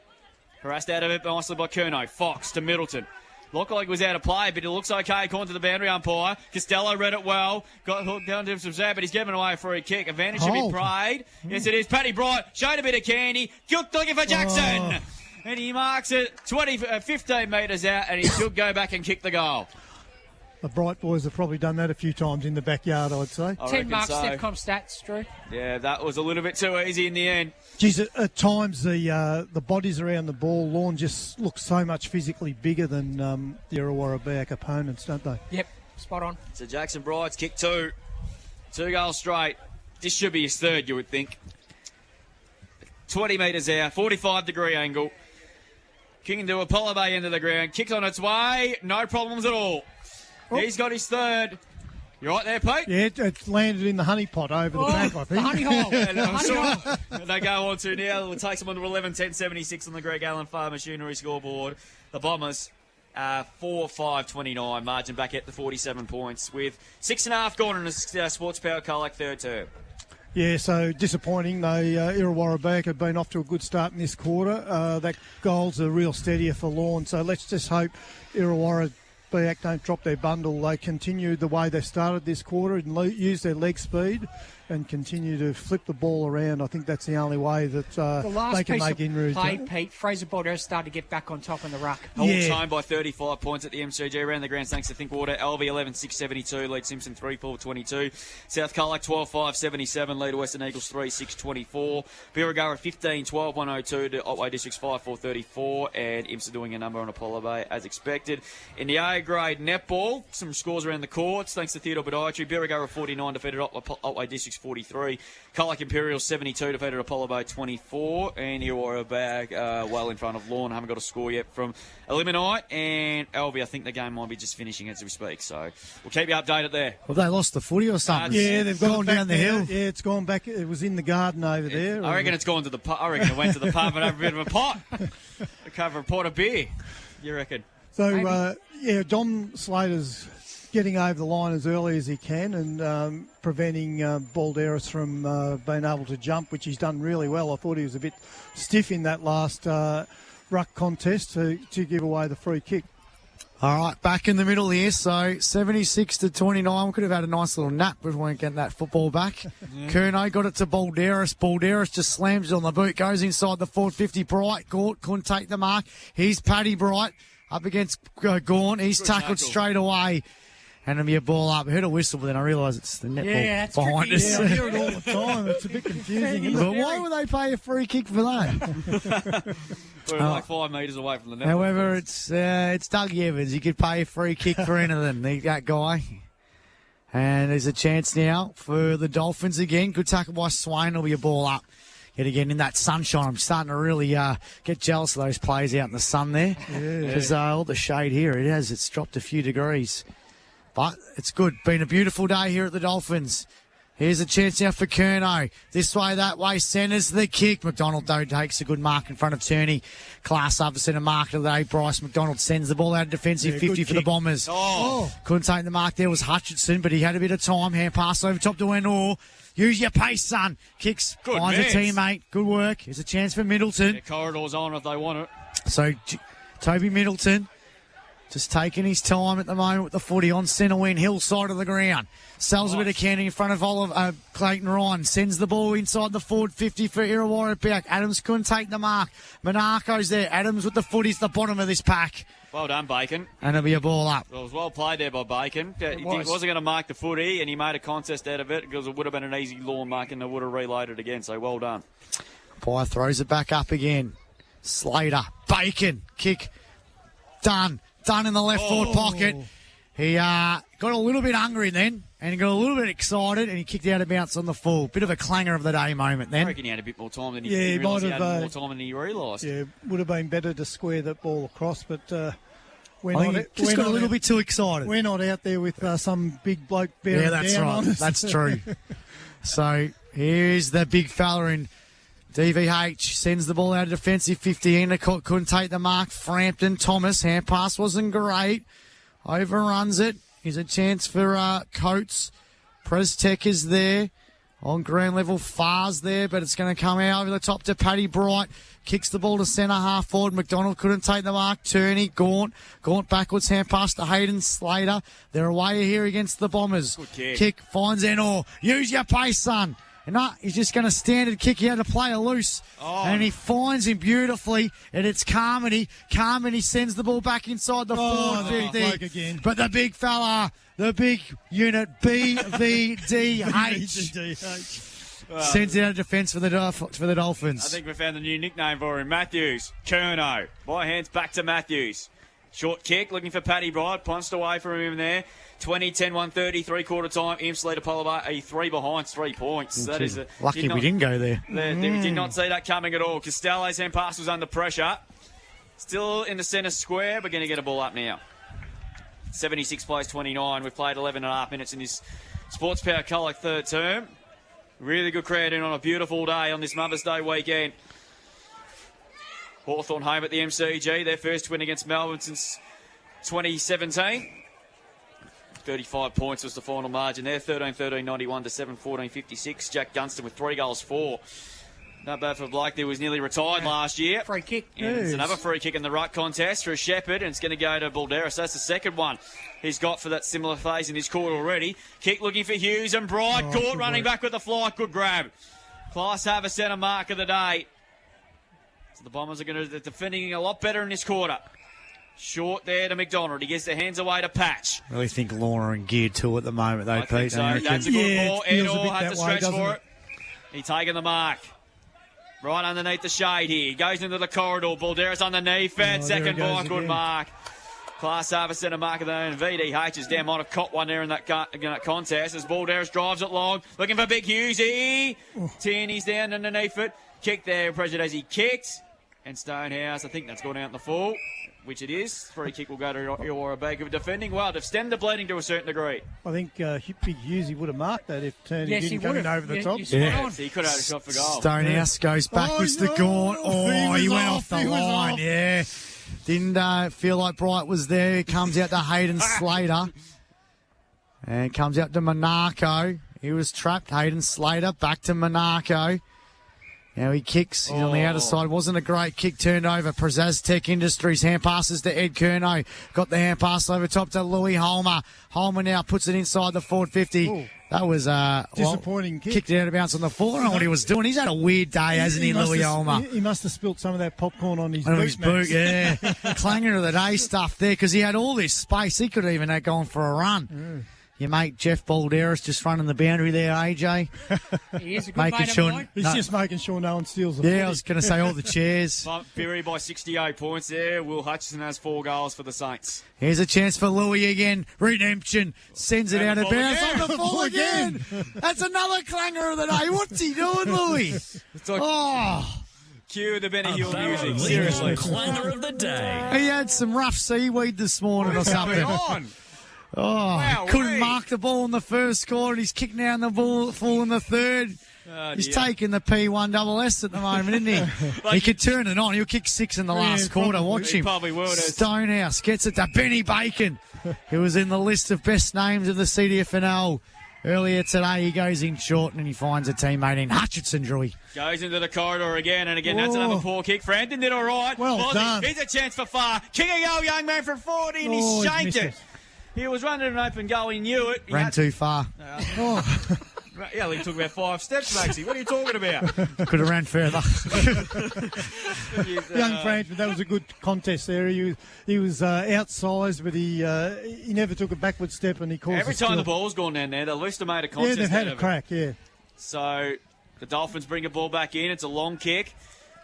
Harassed out of it nicely by Curnow. Fox to Middleton. Looked like it was out of play, but it looks okay according to the boundary umpire. Costello read it well. Got hooked down to some zap, but he's giving away a free kick. Advantage to be played. Yes, it is. Paddy Bright showed a bit of candy. Good looking for Jackson. And he marks it 15 metres out, and he should go back and kick the goal. The Bright boys have probably done that a few times in the backyard, I'd say. 10 marks, so. Stepcom stats, Drew. Yeah, that was a little bit too easy in the end. Geez, at times the bodies around the ball, Lorne just looks so much physically bigger than the Irrewarra Beeac opponents, don't they? Yep, spot on. So Jackson Bright's kick 2 goals straight. This should be his third, you would think. 20 metres out, 45-degree angle. Kicking to Apollo Bay into the ground. Kicks on its way, no problems at all. Oh. He's got his third. You right there, Pete? Yeah, it landed in the honey pot over the back, I think. The honey hole. And I'm sure they go on to now. It takes them on to 11-10-76 on the Greg Allen Farm Machinery scoreboard. The Bombers, 4-5-29, margin back at the 47 points with 6.5 gone in the Sports Power Colac third term. Yeah, so disappointing. They Irrewarra Beeac have been off to a good start in this quarter. That goal's a real steadier for Lorne, so let's just hope Irrewarra Beeac don't drop their bundle. They continue the way they started this quarter and use their leg speed and continue to flip the ball around. I think that's the only way that they can make inroads. Play, Pete, Fraser Balder started to get back on top in the ruck. Hawks home by 35 points at the MCG. Around the grounds thanks to Thinkwater. LV 11-6-72, lead Simpson 3-4-22. South Colac 12-5-77, lead Western Eagles 3-6-24. Birregurra 15-12-102 to Otway Districts 5-4-34, and IMSA doing a number on Apollo Bay as expected. In the A-grade netball, some scores around the courts thanks to Theodore Podiatry. Birregurra 49 defeated Otway Districts 43. Colac Imperials 72 defeated Apollo Bay 24, and Irrewarra back well in front of Lorne. Haven't got a score yet from Eliminite, and LV, I think the game might be just finishing as we speak, so we'll keep you updated there. Well, they lost the footy or something. Yeah, they've gone down the hill. Yeah, it's gone back. It was in the garden over there. I reckon it's gone to the pub. I reckon it went to the pub and have a bit of a pot. Cover a pot of beer. You reckon? So, Dom Slater's getting over the line as early as he can and preventing Balderas from being able to jump, which he's done really well. I thought he was a bit stiff in that last ruck contest to give away the free kick. All right, back in the middle here, so 76-29. We could have had a nice little nap if we weren't getting that football back. Curnow got it to Balderas. Balderas just slams it on the boot, goes inside the 450. Bright, Gort couldn't take the mark. Here's Paddy Bright up against Gawn. He's tackled straight away. And it'll be a ball up. I heard a whistle, but then I realised it's the netball behind us. Yeah, I hear it all the time. It's a bit confusing. But why would they pay a free kick for that? We're like 5 metres away from the net. However, it's Dougie Evans. You could pay a free kick for anything, that guy. And there's a chance now for the Dolphins again. Good tackle by Swain. It'll be a ball up. Yet again, in that sunshine, I'm starting to really get jealous of those players out in the sun there. Because all the shade here, it's dropped a few degrees. But it's good. Been a beautiful day here at the Dolphins. Here's a chance now for Curnow. This way, that way, centres the kick. McDonald, though, takes a good mark in front of Turney. Class up, centre mark of the day. Bryce McDonald sends the ball out of defensive 50 for the Bombers. Couldn't take the mark there was Hutchinson, but he had a bit of time. Hand pass over top to Enor. Use your pace, son. Kicks, finds a teammate. Good work. Here's a chance for Middleton. Yeah, corridor's on if they want it. So, Toby Middleton just taking his time at the moment with the footy on centre wing, hill side of the ground. Sells a bit of candy in front of Clayton Ryan. Sends the ball inside the forward 50 for Irrewarra Beeac. Adams couldn't take the mark. Monaco's there. Adams with the footy's the bottom of this pack. Well done, Bacon. And it'll be a ball up. Well, it was well played there by Bacon. He wasn't going to mark the footy, and he made a contest out of it because it would have been an easy Lorne mark and they would have reloaded again, so well done. Pye throws it back up again. Slater. Bacon. Kick. Done in the left forward pocket. He got a little bit hungry then, and he got a little bit excited, and he kicked out of bounds on the full. Bit of a clanger of the day moment then. I reckon he had a bit more time than he realised. He had more time than he realised. Yeah, would have been better to square that ball across, but we're I think not. he just got a little bit too excited. We're not out there with some big bloke bearing that's down right. on us. That's true. So here's the big fella in DVH. Sends the ball out of defensive 15. Couldn't take the mark. Frampton Thomas. Hand pass wasn't great. Overruns it. Here's a chance for Coates. Prestec is there. On ground level, Far's there, but it's going to come out over the top to Paddy Bright. Kicks the ball to centre half forward. McDonald couldn't take the mark. Turney, Gaunt backwards, hand pass to Hayden Slater. They're away here against the Bombers. Good Kick finds Enor. Use your pace, son. And he's just going to standard kick. He had to play a loose. And he finds him beautifully. And it's Carmody. Carmody sends the ball back inside the forward 50. Again. But the big fella, the big unit, BVDH. Sends it out of defence for the Dolphins. I think we found a new nickname for him. Matthews. Curnow. By hands back to Matthews. Short kick, looking for Paddy Bright. Punched away from him there. 20-10-130, three-quarter time. Imsley to Polabar, a 3 behind, 3 points. That is lucky we didn't go there. We did not see that coming at all. Costello's hand pass was under pressure. Still in the centre square. We're going to get a ball up now. 76 plays 29. We've played 11 and a half minutes in this Sports Power Colac third term. Really good crowd in on a beautiful day on this Mother's Day weekend. Hawthorn home at the MCG. Their first win against Melbourne since 2017. 35 points was the final margin there. 13-13-91 to 7-14-56. Jack Gunston with 3 goals, 4. Not bad for Blake. There was nearly retired last year. Free kick. And it's another free kick in the ruck contest for Shepherd, and it's going to go to Balderas. That's the second one he's got for that similar phase in this quarter already. Kick looking for Hughes and Bright. Gort running back with the flight. Good grab. Class have a centre mark of the day. So the Bombers are going to defending a lot better in this quarter. Short there to McDonald. He gets the hands away to Patch. I really think Lorne are in gear 2 at the moment, though, I Pete. think so. That's a good ball. Edor had to stretch for it. He's taking the mark. Right underneath the shade here. He goes into the corridor. Balderas underneath. Fed second by. Good mark. Class Harvest centre mark of the own. VDH is down. Might have caught one there in that contest as Balderas drives it long. Looking for Big Hughesy. Tierney's down underneath it. Kick there. Prejudice he kicked. And Stonehouse, I think that's gone out in the full, which it is. Free kick will go to Irrewarra Baker. Defending well. They've stemmed the bleeding to a certain degree. I think Big Hughesy would have marked that if Turney didn't come in over the top. He could have had a shot for goal. Stonehouse goes backwards to Gaunt. He went off the line. Yeah. Didn't feel like Bright was there. He comes out to Hayden Slater. And comes out to Monaco. He was trapped. Hayden Slater back to Monaco. Now he kicks. He's on the outer side. Wasn't a great kick. Turned over. Prezaz Tech Industries. Hand passes to Ed Curnow. Got the hand pass over top to Louis Holmer. Holmer now puts it inside the forward 50. Ooh. That was disappointing kick. Kicked it out of bounds on the floor. I don't know what he was doing. He's had a weird day, hasn't he, Louis Holmer? He must have spilt some of that popcorn on his boot. Yeah. Clanger of the day stuff there because he had all this space. He could have even had gone for a run. Your mate Jeff Balderas just running the boundary there, AJ. He is a good mate of mine. He's just making sure no one steals the footy. I was going to say all the chairs. Fury by 68 points there. Will Hutchison has 4 goals for the Saints. Here's a chance for Louis again. Redemption sends it out of bounds on the full again. That's another clanger of the day. What's he doing, Louis? Cue the Benny Hill music. Seriously. Clanger of the day. He had some rough seaweed this morning or something. Couldn't mark the ball in the first quarter. He's kicking down the ball full in the third. He's taking the P1SS at the moment, isn't he? He could turn it on. He'll kick 6 in the last quarter. Watch him. Probably will. Stonehouse gets it to Benny Bacon, who was in the list of best names of the CDFNL earlier today. He goes in short and he finds a teammate in Hutchinson, Drew. Goes into the corridor again and again. That's another poor kick. Frampton did all right. Well done. Here's a chance for Far. Kick a goal, young man, from 40 and he shanked it. He was running an open goal. He knew it. Ran too far. He only took about 5 steps, Maxie. What are you talking about? Could have ran further. Young Frampton, that was a good contest there. He was outsized, but he never took a backward step, and he caused every time the ball's gone down there, they've at least made a contest. Yeah, they've had a crack. Yeah. So the Dolphins bring a ball back in. It's a long kick.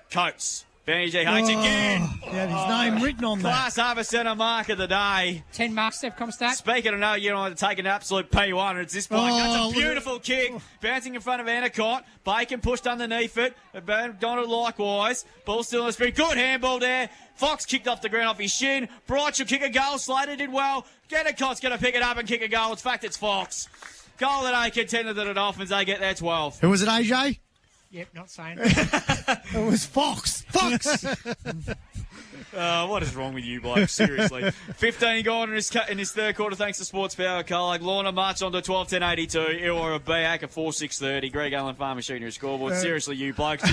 Coates Benny G. H again. He had his name written on that. Class half a centre mark of the day. 10 marks, Stevcom stat. Speaking of no, you don't want to take an absolute P1. It's this bloke. That's a beautiful kick. Bouncing in front of Endicott. Bacon pushed underneath it. Donald likewise. Ball still in the sprint. Good handball there. Fox kicked off the ground off his shin. Bright should kick a goal. Slater did well. Endicott's going to pick it up and kick a goal. In fact, it's Fox. Goal that they contended to the Dolphins. They get their 12. Who was it, AJ? Yep, not saying. It was Fox. Fox! What is wrong with you, bloke? Seriously. 15 gone in his third quarter thanks to Sports Power Colac. Lorne march on to 12-10-82. Irrewarra Beeac at 4-6-30. Greg Allen Farm Machinery scoreboard. Seriously, you blokes.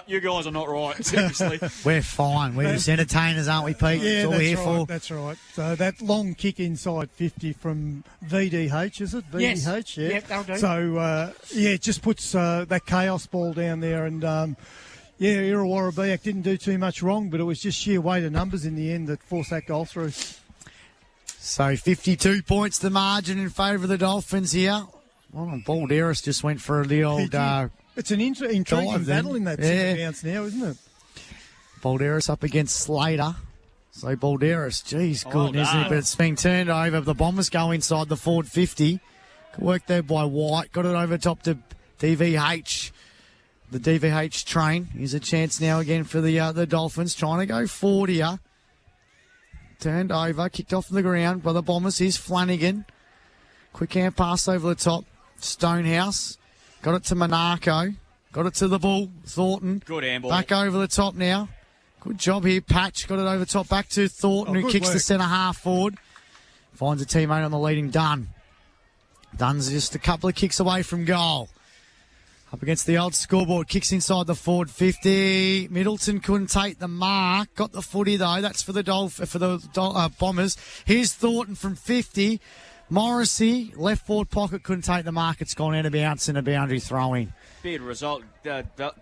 You guys are not right. Seriously. We're fine. We're just entertainers, aren't we, Pete? Yeah, that's all we're here for. That's right. So that long kick inside 50 from VDH, is it? VDH, yes. yeah. Yep, that'll do. So, it just puts that chaos ball down there and... Irrewarra Beeac didn't do too much wrong, but it was just sheer weight of numbers in the end that forced that goal through. So 52 points the margin in favour of the Dolphins here. Well, Balderas just went for the old... it's an intriguing battle in that centre bounce now, isn't it? Balderas up against Slater. So Balderas, geez, good, isn't it? But it's been turned over. The Bombers go inside the forward 50. Good work there by White. Got it over top to DVH. The DVH train. Here's a chance now again for the Dolphins. Trying to go forward here. Turned over, kicked off the ground by the Bombers. Here's Flanagan. Quick hand pass over the top. Stonehouse. Got it to Monaco. Got it to the ball. Thornton. Good handball. Back over the top now. Good job here. Patch got it over the top. Back to Thornton, who kicks the centre half forward. Finds a teammate on the leading Dunn. Dunn's just a couple of kicks away from goal. Up against the old scoreboard, kicks inside the forward 50. Middleton couldn't take the mark. Got the footy though. That's for the Bombers. Here's Thornton from 50. Morrissey, left forward pocket, couldn't take the mark. It's gone out of bounds and a boundary throwing. Big result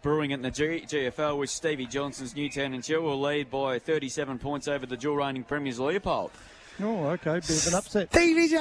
brewing in the GFL with Stevie Johnson's Newtown and Chill will lead by 37 points over the dual reigning premiers Leopold. Oh, okay. Bit of an upset. Stevie J.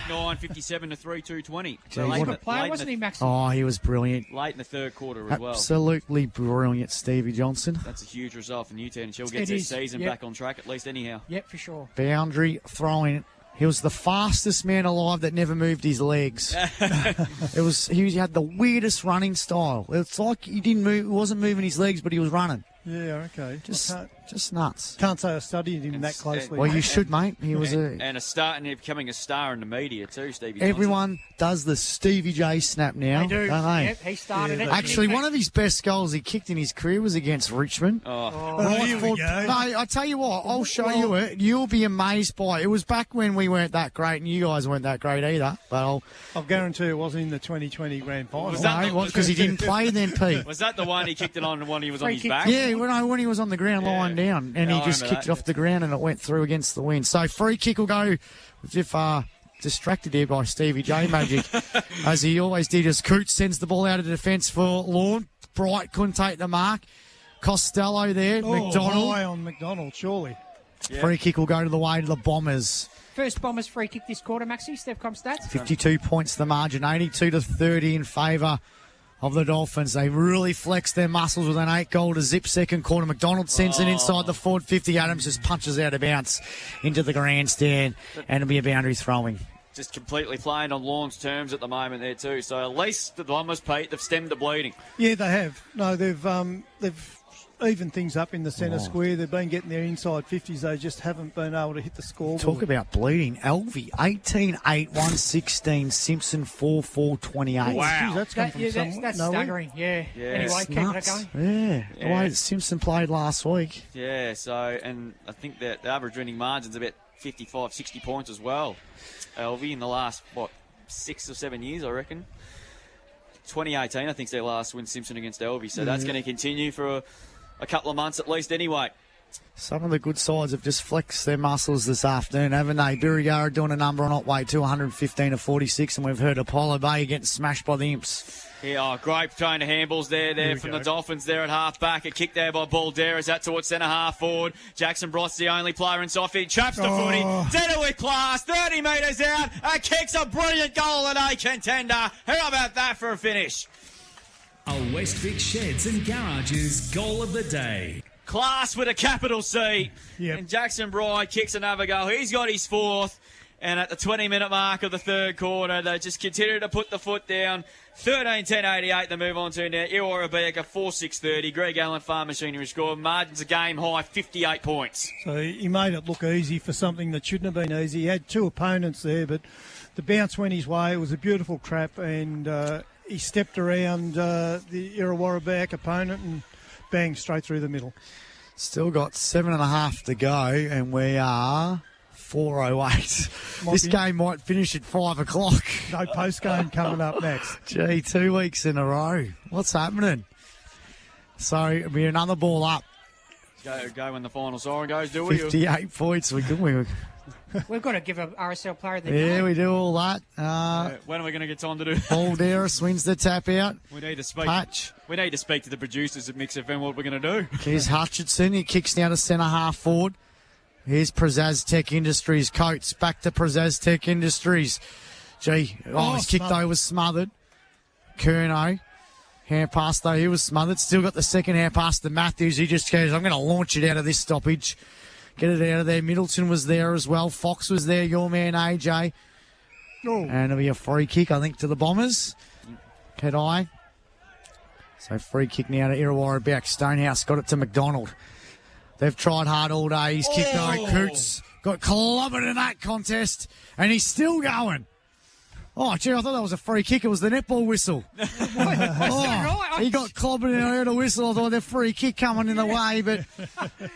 8-9, 57 to 3-2-20. So what a player, wasn't he, Maxie? Oh, he was brilliant. Late in the third quarter as well. Absolutely brilliant, Stevie Johnson. That's a huge result for Newtown and Chill. Gets their season back on track, at least anyhow. Yep, for sure. Boundary throwing. He was the fastest man alive that never moved his legs. He had the weirdest running style. It's like he wasn't moving his legs, but he was running. Yeah, okay. Just nuts. Can't say I studied him that closely. Well, you should, mate. He was and becoming a star in the media too, Stevie. Everyone does the Stevie J snap now. They do. Don't they? Yep, he started it. Actually, one of his best goals he kicked in his career was against Richmond. Here we go. No, I tell you what, I'll show you it. You'll be amazed by it. It was back when we weren't that great, and you guys weren't that great either. But I'll guarantee it wasn't in the 2020 grand final. Because he didn't play then, Pete. Was that the one he kicked it on when he was on his back? Yeah, when he was on the ground lying down, and he just kicked it off the ground, and it went through against the wind. So free kick will go, as if distracted here by Stevie J Magic, as he always did. As Coots sends the ball out of defence for Lorne. Bright couldn't take the mark. Costello there. McDonald. High on McDonald, surely. Yeah. Free kick will go to the way to the Bombers. First Bombers free kick this quarter, Maxie. Stevcom stats. 52 points the margin, 82 to 30 in favour of the Dolphins. They really flexed their muscles with an 8-goal to zip second quarter. McDonald sends it inside the forward 50. Adams just punches out of bounds into the grandstand, and it'll be a boundary throwing. Just completely playing on Lorne's terms at the moment there too. So at least the Bombers, Pete, they've stemmed the bleeding. Yeah, they have. No, they've evened things up in the centre square. They've been getting their inside 50s. They just haven't been able to hit the scoreboard. Talk about bleeding. Elvie, 18-8, 116. Simpson, 4-4, 28. Wow. Jeez, that's come from somewhere. That's staggering. Yeah. Yes. Anyway, keeping it going. Yeah. The way that Simpson played last week. Yeah, so, and I think that the average winning margin's about 55, 60 points as well. Elvie in the last, 6 or 7 years, I reckon. 2018, I think, is their last win, Simpson against Elvie. So that's going to continue for a couple of months at least anyway. Some of the good sides have just flexed their muscles this afternoon, haven't they? Beeac doing a number on Otway, 215 to 46, and we've heard Apollo Bay getting smashed by the Imps. Yeah, great throwing to handballs there from the Dolphins there at half back. A kick there by Balderas out towards centre half forward. Jackson Bright's the only player inside. He traps the footy. Did it with class. 30 metres out. A kick's a brilliant goal and a contender. How about that for a finish? A West Vic Sheds and Garages goal of the day. Class with a capital C. Yep. And Jackson Bryant kicks another goal. He's got his fourth. And at the 20-minute mark of the third quarter, they just continue to put the foot down. 13-10-88 they move on to now. Irrewarra Beeac 4-6-30. Greg Allen Farm Machinery scored. Margins a game high, 58 points. So he made it look easy for something that shouldn't have been easy. He had two opponents there, but the bounce went his way. It was a beautiful trap, and he stepped around the Irrewarra Beeac opponent and bang, straight through the middle. Still got 7.5 to go, and we are 4:08. This game might finish at 5 o'clock. No post-game coming up next. Gee, 2 weeks in a row. What's happening? So, it'll be another ball up. Go when the final siren goes, do we? 58 points. We've got to give a RSL player the yeah, game. we do all that. When are we going to get time to do that? Paul Darris wins the tap out. We need to speak. Patch. We need to speak to the producers at Mix FM what we're going to do. Here's Hutchinson. He kicks down to centre half forward. Here's Prezaz Tech Industries. Coates back to Prezaz Tech Industries. Gee, his kick though was smothered. Curnow. Hand pass though, he was smothered. Still got the second hand pass to Matthews. He just goes, I'm going to launch it out of this stoppage. Get it out of there. Middleton was there as well. Fox was there, your man AJ. Oh. And it'll be a free kick, I think, to the Bombers. Head eye. So free kick now to Irrewarra Beeac. Stonehouse got it to McDonald. They've tried hard all day. He's kicked though. Coots got clobbered in that contest, and he's still going. Oh, gee, I thought that was a free kick. It was the netball whistle. He got clobbered and I heard a whistle. I thought the free kick coming in the way, but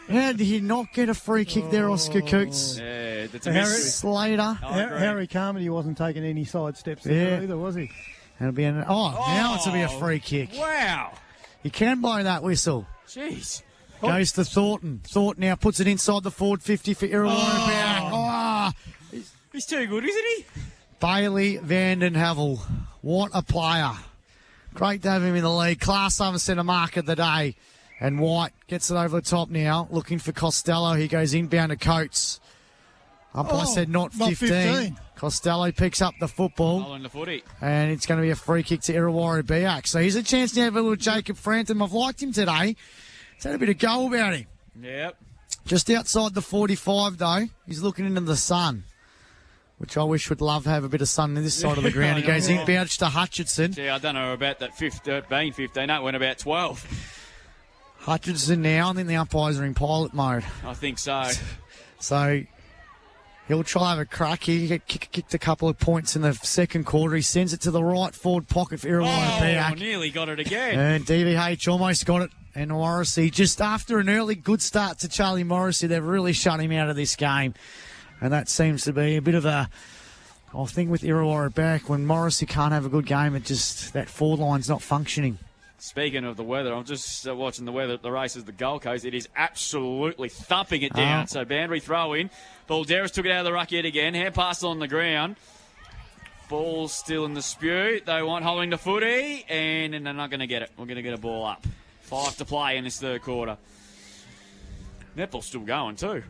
how did he not get a free kick there, Oscar Coots? Yeah, that's a miss. Slater. Harry Carmody wasn't taking any side steps there either, was he? It'll be now it's to be a free kick. Wow. You can blow that whistle. Jeez. Goes to Thornton. Thornton now puts it inside the forward 50 for Irrewarra Beeac. He's too good, isn't he? Bailey Vanden Havel. What a player. Great to have him in the league. Class over centre mark of the day. And White gets it over the top now, looking for Costello. He goes inbound to Coates. Umpire said not 15. Costello picks up the football. On the footy. And it's going to be a free kick to Irrewarra Beeac. So here's a chance to have a little Jacob Frampton. I've liked him today. He's had a bit of go about him. Yep. Just outside the 45, though. He's looking into the sun, which I wish would love to have a bit of sun on this side of the ground. He goes inbound to Hutchinson. Yeah, I don't know about that being 15. That went about 12. Hutchinson now. I think the umpires are in pilot mode. I think so. So he'll try to have a crack. He kicked a couple of points in the second quarter. He sends it to the right forward pocket for Irrewarra Beeac. Nearly got it again. And DVH almost got it. And Morrissey, just after an early good start to Charlie Morrissey, they've really shut him out of this game. And that seems to be a bit of a thing with Irrewarra Beeac. When Morrissey can't have a good game, that forward line's not functioning. Speaking of the weather, I'm just watching the weather at the races, the Gold Coast. It is absolutely thumping it down. So Banbury throw in. Paul Darris took it out of the ruck yet again. Hand pass on the ground. Ball's still in the spew. They want holding the footy, and they're not going to get it. We're going to get a ball up. 5 to play in this third quarter. Netball's still going too.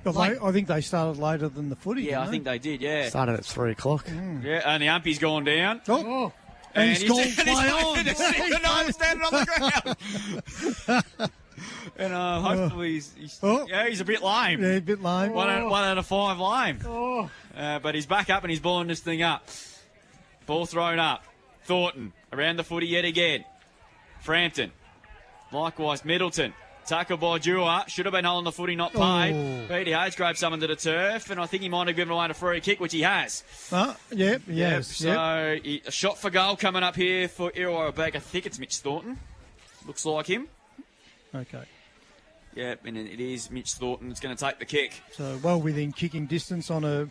I think they started later than the footy. Yeah, I think they did, yeah. Started at 3 o'clock. Yeah, and the umpy's gone down. And he's gone play on. He's standing on the ground. And hopefully he's a bit lame. Yeah, a bit lame. One out of 5 lame. But he's back up and he's balling this thing up. Ball thrown up. Thornton around the footy yet again. Frampton. Likewise, Middleton. Tackled by Dewar. Should have been holding the footy, not played. Petey Hayes grabbed someone to the turf, and I think he might have given away a free kick, which he has. So a shot for goal coming up here for Irrewarra Beeac. I think it's Mitch Thornton. Looks like him. Okay. Yep, and it is Mitch Thornton that's going to take the kick. So well within kicking distance on a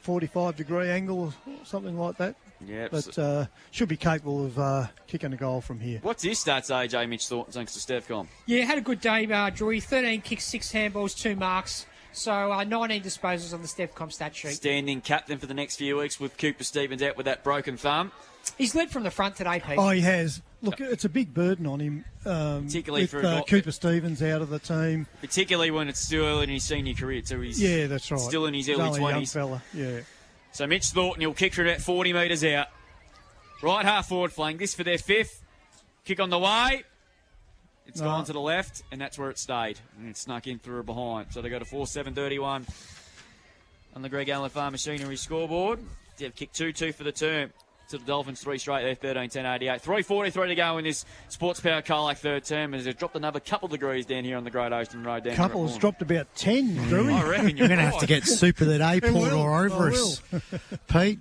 45-degree angle or something like that. Yep. But should be capable of kicking a goal from here. What's his stats, AJ, Mitch Thornton, thanks to Stevcom? Yeah, had a good day, Drewy. 13 kicks, 6 handballs, 2 marks. So 19 disposals on the Stevcom stat sheet. Standing captain for the next few weeks with Cooper Stevens out with that broken thumb. He's led from the front today, Pete. Oh, he has. Look, it's a big burden on him, particularly with for Cooper Stevens out of the team. Particularly when it's still early in his senior career. So he's that's right. Still in his early 20s. A young fella, yeah. So Mitch Thornton, he'll kick from about 40 metres out. Right half forward flank. This for their 5th. Kick on the way. It's gone to the left, and that's where it stayed. And it snuck in through behind. So they go to 4-7-31 on the Greg Allen Farm Machinery scoreboard. They've kicked 2-2 for the term. To the Dolphins, 3 straight there, 13-10-88. 3:43 to go in this Sports Power Colac third term as they've dropped another couple of degrees down here on the Great Ocean Road. Down Couple's dropped about 10, Drew. I reckon you're going to have to get soup of the day poured all over us, Pete.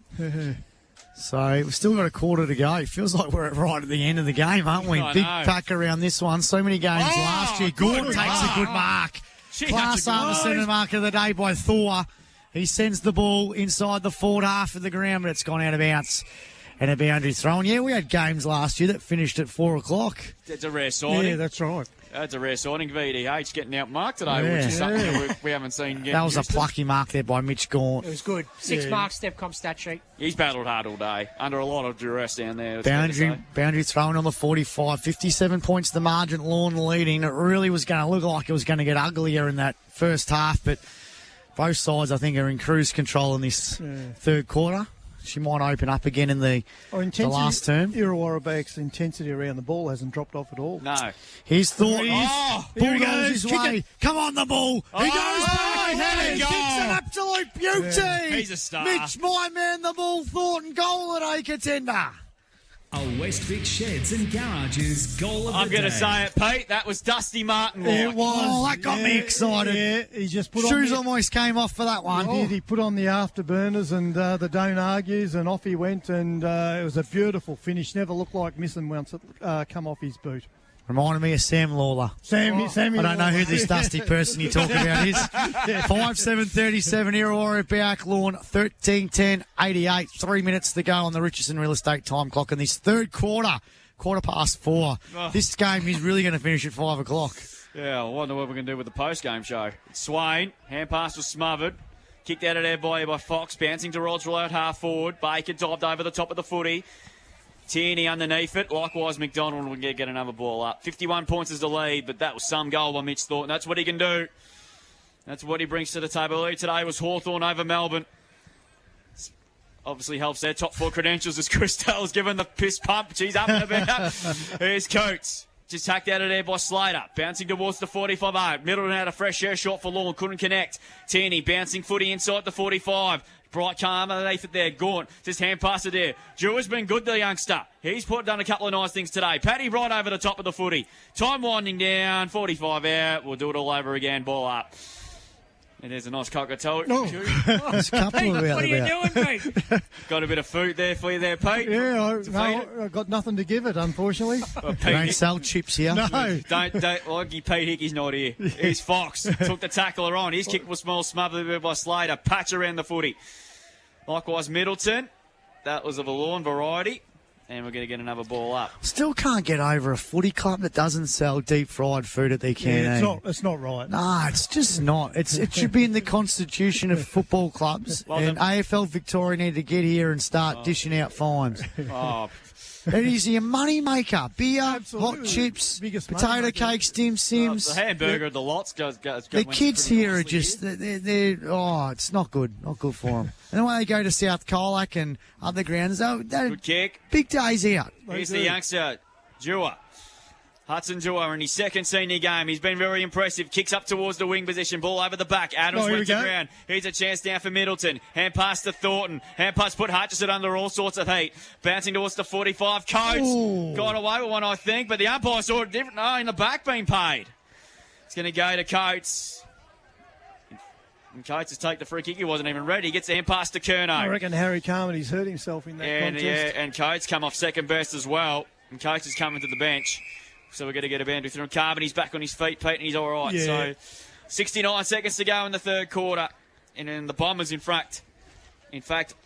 So we've still got a quarter to go. It feels like we're right at the end of the game, aren't we? Big pack around this one. So many games last year. Gordon takes a good mark. Class A centre mark of the day by Thor. He sends the ball inside the forward half of the ground, but it's gone out of bounds. And a boundary throw. And, yeah, we had games last year that finished at 4 o'clock. That's a rare sighting. Yeah, that's right. That's a rare sighting. VDH getting outmarked today, which is something that we haven't seen yet. That was a plucky mark there by Mitch Gaunt. It was good. 6 marks, Stepcom stat sheet. He's battled hard all day, under a lot of duress down there. Boundary thrown on the 45. 57 points the margin, Lorne leading. It really was going to look like it was going to get uglier in that first half, but both sides, I think, are in cruise control in this third quarter. She might open up again in the last term. Irrewarra Beeac's intensity around the ball hasn't dropped off at all. No. He's thought. Here he goes goes his way. Come on, the ball. He goes back. He kicks an absolute beauty. Yeah. He's a star. Mitch, my man, the ball. Thornton goal at a contender. A West Vic Sheds and Garages goal of the day. I'm going to say it, Pete. That was Dusty Martin. It was. Oh, that got me excited. Yeah, he just put Shoes almost came off for that one. He put on the afterburners and the don't argues, and off he went, and it was a beautiful finish. Never looked like missing once it come off his boot. Reminded me of Sam Lawler. Sammy I don't know who this dusty person you're talking about is. 5-7-37, Irrewarra Beeac, Lorne, 13-10-88. 3 minutes to go on the Richardson Real Estate time clock in this third quarter. 4:15. This game is really going to finish at 5 o'clock. Yeah, I wonder what we're going to do with the post-game show. Swain, hand pass was smothered. Kicked out of there by Fox, bouncing to Roger out half forward. Baker dived over the top of the footy. Tierney underneath it. Likewise, McDonald will get another ball up. 51 points is the lead, but that was some goal by Mitch Thornton. That's what he can do. That's what he brings to the table. The lead today was Hawthorn over Melbourne. Obviously helps their top 4 credentials as Christelle's given the piss pump. She's up and about. Here's Coates. Just hacked out of there by Slater. Bouncing towards the 45. Middleton had a fresh air shot for Lorne. Couldn't connect. Tierney bouncing footy inside the 45. Bright calm underneath it there. Gaunt just hand pass it there. Drew has been good, the youngster. He's done a couple of nice things today. Paddy right over the top of the footy. Time winding down. 45 out. We'll do it all over again. Ball up. And there's a nice cockatoo. There's a couple What are you doing, Pete? Got a bit of food there for you there, Pete? Yeah, I've got nothing to give it, unfortunately. They don't sell chips here. No. Don't like Pete Hickey's not here. He's Fox. Took the tackler on. His kick was small, smothered by Slater. Patch around the footy. Likewise, Middleton. That was of a Lorne variety. And we're going to get another ball up. Still can't get over a footy club that doesn't sell deep fried food at their canteen. Yeah, it's not right. No, it's just not. It should be in the constitution of football clubs. And AFL Victoria need to get here and start dishing out fines. It is your money maker. Beer, hot chips, potato cakes, dim sims. The hamburger, the lots goes. The kids here are just, it's not good. Not good for them. And then when they go to South Colac and other grounds, good kick. Big days out. Here's the youngster, Dewar. Hudson Dewar in his second senior game. He's been very impressive. Kicks up towards the wing position. Ball over the back. Adams went to ground. Here's a chance down for Middleton. Hand pass to Thornton. Hand pass put Hutchison under all sorts of heat. Bouncing towards the 45. Coates got away with one, I think, but the umpire saw it different. No, in the back being paid. It's going to go to Coates. And Coates has taken the free kick. He wasn't even ready. He gets the hand pass to Curnow. I reckon Harry Carmody's hurt himself in that contest. Yeah, and Coates come off second best as well. And Coates is coming to the bench. So we're going to get a boundary through. Carmody's back on his feet, Pete, and he's all right. Yeah. So 69 seconds to go in the third quarter. And then the Bombers, in fact,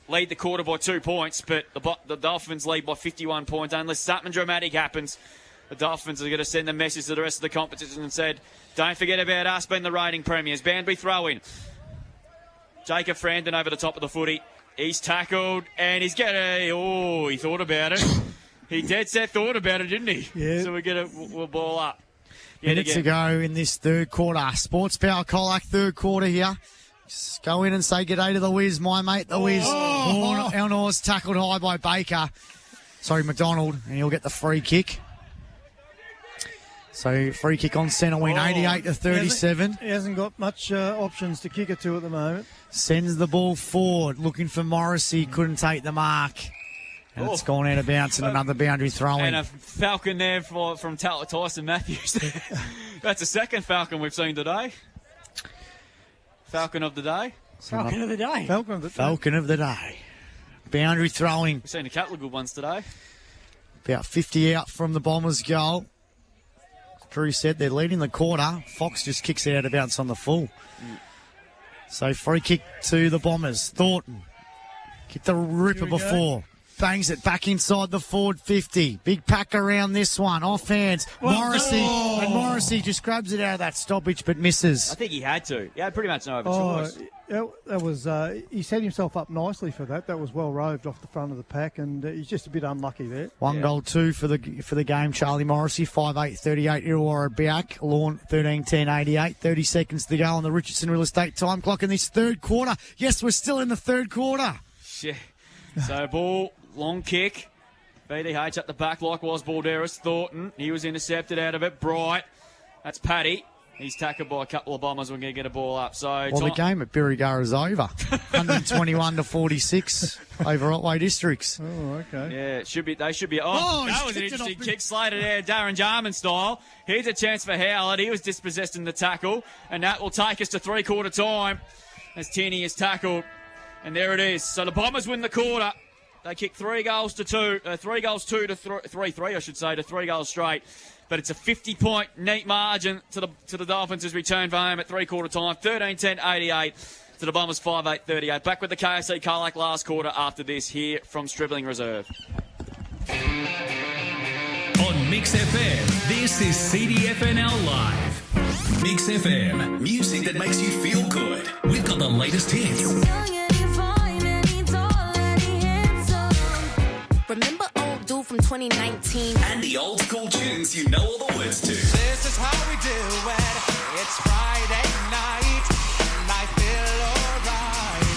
lead the quarter by 2 points. But the Dolphins lead by 51 points. Unless something dramatic happens, the Dolphins are going to send a message to the rest of the competition and said, don't forget about us being the reigning premiers. Boundary throw-in. Jacob Frandon over the top of the footy. He's tackled, and he's he thought about it. He dead set thought about it, didn't he? Yeah. So we'll ball up. Minutes to go in this third quarter. Sports Power Colac, third quarter here. Just go in and say good day to the Wiz, my mate, the Wiz. Elnor's tackled high by Baker. Sorry, McDonald, and he'll get the free kick. So free kick on centre wing, 88-37. He hasn't got much options to kick it to at the moment. Sends the ball forward, looking for Morrissey. Couldn't take the mark. And it's gone out of bounds and another boundary throw-in. And a falcon there from Tyson Matthews. That's the second falcon we've seen today. Falcon of the day. Falcon of the day. Falcon of the day. Boundary throwing. We've seen a couple of good ones today. About 50 out from the Bombers' goal. Drew said they're leading the quarter. Fox just kicks it out of bounds on the full. So free kick to the Bombers. Thornton kicked the ripper before. Bangs it back inside the forward 50. Big pack around this one. Off hands. Morrissey. And Morrissey just grabs it out of that stoppage but misses. I think he had to. He had pretty much no other choice. That was he set himself up nicely for that. That was well roved off the front of the pack, and he's just a bit unlucky there. One goal, 2 for the game. Charlie Morrissey, 5-8-38. Irrewarra Beeac. Lorne, 13-10-88. 30 seconds to go on the Richardson Real Estate time clock in this third quarter. Yes, we're still in the third quarter. Yeah. So ball, long kick. BDH at the back, likewise Balderas. Thornton, he was intercepted out of it. Bright, that's Paddy. He's tackled by a couple of Bombers. We're going to get a ball up. So the game at Birregurra is over. 121-46 over Otway Districts. Oh, okay. Yeah, it should be. They should be. That was an interesting kick. Slated there, Darren Jarman style. Here's a chance for Howard. He was dispossessed in the tackle, and that will take us to three-quarter time as Tierney is tackled. And there it is. So the Bombers win the quarter. They kick 3 goals to 2 to 3-3, I should say, to 3 goals straight. But it's a 50-point neat margin to the Dolphins as we turn for home at three-quarter time. 13-10-88 to the Bombers, 5-8-38. Back with the KFC Colac last quarter after this here from Stribling Reserve. On Mix FM, this is CDFNL Live. Mix FM, music that makes you feel good. We've got the latest hits. Remember old dude from 2019? And the old school tunes you know all the words to. This is how we do it. It's Friday night, and I feel alright.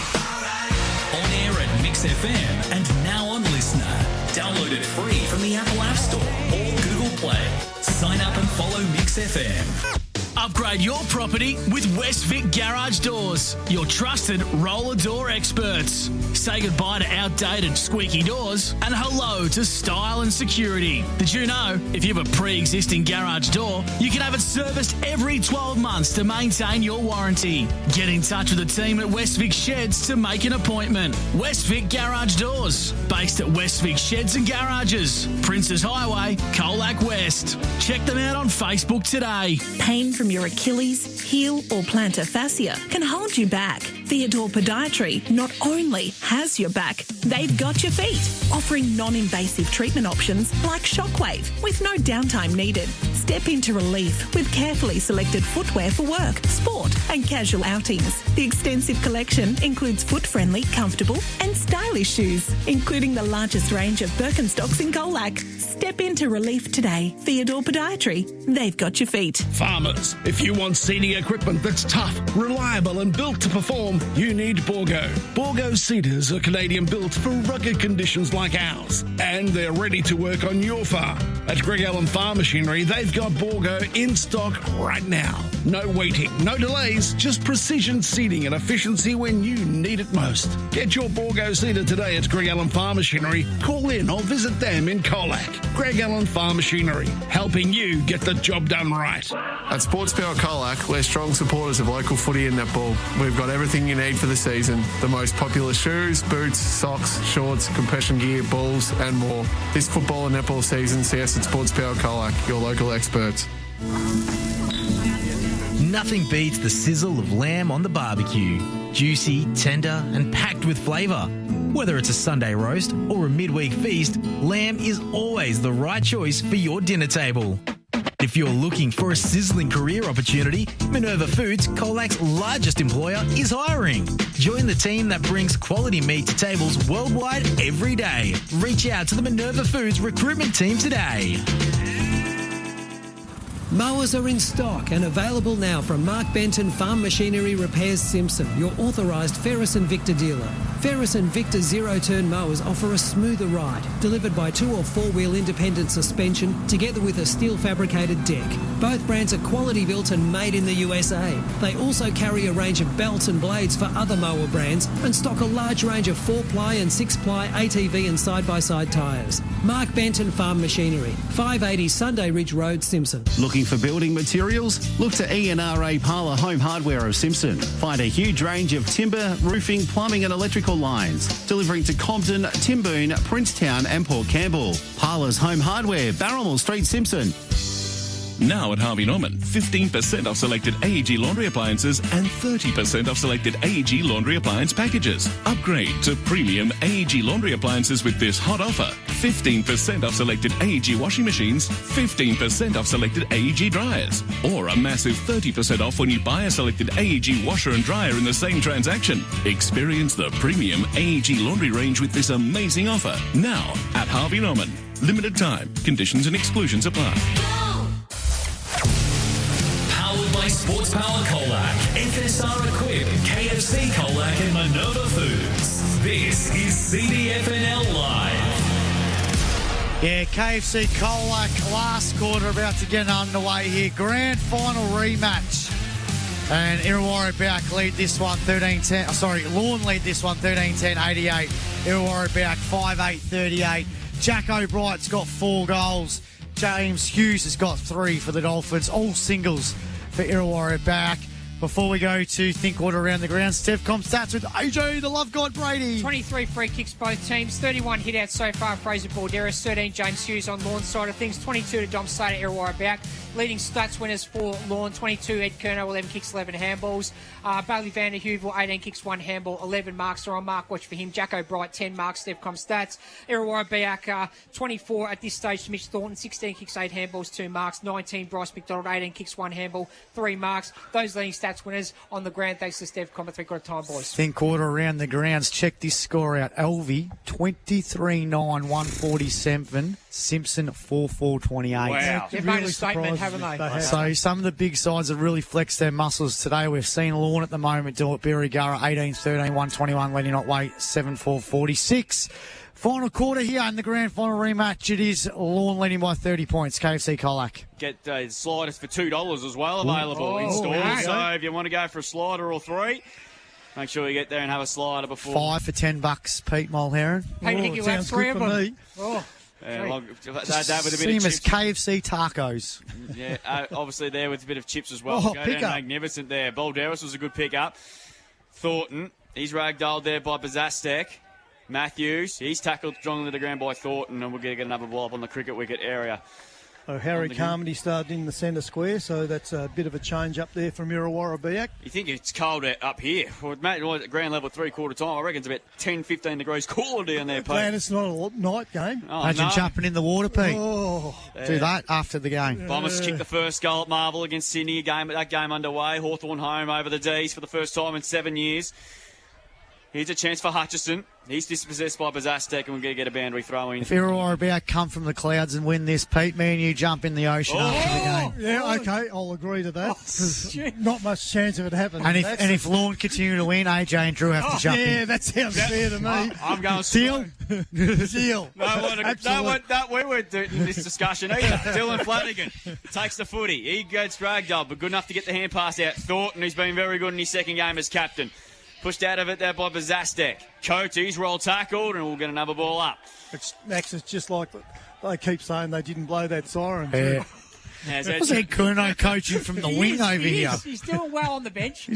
On air at Mix FM and now on Listener. Download it free from the Apple App Store or Google Play. Sign up and follow Mix FM. Upgrade your property with West Vic Garage Doors, your trusted roller door experts. Say goodbye to outdated squeaky doors and hello to style and security. Did you know if you have a pre-existing garage door, you can have it serviced every 12 months to maintain your warranty? Get in touch with the team at West Vic Sheds to make an appointment. West Vic Garage Doors, based at West Vic Sheds and Garages, Princes Highway, Colac West. Check them out on Facebook today. Pain from your Achilles, heel or plantar fascia can hold you back. Theodore Podiatry not only has your back, they've got your feet, offering non-invasive treatment options like Shockwave with no downtime needed. Step into relief with carefully selected footwear for work, sport and casual outings. The extensive collection includes foot-friendly, comfortable and stylish shoes, including the largest range of Birkenstocks in Colac. Step into relief today. Theodore Podiatry, they've got your feet. Farmers, if you want seeding equipment that's tough, reliable and built to perform, you need Borgo. Borgo seeders are Canadian built for rugged conditions like ours, and they're ready to work on your farm. At Greg Allen Farm Machinery, they've got Borgo in stock right now. No waiting, no delays, just precision seeding and efficiency when you need it most. Get your Borgo seeder today at Greg Allen Farm Machinery. Call in or visit them in Colac. Greg Allen Farm Machinery, helping you get the job done right. At Sports Power Colac, we're strong supporters of local footy and netball. We've got everything you need for the season. The most popular shoes, boots, socks, shorts, compression gear, balls and more. This football and netball season, see us at Sports Power Colac, your local experts. Nothing beats the sizzle of lamb on the barbecue. Juicy, tender and packed with flavour. Whether it's a Sunday roast or a midweek feast, lamb is always the right choice for your dinner table. If you're looking for a sizzling career opportunity, Minerva Foods, Colac's largest employer, is hiring. Join the team that brings quality meat to tables worldwide every day. Reach out to the Minerva Foods recruitment team today. Mowers are in stock and available now from Mark Benton Farm Machinery Repairs Simpson, your authorised Ferris and Victor dealer. Ferris and Victor zero-turn mowers offer a smoother ride, delivered by 2 or 4-wheel independent suspension together with a steel fabricated deck. Both brands are quality built and made in the USA. They also carry a range of belts and blades for other mower brands and stock a large range of 4-ply and 6-ply ATV and side-by-side tyres. Mark Benton Farm Machinery, 580 Sunday Ridge Road, Simpson. Looking for building materials? Look to ENRA Parlour Home Hardware of Simpson. Find a huge range of timber, roofing, plumbing and electrical lines. Delivering to Compton, Timboon, Princetown and Port Campbell. Parlour's Home Hardware, Barrelmore Street, Simpson. Now at Harvey Norman, 15% off selected AEG laundry appliances and 30% off selected AEG laundry appliance packages. Upgrade to premium AEG laundry appliances with this hot offer. 15% off selected AEG washing machines, 15% off selected AEG dryers. Or a massive 30% off when you buy a selected AEG washer and dryer in the same transaction. Experience the premium AEG laundry range with this amazing offer. Now at Harvey Norman. Limited time. Conditions and exclusions apply. Powered by Sports Power Colac, FSR Equip, KFC Colac and Minerva Foods. This is CDFNL Live. Yeah, KFC Colac last quarter about to get underway here. Grand final rematch. And Irrewarra Beeac lead this one 13-10. Lorne lead this one 13-10, 88. Irrewarra Beeac 5-8, 38. Jack O'Brien's got 4 goals. James Hughes has got 3 for the Dolphins. All singles for Irrewarra Beeac. Before we go to think order around the ground, Stevcom stats with AJ, the Love God Brady. 23 free kicks both teams, 31 hit-outs so far, Fraser Balderas, 13 James Hughes on Lorne's side of things, 22 to Dom Slater, Irrewarra Beeac. Leading stats winners for Lorne, 22 Ed Kerno, 11 kicks, 11 handballs. Bailey Vander Heuvel, 18 kicks, 1 handball, 11 marks are on mark watch for him. Jack O'Brien, 10 marks, Stevcom stats. Irrewarra Beeac, 24 at this stage to Mitch Thornton, 16 kicks, 8 handballs, 2 marks. 19 Bryce McDonald, 18 kicks, 1 handball, 3 marks. Those leading stats winners on the ground, thanks to Stevcom at 3/4 time, boys. Think order around the grounds. Check this score out. Elvie, 23-9, 147. Simpson, 4-4-28. Wow. They've made a statement, haven't they? So some of the big sides have really flexed their muscles today. We've seen Lorne at the moment do it. Beeac 18-13, 121, letting not wait, 7-4-46. Final quarter here in the grand final rematch. It is Lorne leading by 30 points. KFC Colac. Get sliders for $2 as well available in store. Right. So if you want to go for a slider or 3, make sure you get there and have a slider before. 5 for $10, Pete Mulherron. Hey, Nick, you'll have 3 of them. Oh. That with a See bit him of as chips. KFC tacos. Yeah, obviously there with a bit of chips as well. Oh, Go pick down up. magnificent there. Balderas was a good pick up. Thornton, he's ragdolled there by Bazastek. Matthews, he's tackled strongly to the ground by Thornton, and we'll get another blow up on the cricket wicket area. Oh, Harry Carmody started in the centre square, so that's a bit of a change up there from Irrewarra Beeac. You think it's cold up here. Well, at ground level 3/4 time, I reckon it's about 10-15 degrees cooler down there, Pete. Glad it's not a night game. Oh, Imagine no. jumping in the water, Pete. Oh. Do that after the game. Bombers kicked the first goal at Marvel against Sydney. That game underway. Hawthorn home over the D's for the first time in 7 years. Here's a chance for Hutchison. He's dispossessed by Bazastek, and we're going to get a boundary throw in. If Irrewarra Beeac come from the clouds and win this, Pete, me and you jump in the ocean after the game. Yeah, okay, I'll agree to that. Not much chance of it happening. And if Lorne continue to win, AJ and Drew have to jump yeah, in. that sounds fair to me. I'm going Deal? Deal. We weren't doing this discussion either. Dylan Flanagan takes the footy. He gets dragged up, but good enough to get the hand pass out. Thornton, who's been very good in his second game as captain. Pushed out of it there by Bazastek. Coates, he's roll tackled, and we'll get another ball up. Max, it's just like they keep saying they didn't blow that siren. Yeah. What's Ed Kerno coaching from the wing over here? He's doing well on the bench.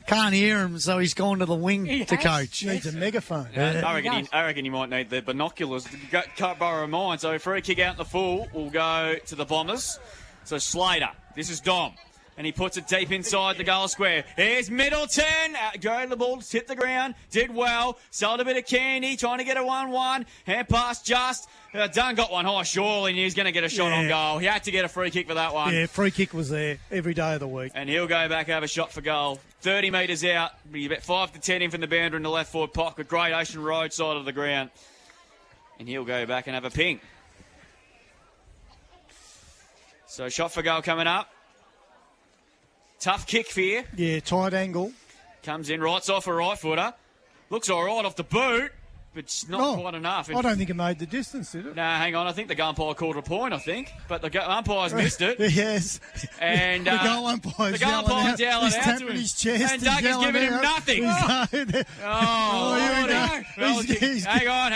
Can't hear him, so he's gone to the wing to coach. Needs a megaphone. I reckon he might need the binoculars. Can't borrow mine. So free kick out in the full will go to the Bombers. So Slater, this is Dom. And he puts it deep inside the goal square. Here's Middleton. Go the ball, hit the ground. Did well. Sold a bit of candy. Trying to get a 1-1. Hand pass just. Dunn got one high, surely, and he's going to get a shot on goal. He had to get a free kick for that one. Yeah, free kick was there every day of the week. And he'll go back, have a shot for goal. 30 metres out. Be about 5 to 10 in from the boundary in the left forward pocket. Great Ocean Road side of the ground. And he'll go back and have a ping. So shot for goal coming up. Tough kick for you. Yeah, tight angle. Comes in, rights off a right footer. Looks all right off the boot, but it's not quite enough. I don't think it made the distance, did it? No, hang on. I think the goal umpire called a point, I think. But the umpire's missed it. Yes. And the goal umpire's yelling out to him. tapping his chest. And Doug is giving him nothing. Here Oh, hang on.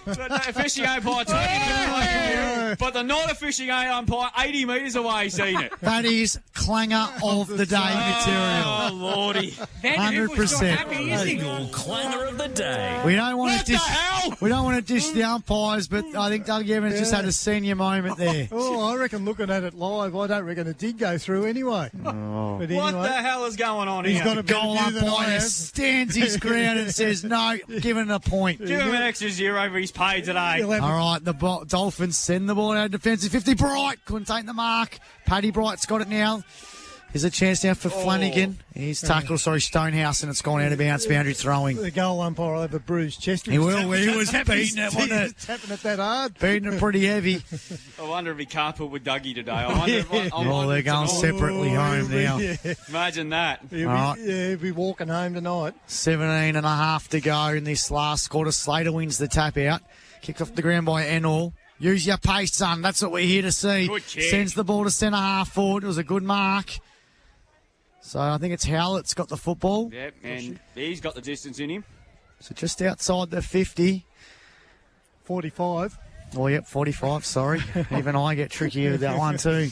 The fishing umpire talking but the non-fishing umpire 80 metres away seen it. That is clanger of the day material. Oh, Lordy. 100%. Legal clanger of the day. We don't want to dish the umpires, but I think Doug Evans just had a senior moment there. I reckon looking at it live, I don't reckon it did go through anyway. Oh. But What the hell is going on He's here? got a Goal umpire stands his ground and says, no, give it a point. Give him an extra zero for his pay today. All right, the Dolphins send the ball out of defensive 50. Bright couldn't take the mark. Paddy Bright's got it now. There's a chance now for Flanagan. He's tackled, Stonehouse, and it's gone out of bounds, boundary throwing. The goal umpire over bruised chest. He was beating it, wasn't it? Tapping it that hard. Beating it pretty heavy. I wonder if he carpooled with Dougie today. I wonder They're going separately home now. Yeah. Imagine that. He'll be walking home tonight. 17 and a half to go in this last quarter. Slater wins the tap out. Kicked off the ground by Enall. Use your pace, son. That's what we're here to see. Good kick. Sends the ball to centre half forward. It was a good mark. So I think it's Howlett's got the football. Yep, and he's got the distance in him. So just outside the 50. 45. Oh, yep, 45, sorry. Even I get tricky with that one too.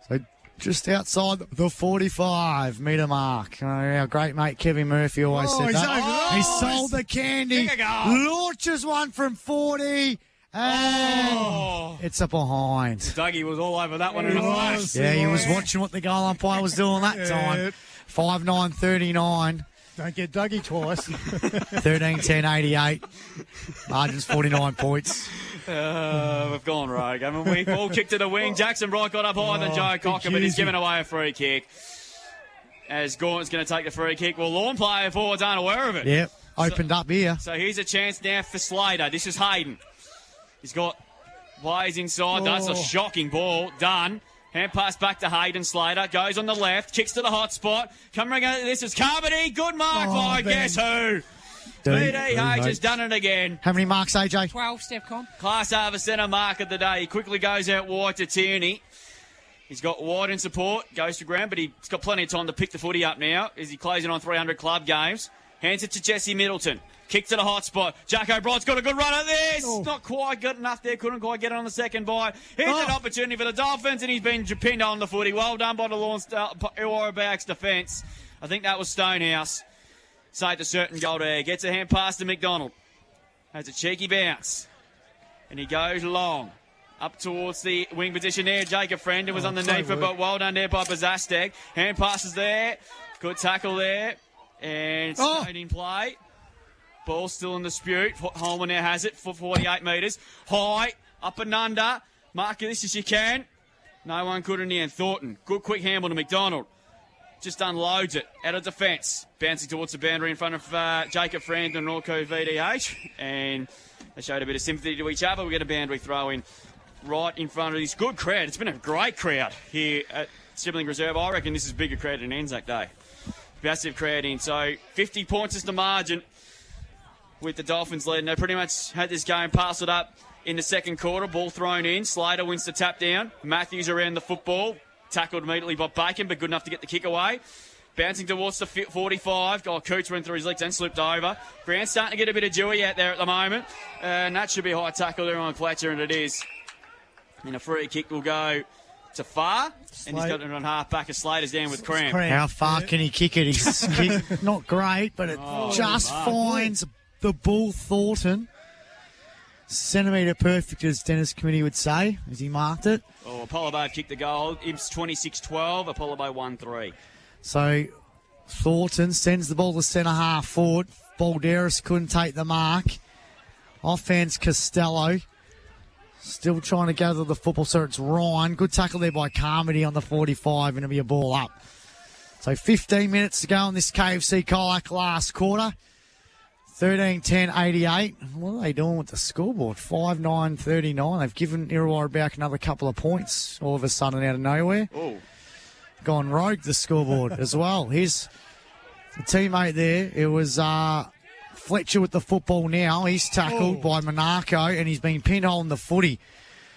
So just outside the 45-metre mark. Our great mate Kevin Murphy always said that. He sold the candy. Launches one from 40. And it's a behind. Dougie was all over that one in a flash. Yeah, he was watching what the goal umpire was doing that time. 5-9-39. Don't get Dougie twice. 13-10-88. Margin's 49 points. We've gone rogue, haven't we? Ball kick to the wing. Jackson Bright got up higher than Joe Cocker, but he's given away a free kick. As Gaunt's going to take the free kick. Well, Lorne player forwards aren't aware of it. Yep, opened up here. So here's a chance now for Slater. This is Hayden. He's got players inside. That's a shocking ball. Done. Hand pass back to Hayden. Slater goes on the left. Kicks to the hot spot. Coming out. This is Carmody. Good mark by guess who? BDH has done it again. How many marks, AJ? 12, Stepcom. Class A for centre mark of the day. He quickly goes out wide to Tierney. He's got wide in support. Goes to ground, but he's got plenty of time to pick the footy up now as he closing on 300 club games. Hands it to Jesse Middleton. Kick to the hot spot. Jack O'Brien's got a good run at this. Not quite good enough there. Couldn't quite get it on the second bite. Here's an opportunity for the Dolphins, and he's been pinned on the footy. Well done by the Lorne Beeac's defence. I think that was Stonehouse. Saved a certain goal there. Gets a hand pass to McDonald. Has a cheeky bounce. And he goes long. Up towards the wing position there. Jacob Frandon was underneath it, but well done there by Bazastek. Hand passes there. Good tackle there. And stayed in play. Ball still in dispute. Holman now has it for 48 metres. High, up and under. Mark this as you can. No one could in the end. Thornton. Good quick handle to McDonald. Just unloads it. Out of defence. Bouncing towards the boundary in front of Jacob Frandon and Norco VDH. And they showed a bit of sympathy to each other. We get a boundary throw in right in front of this good crowd. It's been a great crowd here at Sibling Reserve. I reckon this is a bigger crowd than Anzac Day. Massive crowd in. So 50 points is the margin with the Dolphins leading. They pretty much had this game parcelled up in the second quarter. Ball thrown in. Slater wins the tap down. Matthews around the football. Tackled immediately by Bacon, but good enough to get the kick away. Bouncing towards the 45. Coots went through his legs and slipped over. Grant's starting to get a bit of dewy out there at the moment. And that should be a high tackle there on Fletcher, and it is. And a free kick will go to Far, and he's got it on half back as Slater's down with cramp. How far can he kick it? He's kick, not great, but it just finds the ball, Thornton. Centimetre perfect, as Dennis Committee would say, as he marked it. Oh, Apollo Bay kicked the goal. Imps 26-12, Apollo Bay 1-3. So Thornton sends the ball to centre half forward. Balderas couldn't take the mark. Offhands Costello. Still trying to gather the football, so it's Ryan. Good tackle there by Carmody on the 45, and it'll be a ball up. So 15 minutes to go in this KFC Colac last quarter. 13-10-88. What are they doing with the scoreboard? 5-9-39. They've given Irrewarra back another couple of points all of a sudden out of nowhere. Oh. Gone rogue, the scoreboard as well. Here's the teammate there. It was Fletcher with the football now. He's tackled by Monaco and he's been pinholed the footy.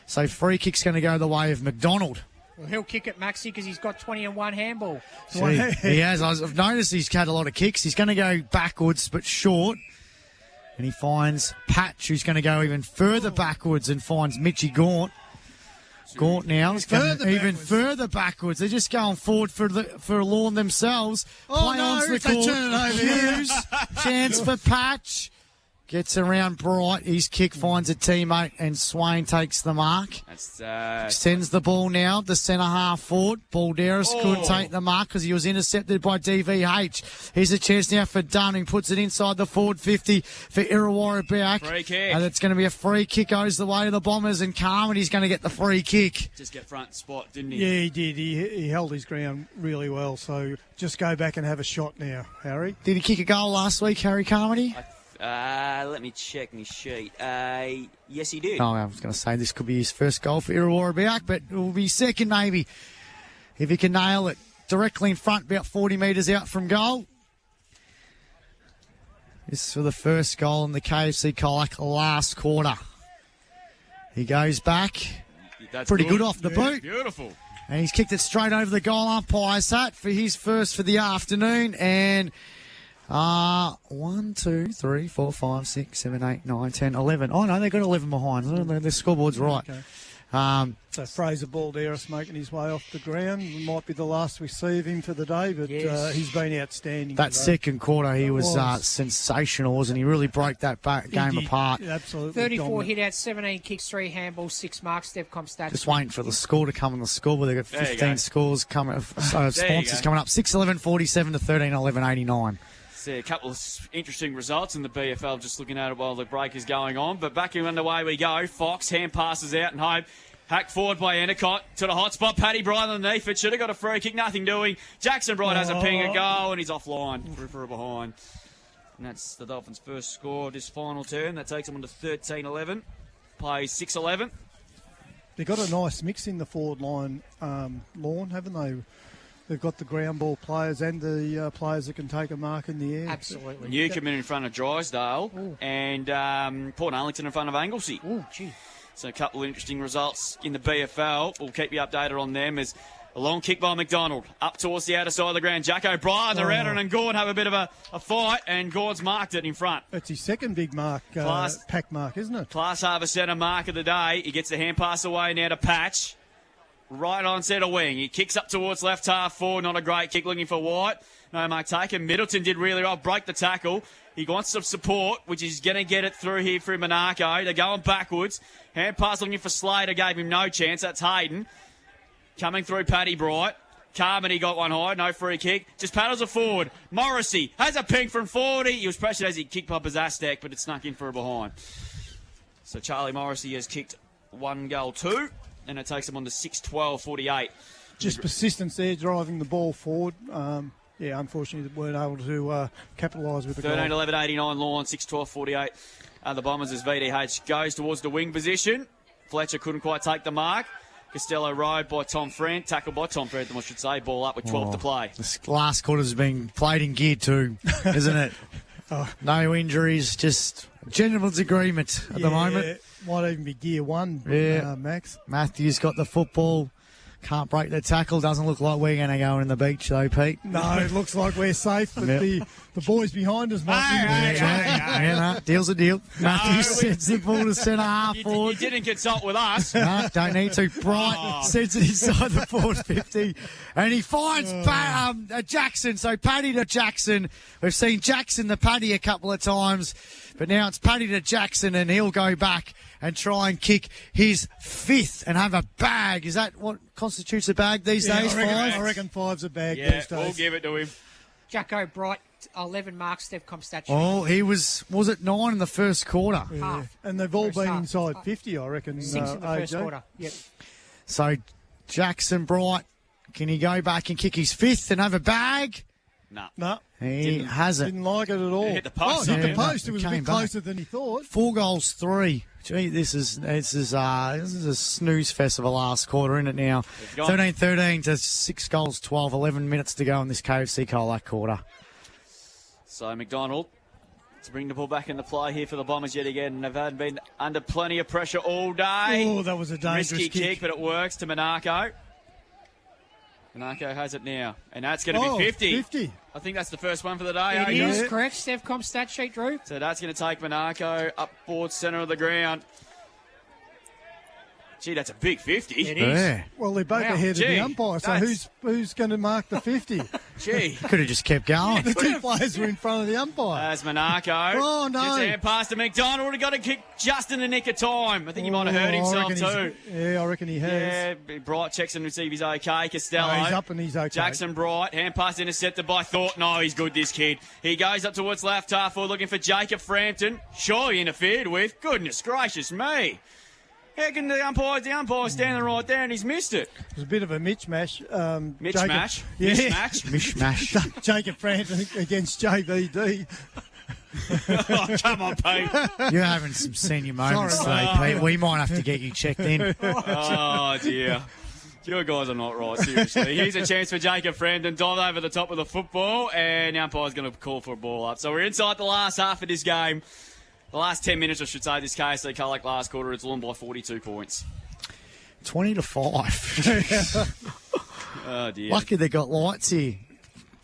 So free kick's going to go the way of McDonald. Well, he'll kick it, Maxi, because he's got 20-1 handball. He has. I've noticed he's had a lot of kicks. He's going to go backwards but short. And he finds Patch, who's going to go even further backwards and finds Mitchy Gaunt. Gaunt now is going even further backwards. They're just going forward for Lorne themselves. Oh, no, the they turn it over. Hughes, chance for Patch. Gets around Bright. His kick finds a teammate and Swain takes the mark. Sends the ball now to centre half forward. Balderas couldn't take the mark because he was intercepted by DVH. Here's a chance now for Dunn, who puts it inside the forward 50 for Irrewarra Beeac. Free kick. And it's going to be a free kick. Goes the way of the Bombers and Carmody's going to get the free kick. Just get front spot, didn't he? Yeah, he did. He held his ground really well. So just go back and have a shot now, Harry. Did he kick a goal last week, Harry Carmody? Let me check my sheet. Yes, he did. Oh, I was going to say this could be his first goal for Irrewarra Beeac, but it will be second maybe if he can nail it. Directly in front, about 40 metres out from goal. This is for the first goal in the KFC Colac last quarter. He goes back. That's pretty good off the boot. Beautiful. And he's kicked it straight over the goal umpire's hat for his first for the afternoon. And 1, 2, 3, 4, 5, 6, 7, 8, 9, 10, 11. Oh, no, they've got 11 behind. The scoreboard's right. Okay. So Fraser Balderas making his way off the ground. It might be the last we see of him for the day, but he's been outstanding. That today. Second quarter, he was sensational, wasn't he? Really broke that game apart. Absolutely. 34 hit outs, 17 kicks, 3 handballs, 6 marks. Devcom stats. Just waiting for the score to come on the scoreboard. They've got 15 scores coming. Sponsors coming up. 6-11-47 to 13-11-89. A couple of interesting results in the BFL, just looking at it while the break is going on. But back underway we go. Fox, hand passes out and home. Hacked forward by Endicott to the hot spot. Paddy Bright underneath it. Should have got a free kick. Nothing doing. Jackson Bright has a ping a goal and he's offline. Through for a behind. And that's the Dolphins' first score of this final term. That takes them on to 13-11. Plays 6-11. They've got a nice mix in the forward line, Lorne, haven't they? They've got the ground ball players and the players that can take a mark in the air. Absolutely. Newcombe in front of Drysdale and Port Arlington in front of Anglesey. Oh, gee. So a couple of interesting results in the BFL. We'll keep you updated on them. As a long kick by McDonald up towards the outer side of the ground. Jack O'Brien, the router, and Gordon have a bit of a fight, and Gordon's marked it in front. It's his second big mark, pack mark, isn't it? Class Harbour Centre mark of the day. He gets the hand pass away now to Patch. Right on centre wing. He kicks up towards left half forward. Not a great kick, looking for White. No mark taken. Middleton did really well. Break the tackle. He wants some support, which is going to get it through here for Monaco. They're going backwards. Hand pass looking for Slater. Gave him no chance. That's Hayden. Coming through Paddy Bright. Carmody got one high. No free kick. Just paddles it forward. Morrissey has a ping from 40. He was pressured as he kicked up his Aztec, but it snuck in for a behind. So Charlie Morrissey has kicked 1 goal 2. And it takes them on to 6-12-48. Just persistence there, driving the ball forward. Unfortunately, they weren't able to capitalise with the goal. 13-11-89 Lorne, 6-12-48. The Bombers as VDH goes towards the wing position. Fletcher couldn't quite take the mark. Costello rode by Tom Friend, tackled by Tom Friend, I should say. Ball up with 12 to play. This last quarter's been played in gear 2, isn't it? No injuries, just gentleman's agreement at the moment. Might even be gear 1, Max. Matthews got the football. Can't break the tackle. Doesn't look like we're going to go in the beach, though, Pete. No, it looks like we're safe, but the boys behind us might be. Deal's a deal. Matthews sends the ball to centre half forward. You didn't consult with us. No, don't need to. Bright sends it inside the forward 50, and he finds Jackson. So Paddy to Jackson. We've seen Jackson the Paddy a couple of times, but now it's Paddy to Jackson, and he'll go back and try and kick his 5th and have a bag. Is that what constitutes a bag these days? I reckon 5's a bag these days. We'll give it to him. Jacko Bright, 11 marks, Devcom stats. Oh, he was it 9 in the first quarter? Half. And they've all been inside 50, I reckon. 6 in the first quarter. Yep. So Jackson Bright, can he go back and kick his 5th and have a bag? No. He hasn't. Didn't like it at all. It hit the post. Hit the Yeah, post. It was a came bit closer than he thought. 4 goals, 3. Gee, this is a snooze fest of a last quarter, isn't it now? 13-13 to 6 goals, 12, 11 minutes to go in this KFC Colac quarter. So McDonald to bring the ball back into play here for the Bombers yet again. They've been under plenty of pressure all day. Oh, that was a dangerous Risky kick. but it works to Monaco. Monaco has it now, and that's going to be 50. 50. I think that's the first one for the day. It is correct. Stevcom stat sheet, Drew. So that's going to take Monaco up towards centre of the ground. Gee, that's a big 50. It is. Yeah. Well, they're both ahead of the umpire, so who's going to mark the 50? Gee. Could have just kept going. The 2 players were in front of the umpire. As Monaco. Oh, no. Gets a hand pass to McDonald. Would have got a kick just in the nick of time. I think he might have hurt himself too. Yeah, I reckon he has. Yeah, Bright checks and receives he's okay. Costello. No, he's up and he's okay. Jackson Bright. Hand pass intercepted by Thornton. No, he's good, this kid. He goes up towards left half forward looking for Jacob Frampton. Surely interfered with. Goodness gracious me. How can the umpire standing right there and he's missed it? It was a bit of a mismatch. Mismatch? Yeah. Mishmash. Jacob Frampton against JVD. Oh, come on, Pete. You're having some senior moments Sorry, today, Pete. We might have to get you checked in. Oh, dear. You guys are not right, seriously. Here's a chance for Jacob Frampton. Dive over the top of the football, and the umpire's going to call for a ball up. So we're inside the last half of this game. The last 10 minutes, I should say, this KFC Colac last quarter, it's Lorne by 42 points. 20-5. Oh, dear. Lucky they got lights here.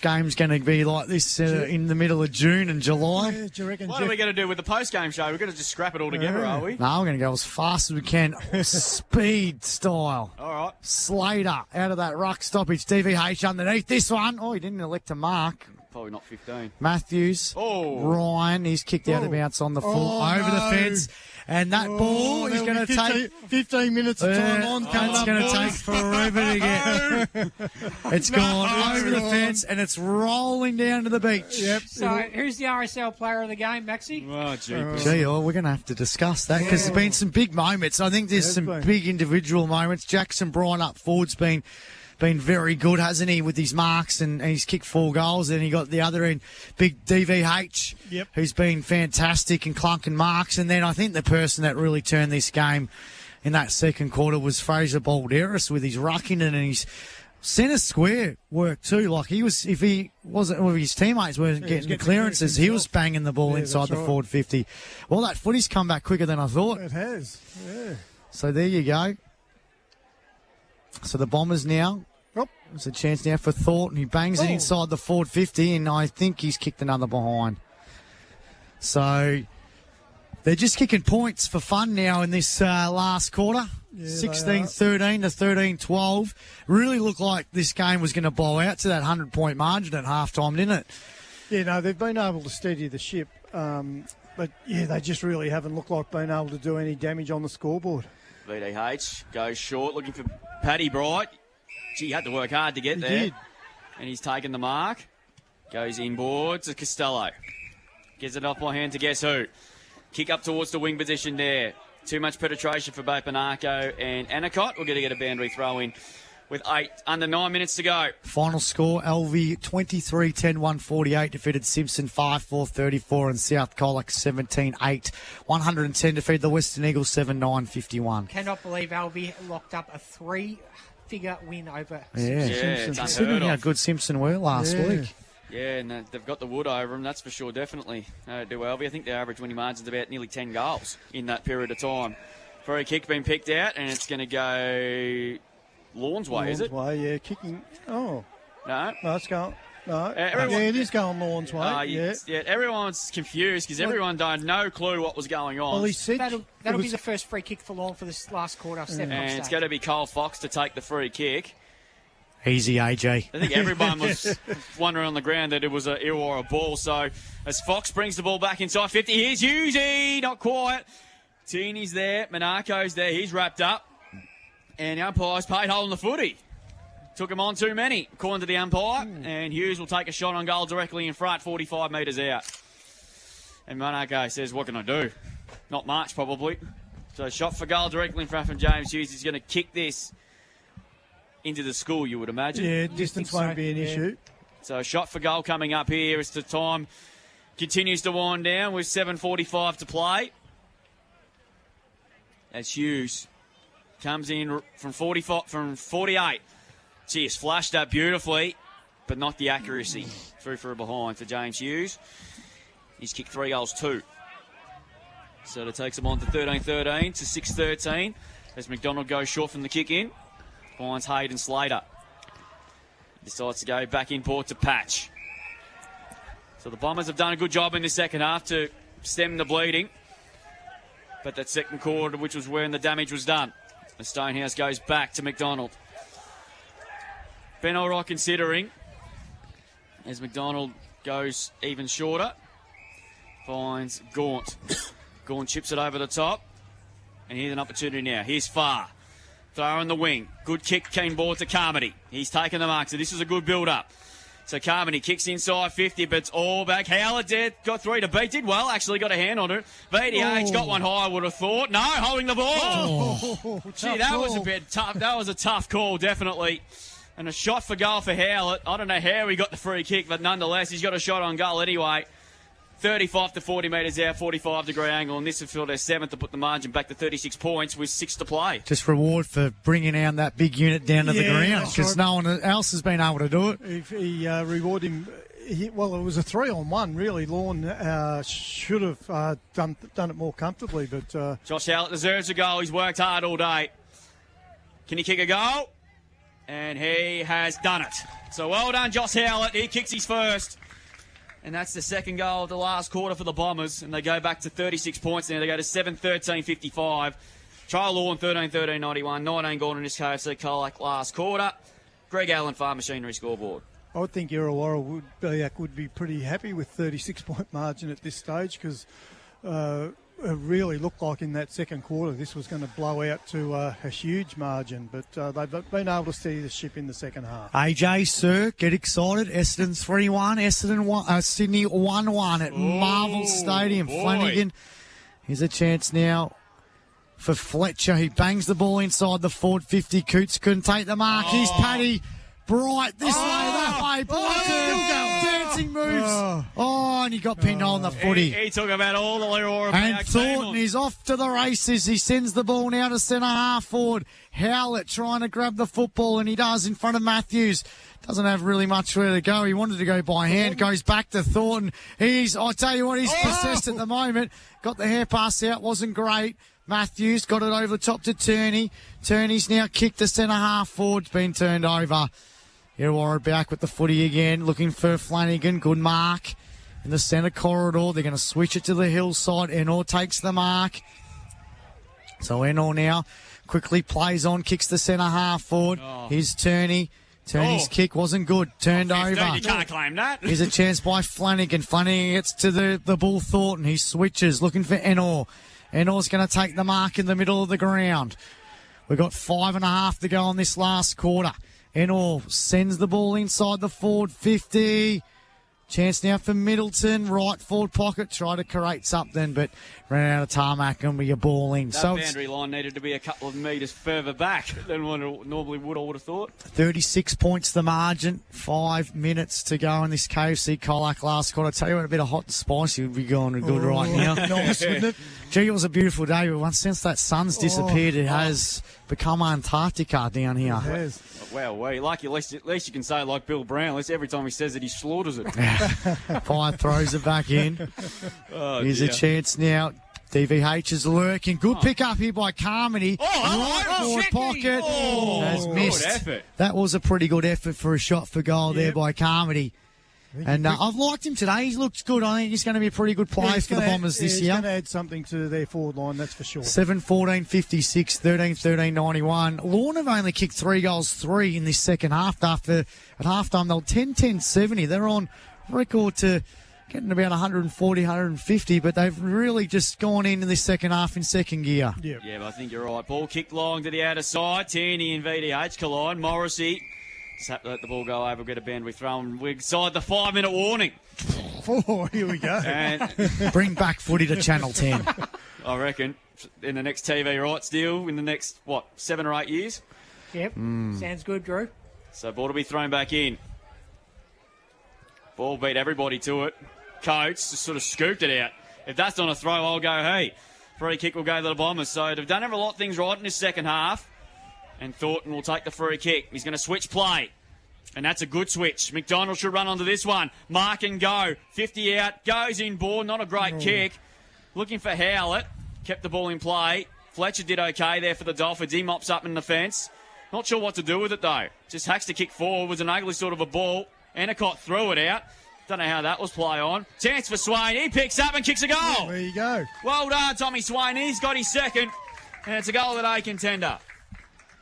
Game's going to be like this in the middle of June and July. Yeah, do you reckon, What are we going to do with the post-game show? We're going to just scrap it all together, are we? No, we're going to go as fast as we can. Speed style. All right. Slater out of that ruck stoppage. DVH underneath this one. Oh, he didn't elect to mark. Probably not 15. Matthews. Oh. Ryan, he's kicked out of bounds on the full over the fence. And that ball is going to take 15 minutes of time on. It's going to take forever to get. It's gone over the fence and it's rolling down to the beach. Yep. So, who's the RSL player of the game, Maxie? Oh, Gee, we're going to have to discuss that because there's been some big moments. I think there's some big individual moments. Jackson Bryan up forward's been very good, hasn't he, with his marks, and he's kicked 4 goals. And he got the other end, big DVH, who's been fantastic and clunking marks. And then I think the person that really turned this game in that second quarter was Fraser Balderas with his rucking and his centre square work too. Like if he wasn't, with his teammates weren't getting the clearances, he was banging the ball inside the forward 50. Well, that footy's come back quicker than I thought. It has, yeah. So there you go. So the Bombers now. There's a chance now for Thornton. He bangs it inside the forward 50, and I think he's kicked another behind. So they're just kicking points for fun now in this last quarter. 16-13 to 13-12. Really looked like this game was going to blow out to that 100-point margin at halftime, didn't it? Yeah, no, they've been able to steady the ship. But, yeah, they just really haven't looked like being able to do any damage on the scoreboard. VDH goes short, looking for Paddy Bright. Gee, he had to work hard to get there. Did. And he's taken the mark. Goes inboard to Costello. Gets it off by hand to guess who. Kick up towards the wing position there. Too much penetration for both Monaco and Anacott. We're going to get a boundary throw in with under 9 minutes to go. Final score, LV 23-10-148, defeated Simpson 5-4-34 and South Colac 17-8. 110 defeated the Western Eagles 7-9-51. Cannot believe Albi locked up a 3-figure win over Simpson. Considering how good Simpson were last week. Yeah, and they've got the wood over them, that's for sure, definitely. Do Albi. I think their average winning margin's about nearly 10 goals in that period of time. Free kick been picked out, and it's going to go Lorne's way, is it? Lorne's way, yeah, kicking. Oh. No, it's going. No, it is going Lorne's way. Yeah, everyone's confused because everyone had no clue what was going on. Well, he said that'll be the first free kick for Lorne for this last quarter of and it's going to be Cole Fox to take the free kick. Easy, AJ. I think everyone was wondering on the ground that it was an Irrewarra ball. So as Fox brings the ball back inside 50, here's Husey, not quite. Teeny's there, Monaco's there, he's wrapped up. And the umpire's paid hole in the footy. Took him on too many, according to the umpire. And Hughes will take a shot on goal directly in front, 45 metres out. And Monaco says, what can I do? Not much, probably. So shot for goal directly in front from James Hughes. He's going to kick this into the school, you would imagine. Yeah, distance won't be an issue. So a shot for goal coming up here as the time continues to wind down with 7:45 to play. As Hughes comes in from 48. Cheers, flashed that beautifully, but not the accuracy. Through for a behind for James Hughes. He's kicked 3 goals, 2. So that takes him on to 13-13 to 6-13 as McDonald goes short from the kick in. Finds Hayden Slater. Decides to go back in port to Patch. So the Bombers have done a good job in the second half to stem the bleeding. But that second quarter, which was where the damage was done. The Stonehouse goes back to McDonald. Ben Alright considering as McDonald goes even shorter. Finds Gaunt. Gaunt chips it over the top. And here's an opportunity now. Here's Farr. Throw in the wing. Good kick, keen ball to Carmody. He's taken the mark, so this is a good build-up. So Carmody kicks inside 50, but it's all back. Howlett got 3 to beat. Did well, actually got a hand on it. VDH got one high, I would have thought. No, holding the ball. Gee, that was a bit tough. That was a tough call, definitely. And a shot for goal for Howlett. I don't know how he got the free kick, but nonetheless, he's got a shot on goal anyway. 35 to 40 metres out, 45-degree angle, and this will fill their 7th to put the margin back to 36 points with 6 to play. Just reward for bringing down that big unit down to the ground because no one else has been able to do it. If he reward him, it was a 3-on-1, really. Lorne should have done it more comfortably. But Josh Howlett deserves a goal. He's worked hard all day. Can he kick a goal? And he has done it. So well done, Josh Howlett. He kicks his first. And that's the second goal of the last quarter for the Bombers. And they go back to 36 points now. They go to 7-13-55. Trial Lorne, 13-13-91. 19 gone in this KFC Colac last quarter. Greg Allen, Farm Machinery scoreboard. I would think Irrewarra would be pretty happy with 36-point margin at this stage because it really looked like in that second quarter this was going to blow out to a huge margin, but they've been able to steady the ship in the second half. AJ, sir, get excited. Essendon 3-1, Sydney 1-1 at Marvel Stadium. Boy. Flanagan, here's a chance now for Fletcher. He bangs the ball inside the forward 50. Coots couldn't take the mark. Here's Paddy Bright this way, that way. Dancing moves. And he got pinned on the footy. He took about all the Leroy and Thornton is off to the races. He sends the ball now to centre half forward. Howlett trying to grab the football, and he does in front of Matthews. Doesn't have really much where to go. He wanted to go by hand. Goes back to Thornton. I tell you what, he's possessed at the moment. Got the hair pass out. Wasn't great. Matthews got it over the top to Turney. Turney's now kicked the centre half forward. Been turned over. Irrewarra back with the footy again. Looking for Flanagan. Good mark in the centre corridor. They're going to switch it to the hillside. Enor takes the mark. So Enor now quickly plays on, kicks the centre half forward. Here's Turney. Turney's kick wasn't good. Turned over. You can't claim that. Here's a chance by Flanagan. Flanagan gets to the ball Thornton. He switches, looking for Enor. Enor's going to take the mark in the middle of the ground. We've got 5.5 to go on this last quarter. Enor sends the ball inside the forward 50. Chance now for Middleton. Right forward pocket. Try to create something, but ran out of tarmac and with your ball in. That boundary line needed to be a couple of metres further back than what it normally would, I would have thought. 36 points the margin. 5 minutes to go in this KFC Colac last quarter. I tell you what, a bit of hot and spicy would be going good right now. Nice, wouldn't it? Gee, it was a beautiful day, but once since that sun's disappeared, it has become Antarctica down here. It has. Well, at least you can say like Bill Brown. At least every time he says it, he slaughters it. Fire throws it back in. Here's a chance now. DVH is lurking. Good pick up here by Carmody. Right forward pocket. Has missed. Good effort. That was a pretty good effort for a shot for goal there by Carmody. And I've liked him today. He looks good. I think he's going to be a pretty good player for the Bombers this year. He's going to add something to their forward line, that's for sure. 7-14-56, 13-13-91. Lorne have only kicked 3 goals, 3 in this second half. At halftime, they were 10-10-70. They're on record to getting about 140, 150, but they've really just gone into this second half in second gear. Yeah, but I think you're right. Ball kicked long to the outer side. Tierney and VDH collide. Morrissey just have to let the ball go over, get a bandwidth thrown. We're inside the 5-minute warning. Here we go. And bring back footy to Channel 10. I reckon in the next TV rights deal in the next, 7 or 8 years? Yep. Sounds good, Drew. So ball to be thrown back in. Ball beat everybody to it. Coates just sort of scooped it out. If that's not a throw, I'll go, hey. Free kick will go to the Bombers. So they've done a lot of things right in this second half. And Thornton will take the free kick. He's going to switch play. And that's a good switch. McDonald should run onto this one. Mark and go. 50 out. Goes in board. Not a great kick. Looking for Howlett. Kept the ball in play. Fletcher did okay there for the Dolphins. He mops up in the fence. Not sure what to do with it, though. Just hacks the kick forward. Was an ugly sort of a ball. Endicott threw it out. Don't know how that was play on. Chance for Swain. He picks up and kicks a goal. There you go. Well done, Tommy Swain. He's got his second. And it's a goal of the day contender.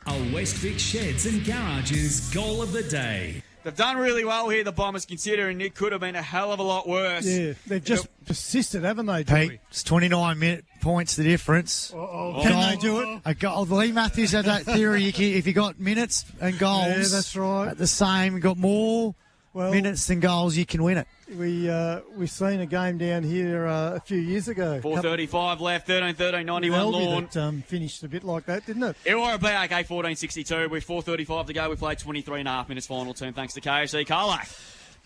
A West Vic Sheds and Garages goal of the day. They've done really well here, the Bombers, considering it could have been a hell of a lot worse. Yeah, they've just persisted, haven't they, Pete, Joey? it's 29 points the difference. Can they do it? Lee Matthews had that theory. If you got minutes and goals, Yeah, that's right. at the same, you got more minutes than goals, you can win it. We've seen a game down here a few years ago. 4:35 left, 13-13, 91 Lorne. That finished a bit like that, didn't it? Irrewarra Beeac, 14:62 with 4:35 to go. We played 23.5 minutes final turn thanks to KFC Colac.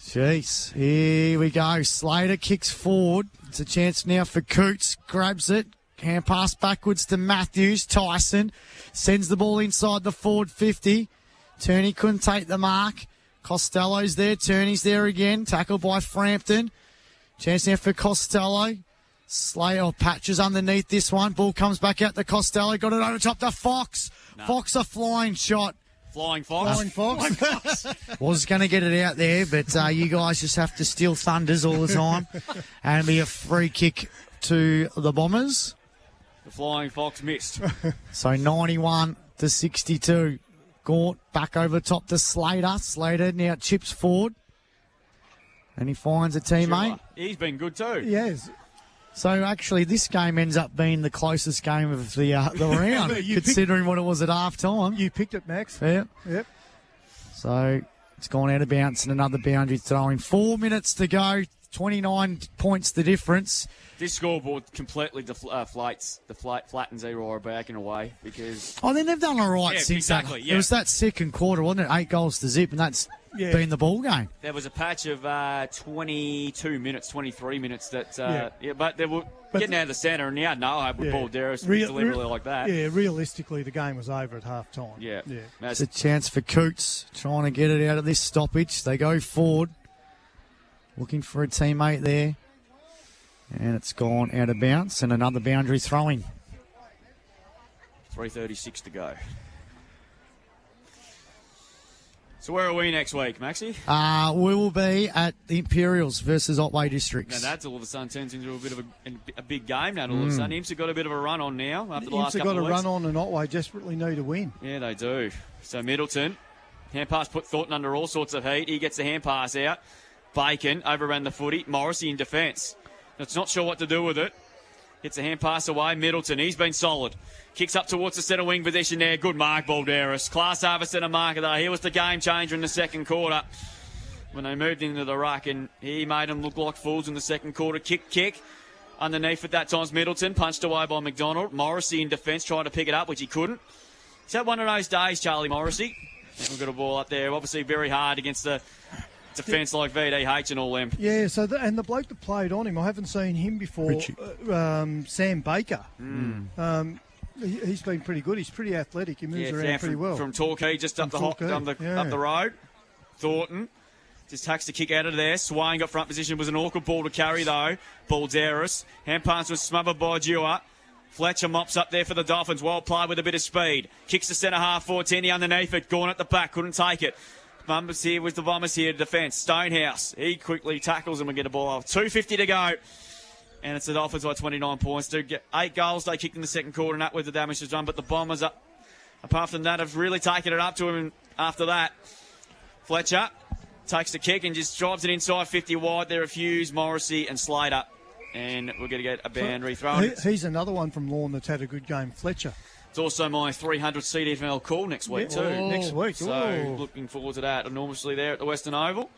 Jeez, here we go. Slater kicks forward. It's a chance now for Coots. Grabs it. Hand pass backwards to Matthews. Tyson sends the ball inside the forward 50. Turney couldn't take the mark. Costello's there. Turney's there again. Tackled by Frampton. Chance now for Costello. Slater patches underneath this one. Ball comes back out to Costello. Got it over top to Fox. No. Fox a flying shot. Flying Fox. Flying Fox. Was going to get it out there, but you guys just have to steal thunders all the time. And it'll be a free kick to the Bombers. The Flying Fox missed. So 91 to 62. Gaunt back over top to Slater. Slater now chips forward. And he finds a teammate. He's been good too. Yes. So actually, this game ends up being the closest game of the round, considering what it was at half time. You picked it, Max. Yeah. Yep. So it's gone out of bounds and another boundary throwing. 4 minutes to go. 29 points the difference. This scoreboard completely flattens Irrewarra back in a way because... Oh, then they've done all right since exactly, that. It was that second quarter, wasn't it? 8 goals to zip, and that's been the ball game. There was a patch of 22 minutes, 23 minutes that... but they were getting out of the centre, and you had no hope with Paul Darris deliberately like that. Yeah, realistically, the game was over at half time. Yeah. It's a chance for Coots trying to get it out of this stoppage. They go forward, looking for a teammate there. And it's gone out of bounds, and another boundary throwing. 3:36 to go. So where are we next week, Maxie? We will be at the Imperials versus Otway Districts. Now that all of a sudden turns into a bit of a big game now. All of a sudden, Imps have got a bit of a run on now after the last couple of weeks. Imps have got a run on, and Otway desperately need a win. Yeah, they do. So Middleton, hand pass put Thornton under all sorts of heat. He gets the hand pass out. Bacon overran the footy. Morrissey in defence. It's not sure what to do with it. Gets a hand pass away. Middleton, he's been solid. Kicks up towards the centre wing position there. Good mark, Balderas. Class Harvey centre marker though. He was the game changer in the second quarter when they moved into the ruck, and he made them look like fools in the second quarter. Kick. Underneath at that time's Middleton. Punched away by McDonald. Morrissey in defence trying to pick it up, which he couldn't. He's had one of those days, Charlie Morrissey. We've got a ball up there. Obviously very hard against the defence like VDH and all them. Yeah, so and the bloke that played on him, I haven't seen him before, Sam Baker. He's been pretty good. He's pretty athletic. He moves around pretty well. From Torquay, just up the road. Thornton just tucks the kick out of there. Swain got front position. It was an awkward ball to carry, though. Balderas. Hand pass was smothered by Dewar. Fletcher mops up there for the Dolphins. Well played with a bit of speed. Kicks the centre half forward. Tenny underneath it. Gone at the back. Couldn't take it. Bombers here with the Bombers here to defence. Stonehouse, he quickly tackles him and get a ball off. 2:50 to go. And it's the Dolphins by 29 points. To get 8 goals they kicked in the second quarter, and that was the damage was done. But the Bombers, apart from that, have really taken it up to him after that. Fletcher takes the kick and just drives it inside 50 wide. There are Hughes, Morrissey and Slater. And we're going to get a boundary thrown. He's another one from Lorne that's had a good game, Fletcher. It's also my 300 CDFNL call next week too. Next week. So looking forward to that enormously there at the Western Oval.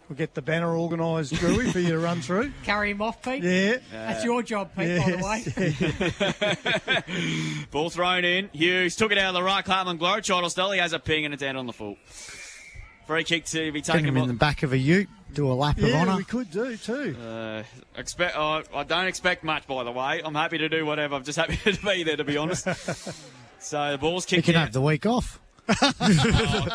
We'll get the banner organised, Drewy, for you to run through. Carry him off, Pete. Yeah. That's your job, Pete, by the way. Ball thrown in. Hughes took it out of the right. Hartman Globetrotters. Still he has a ping and it's out on the full. Free kick to be Getting taken him in the back of a ute, do a lap of Yeah, honour. we could do too. I don't expect much, by the way. I'm happy to do whatever. I'm just happy to be there, to be honest. So the ball's You kicked can out. have the week off. I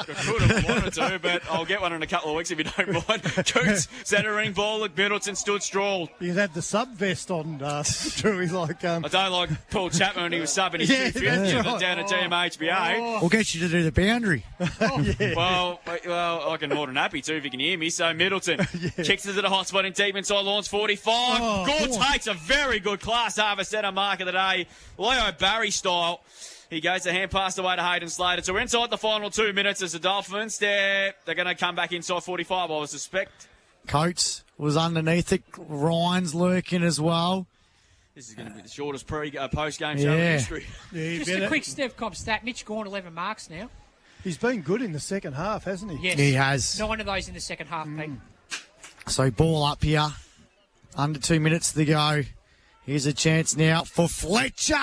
could have wanted to, but I'll get one in a couple of weeks if you don't mind. Coots, centering ball at Middleton, stood straw. You'd have the sub vest on, Drew. He's like, I don't like Paul Chapman when he was subbing his Yeah, 250 that's right. down at GMHBA. We'll get you to do the boundary. Well, I can more than happy to if you can hear me. So Middleton kicks it to the hot spot in deep inside Lawns 45. Oh, Gore come on. takes a very good class half centre mark of the day, Leo Barry style. He goes the hand pass away to Hayden Slater. So we're inside the final 2 minutes as the Dolphins. They're going to come back inside 45, I would suspect. Coates was underneath it. Ryan's lurking as well. This is going to be the shortest post-game show in history. Yeah, Just a quick Stevcom stat. Mitch Gawn, 11 marks now. He's been good in the second half, hasn't he? Yes. He has. 9 of those in the second half, Pete. So ball up here. Under 2 minutes to go. Here's a chance now for Fletcher.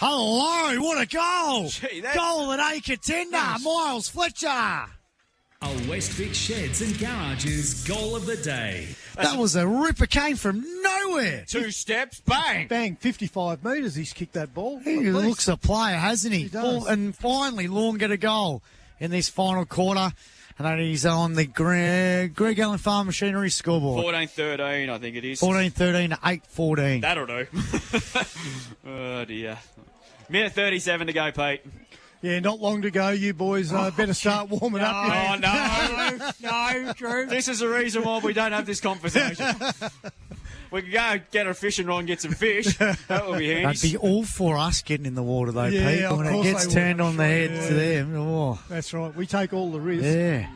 Hello, what a goal! Goal of the day contender, Miles Fletcher. A Westvic Sheds and Garages goal of the day. That was a ripper, came from nowhere. 2 steps, bang! Bang, 55 metres he's kicked that ball. He looks a player, hasn't he? He does. And finally, Lorne get a goal in this final quarter. And then he's on the Greg Allen Farm Machinery scoreboard. 14-13, I think it is. 14-13 to 8-14. That'll do. Oh, dear. Minute 37 to go, Pete. Yeah, not long to go. You boys better start warming up. Oh, no. No, Drew. This is the reason why we don't have this conversation. We can go get a fishing rod and get some fish. That would be handy. That'd be all for us getting in the water, though, Yeah, Pete. of When it course gets they turned would. on the head to Yeah. them. Oh. That's right. We take all the risk. Yeah.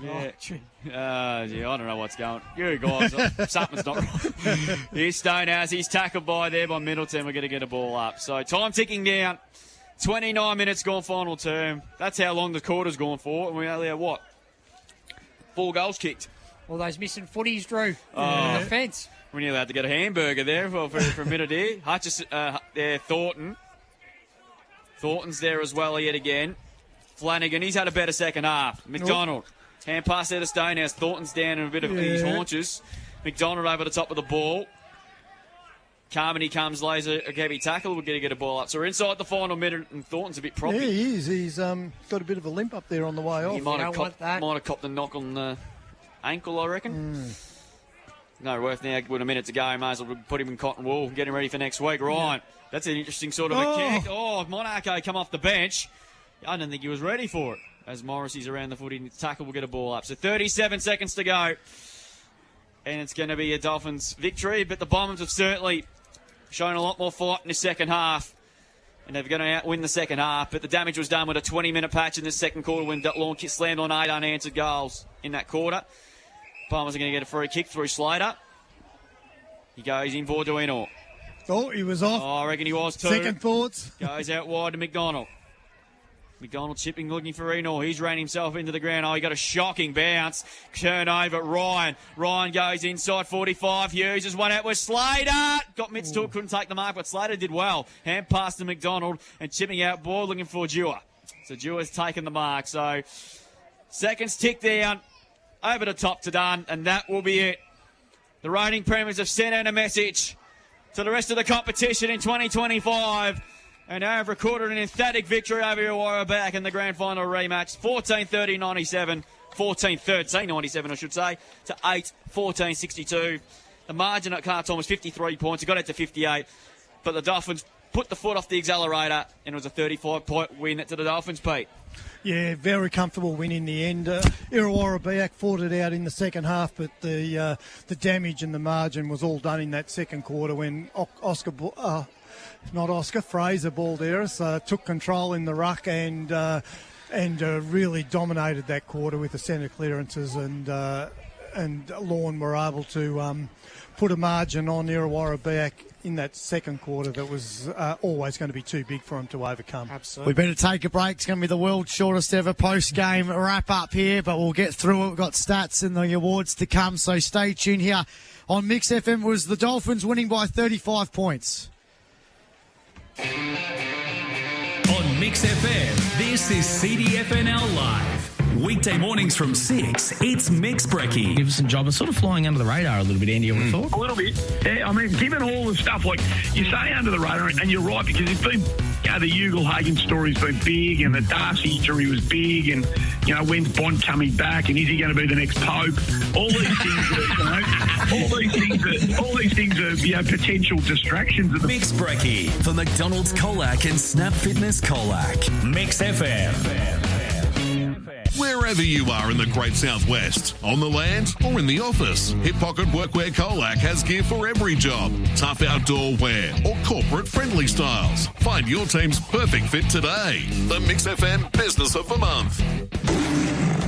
I don't know what's going on. You guys, something's not right. Here's Stonehouse. He's tackled by Middleton. We're going to get a ball up. So time ticking down. 29 minutes gone final term. That's how long the quarter's gone for. And we only have, 4 goals kicked. All those missing footies, Drew. Oh. Defence. We're nearly allowed to get a hamburger there for a minute here. Hutchison, there, Thornton. Thornton's there as well yet again. Flanagan, he's had a better second half. McDonald, hand pass there to Stonehouse. Thornton's down in a bit of his haunches. McDonald over the top of the ball. Carmody comes, lays a heavy tackle. We're going to get a ball up. So we're inside the final minute, and Thornton's a bit proppy. Yeah, he is. He's got a bit of a limp up there on the way off. He might have copped a knock on the ankle, I reckon. No worth now with a minute to go. May as well put him in cotton wool, get him ready for next week. Ryan, that's an interesting sort of a kick. Oh, Monaco come off the bench. I don't think he was ready for it. As Morrissey's around the footy, tackle will get a ball up. So 37 seconds to go. And it's going to be a Dolphins victory, but the Bombers have certainly shown a lot more fight in the second half. And they're going to outwin the second half, but the damage was done with a 20-minute patch in the second quarter when Lorne slammed on 8 unanswered goals in that quarter. Bombers are going to get a free kick through Slater. He goes in Vorduino. Oh, he was off. Oh, I reckon he was too. Second thoughts. Goes out wide to McDonald. McDonald chipping, looking for Eno. He's ran himself into the ground. Oh, he got a shocking bounce. Turnover, Ryan. Ryan goes inside 45. Hughes has one out with Slater. Got mitts to it, couldn't take the mark, but Slater did well. Hand pass to McDonald and chipping out ball looking for Dewar. So Dewar's taken the mark. So seconds tick down. Over the top to done, and that will be it. The reigning premiers have sent out a message to the rest of the competition in 2025, and they have recorded an emphatic victory over Irrewarra Beeac in the grand final rematch. 14-30-97, 14-13-97, I should say, to 8-14-62. The margin at Carlton was 53 points. It got out to 58, but the Dolphins put the foot off the accelerator, and it was a 35-point win to the Dolphins, Pete. Yeah, very comfortable win in the end. Irrewarra Beeac fought it out in the second half, but the damage and the margin was all done in that second quarter when Fraser Balderas took control in the ruck and really dominated that quarter with the centre clearances, and Lorne were able to put a margin on Irrewarra Beeac in that second quarter that was always going to be too big for him to overcome. Absolutely. We better take a break. It's going to be the world's shortest ever post-game wrap-up here, but we'll get through it. We've got stats and the awards to come, so stay tuned here on Mix FM. It was the Dolphins winning by 35 points. On Mix FM, this is CDFNL Live. Weekday mornings from 6, it's Mix Brekkie. Gibson job is sort of flying under the radar a little bit, Andy, I would have thought. A little bit. Yeah, I mean, given all the stuff, like you say under the radar, and you're right, because it's been, the Ugle-Hagen story's been big, and the Darcy injury was big, and, when's Bond coming back, and is he going to be the next Pope? All these things all these things are potential distractions. Of the Mix Brekkie for McDonald's Colac and Snap Fitness Colac. Mix FM. Wherever you are in the Great Southwest, on the land or in the office, Hip Pocket Workwear Colac has gear for every job. Tough outdoor wear or corporate friendly styles. Find your team's perfect fit today. The Mix FM Business of the Month.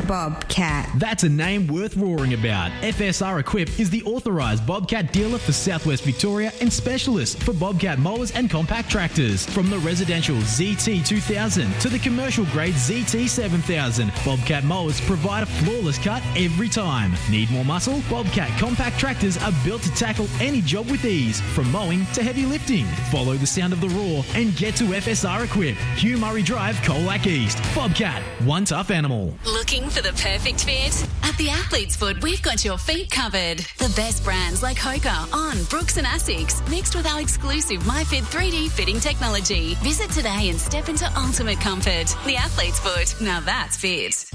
Bobcat. That's a name worth roaring about. FSR Equip is the authorised Bobcat dealer for Southwest Victoria and specialist for Bobcat mowers and compact tractors. From the residential ZT2000 to the commercial grade ZT7000, Bobcat mowers provide a flawless cut every time. Need more muscle? Bobcat compact tractors are built to tackle any job with ease, from mowing to heavy lifting. Follow the sound of the roar and get to FSR Equip. Hugh Murray Drive, Colac East. Bobcat, one tough animal. Looking for the perfect fit? At the Athlete's Foot, we've got your feet covered. The best brands like Hoka, On, Brooks and Asics, mixed with our exclusive MyFit 3D fitting technology. Visit today and step into ultimate comfort. The Athlete's Foot. Now that's fit.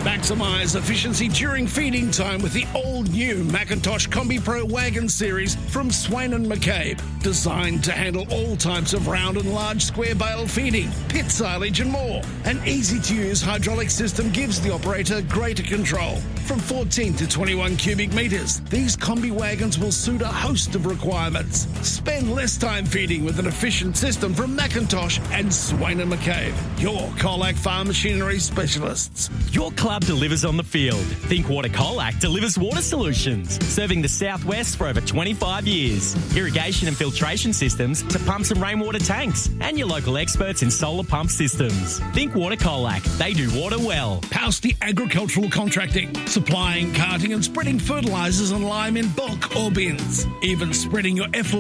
Maximise efficiency during feeding time with the all-new Macintosh Combi Pro Wagon Series from Swain & McCabe. Designed to handle all types of round and large square bale feeding, pit silage and more. An easy-to-use hydraulic system gives the operator greater control. From 14 to 21 cubic metres, these Combi wagons will suit a host of requirements. Spend less time feeding with an efficient system from Macintosh and Swain & McCabe, your Colac farm machinery specialists. Your club delivers on the field. Think Water Colac delivers water solutions, serving the southwest for over 25 years. Irrigation and filtration systems to pumps and rainwater tanks, and your local experts in solar pump systems. Think Water Colac. They do water well. Palsty Agricultural Contracting, supplying, carting and spreading fertilisers and lime in bulk or bins. Even spreading your effluent